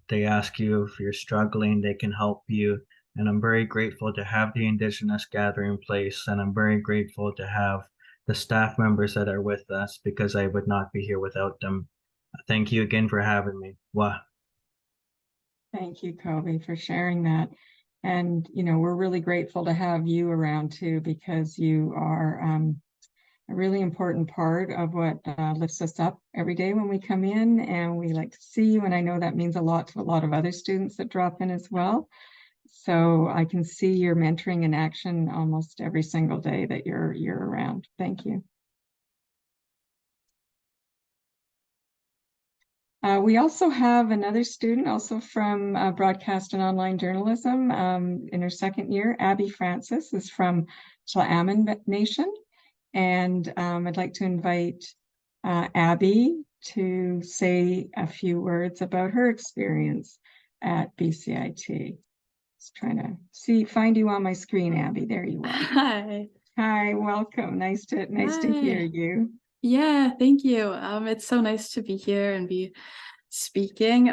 they ask you if you're struggling, they can help you. And I'm very grateful to have the Indigenous gathering place, and I'm very grateful to have the staff members that are with us, because I would not be here without them. Thank you again for having me. Wow. Thank you, Kobe, for sharing that. And, we're really grateful to have you around too, because you are a really important part of what lifts us up every day when we come in, and we like to see you. And I know that means a lot to a lot of other students that drop in as well. So I can see your mentoring in action almost every single day that you're around. Thank you. We also have another student also from broadcast and online journalism in her 2nd year. Abby Francis is from Tla'amin Nation. And I'd like to invite Abby to say a few words about her experience at BCIT. Just trying to find you on my screen, Abby. There you are. Hi. Hi, welcome. Nice to hear you. Yeah, thank you. It's so nice to be here and be speaking.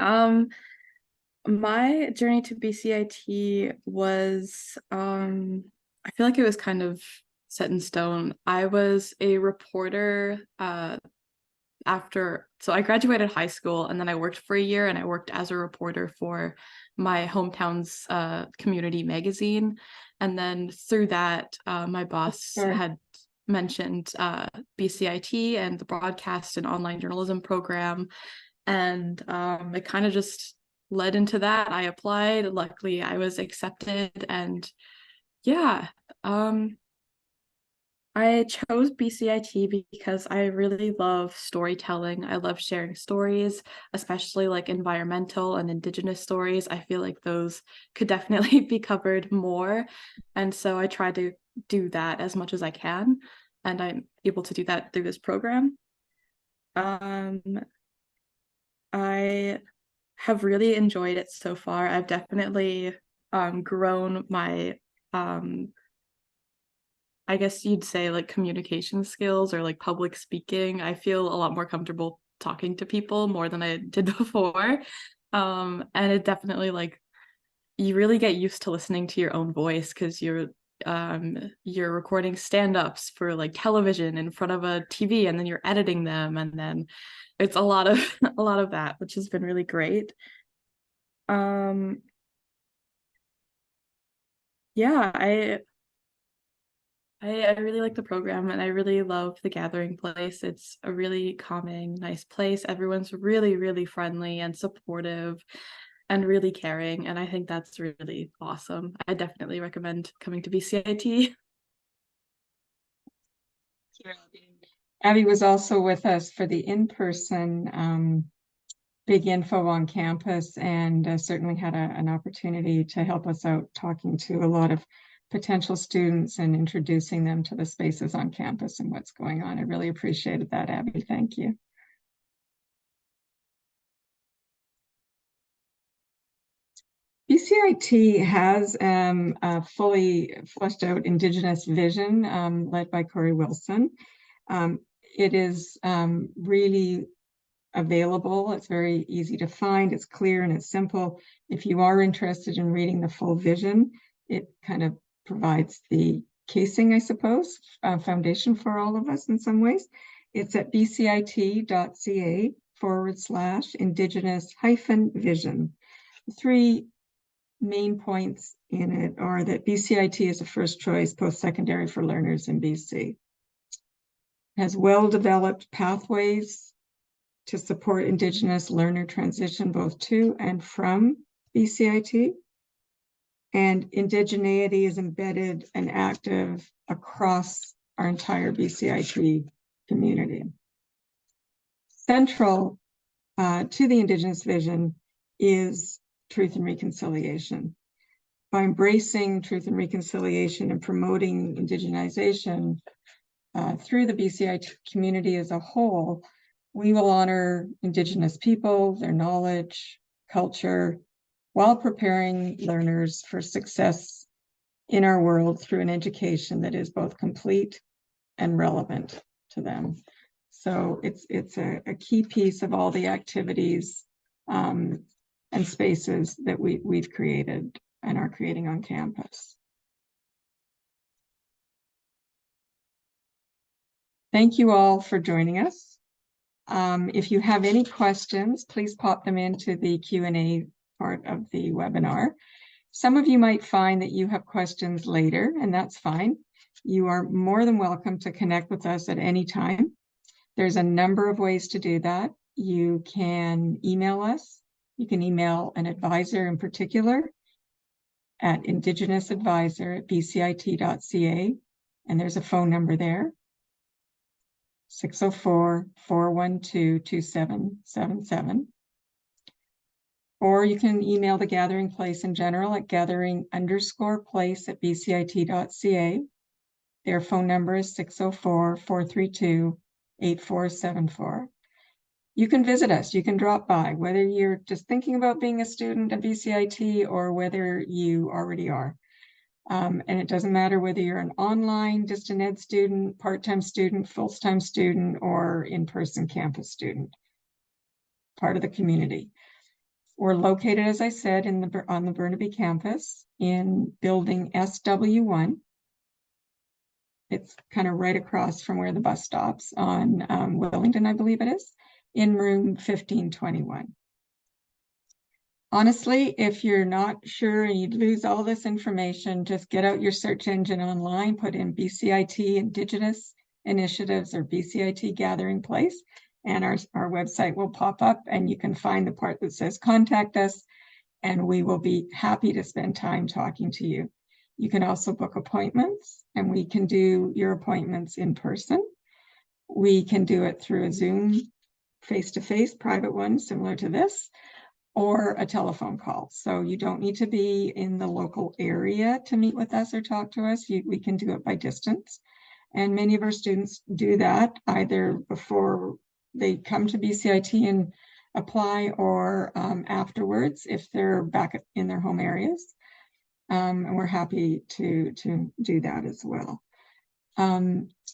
My journey to BCIT was, I feel like it was kind of set in stone. I was a reporter so I graduated high school, and then I worked for a year, and I worked as a reporter for my hometown's community magazine. And then through that, my boss had mentioned BCIT and the broadcast and online journalism program. And it kind of just led into that. I applied. Luckily, I was accepted. And yeah, I chose BCIT because I really love storytelling. I love sharing stories, especially like environmental and Indigenous stories. I feel like those could definitely be covered more. And so I try to do that as much as I can. And I'm able to do that through this program. I have really enjoyed it so far. I've definitely grown my I guess you'd say like communication skills or like public speaking. I feel a lot more comfortable talking to people more than I did before. And it definitely like you really get used to listening to your own voice because you're recording stand-ups for like television in front of a TV and then you're editing them and then it's a lot of a lot of that, which has been really great. Yeah, I really like the program and I really love the gathering place. It's a really calming, nice place. Everyone's really, really friendly and supportive and really caring. And I think that's really awesome. I definitely recommend coming to BCIT. Abby was also with us for the in-person Big Info on campus and certainly had an opportunity to help us out talking to a lot of potential students and introducing them to the spaces on campus and what's going on. I really appreciated that, Abby. Thank you. BCIT has a fully fleshed out Indigenous vision led by Corey Wilson. It is really available. It's very easy to find. It's clear and it's simple. If you are interested in reading the full vision, it kind of provides the casing, I suppose, foundation for all of us in some ways. It's at bcit.ca/Indigenous-vision. The three main points in it are that BCIT is a first choice post-secondary for learners in BC. It has well-developed pathways to support Indigenous learner transition both to and from BCIT. And indigeneity is embedded and active across our entire BCIT community. Central to the Indigenous vision is truth and reconciliation. By embracing truth and reconciliation and promoting indigenization through the BCIT community as a whole, we will honor Indigenous people, their knowledge, culture, while preparing learners for success in our world through an education that is both complete and relevant to them. So it's a key piece of all the activities and spaces that we've created and are creating on campus. Thank you all for joining us. If you have any questions, please pop them into the Q&A part of the webinar. Some of you might find that you have questions later, and that's fine. You are more than welcome to connect with us at any time. There's a number of ways to do that. You can email us. You can email an advisor in particular at indigenousadvisor@bcit.ca, and there's a phone number there. 604-412-2777. Or you can email the Gathering Place in general at gathering_place@bcit.ca. Their phone number is 604-432-8474. You can visit us, you can drop by, whether you're just thinking about being a student at BCIT or whether you already are. And it doesn't matter whether you're an online distant ed student, part-time student, full-time student, or in-person campus student, part of the community. We're located, as I said, on the Burnaby campus in building SW1. It's kind of right across from where the bus stops on Willingdon, I believe it is, in room 1521. Honestly, if you're not sure and you'd lose all this information, just get out your search engine online, put in BCIT Indigenous Initiatives or BCIT Gathering Place, and our website will pop up and you can find the part that says contact us, and we will be happy to spend time talking to you. You can also book appointments, and we can do your appointments in person. We can do it through a Zoom face-to-face private one similar to this, or a telephone call. So you don't need to be in the local area to meet with us or talk to us. We can do it by distance. And many of our students do that either before they come to BCIT and apply, or afterwards if they're back in their home areas. And we're happy to do that as well.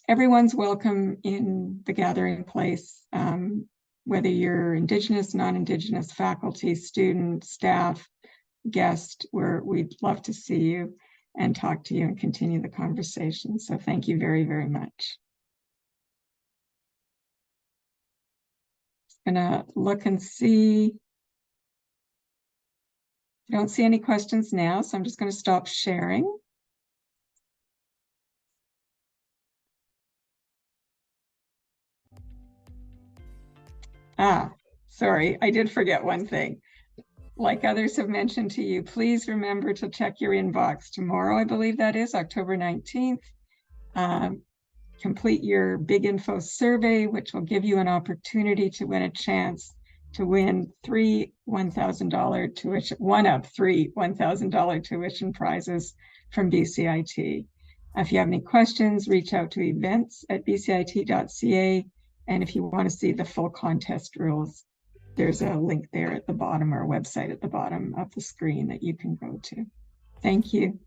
Everyone's welcome in the gathering place, whether you're Indigenous, non-Indigenous, faculty, student, staff, guest. We'd love to see you and talk to you and continue the conversation. So thank you very, very much. Just gonna look and see. I don't see any questions now, so I'm just going to stop sharing. Sorry, I did forget one thing. Like others have mentioned to you, please remember to check your inbox tomorrow. I believe that is October 19th. Complete your Big Info survey, which will give you an opportunity to win a chance to win one of three $1,000 tuition prizes from BCIT. If you have any questions, reach out to events@bcit.ca. And if you want to see the full contest rules, there's a link there at the bottom, or a website at the bottom of the screen that you can go to. Thank you.